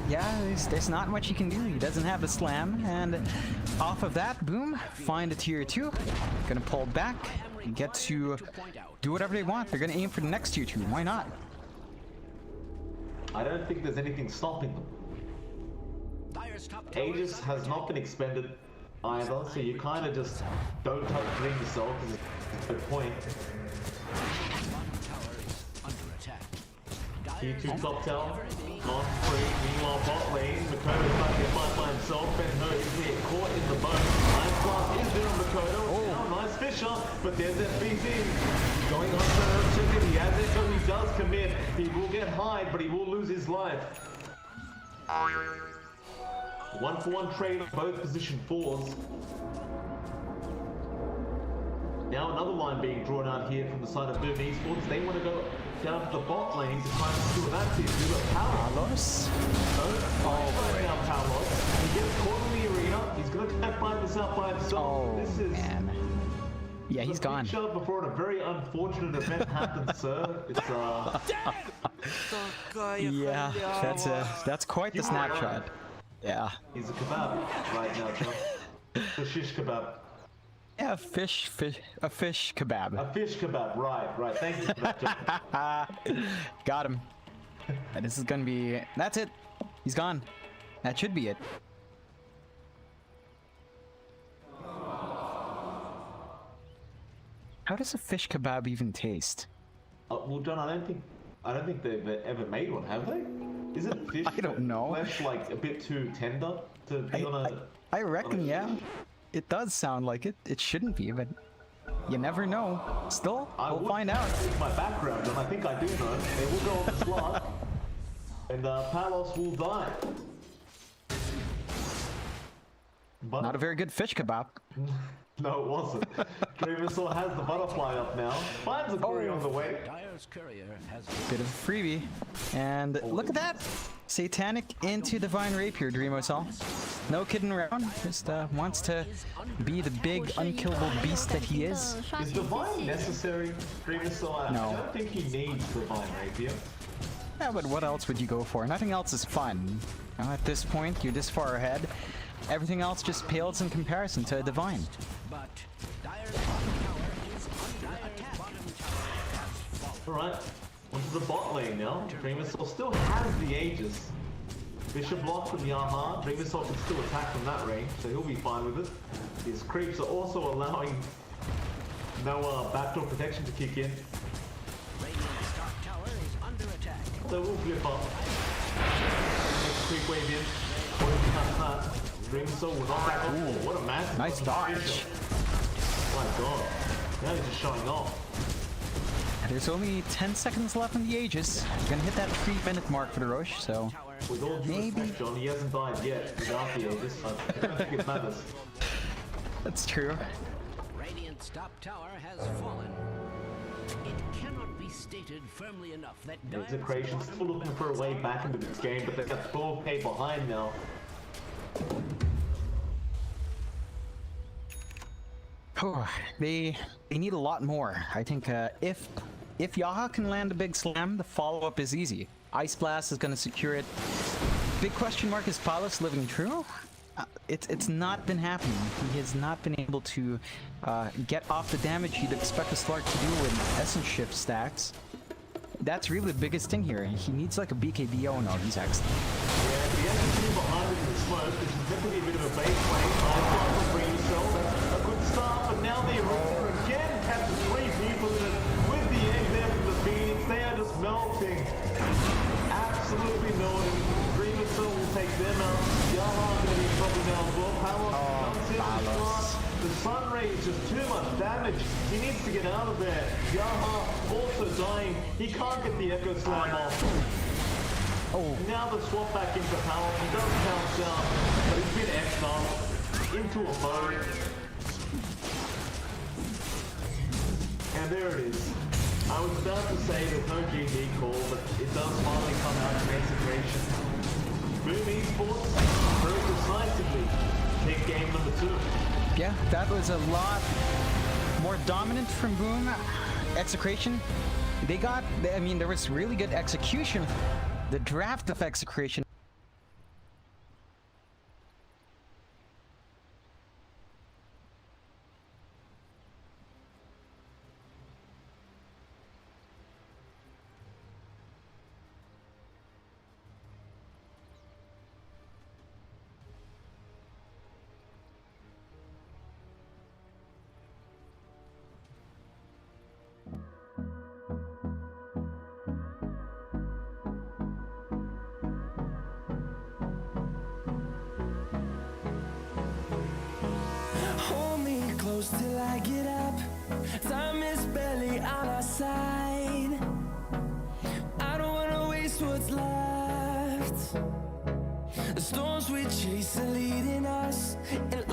Yeah, there's not much he can do. He doesn't have the slam, and off of that, boom, find a tier 2. Gonna pull back, get to do whatever they want. They're gonna aim for the next tier 2. Why not? I don't think there's anything stopping them. Aegis has not been expended either, so you kind of just don't touch Dream yourself because it's no point. T2 top tower, not free. Meanwhile, bot lane, Makoto's about to get fight by himself. Ben Hur is here, caught in the bone. Ice Blast is there on Makoto. Oh, nice Fisher, but there's FBZ. Going on for her chicken. He has it, so he does commit. He will get hide, but he will lose his life. 1-for-1 trade on both position 4s. Now another line being drawn out here from the side of Boom Esports. They want to go down to the bot lane to try and steal that team. You've got Palos. Right now Palos. He gets caught in the arena. He's going to find this out by himself. Oh, this is man. Yeah, he's gone. Before a very unfortunate event happened, sir. It's Yeah, that's quite the snapshot. Yeah. He's a kebab right now, John. The shish kebab. Yeah, a fish kebab. A fish kebab, right. Thank you for that, John. Got him. And this is gonna be... That's it. He's gone. That should be it. How does a fish kebab even taste? Well, John, I don't think they've ever made one, have they? Isn't fish I don't know. flesh like a bit too tender to be on a... I reckon, yeah. It does sound like it. It shouldn't be, but you never know. Still, we'll find out. My background, and I think I do know. They will go on the slot, and Palos will die. But Not a very good fish kebab. no, it wasn't. Venusaur has the butterfly up now. Finds a courier on the way. Bit of a freebie. And look at that! Satanic into Divine Rapier, Dreamosol. No kidding around. Just wants to be the big, unkillable beast that he is. Is Divine necessary, Venusaur? No. I don't think he needs Divine Rapier. Yeah, but what else would you go for? Nothing else is fun. Now, at this point, you're this far ahead. Everything else just pales in comparison to a Divine. Alright, onto the bot lane now. Venusaur still has the Aegis. Bishop block from Yaha. Venusaur can still attack from that range, so he'll be fine with it. His creeps are also allowing no backdoor protection to kick in. So we'll flip up. Next creep wave in. Venusaur will not back up. What a massive Nice dodge. Oh my god. Now he's just showing off. There's only 10 seconds left in the Aegis. You're gonna hit that 3-minute mark for the Roche, so With all due maybe. respect, John, he hasn't died yet without the Aegis. I don't think it matters. That's true. Radiant's top tower has fallen. It cannot be stated firmly enough that Execration still looking for a way back into this game, but they've got 12k behind now. Oh, they need a lot more. I think if Yaha can land a big slam, the follow-up is easy. Ice Blast is going to secure it. Big question mark, is Palos living true? It's not been happening. He has not been able to get off the damage you'd expect a Slark to do with Essence Shift stacks. That's really the biggest thing here. He needs like a BKB. Oh no, he's excellent. Yeah, entity behind it in the smoke, which is meant to be a bit of a base lane. Nice one from Green Cell. That's a good start, but now the Arena again catches 3 people in it with the egg there from the Phoenix. They are just melting. Absolutely melting. Green Cell will take them out. Yaha going to be in trouble now as well. Palos comes in and starts. The Sun Ray is just too much damage. He needs to get out of there. Yaha also dying. He can't get the Echo Slam off. Oh, Now the swap back into Palos. He does count down, but he's been X'd off into a boat. And there it is. I was about to say there's no GG call, but it does finally come out in execution. Boom Esports very decisively take game number 2. yeah, that was a lot more dominant from Boom. Execration. I mean, there was really good execution. The draft of execration. Hold me close till I get up. Time is barely on our side. I don't wanna waste what's left. The storms we chase are leading us. And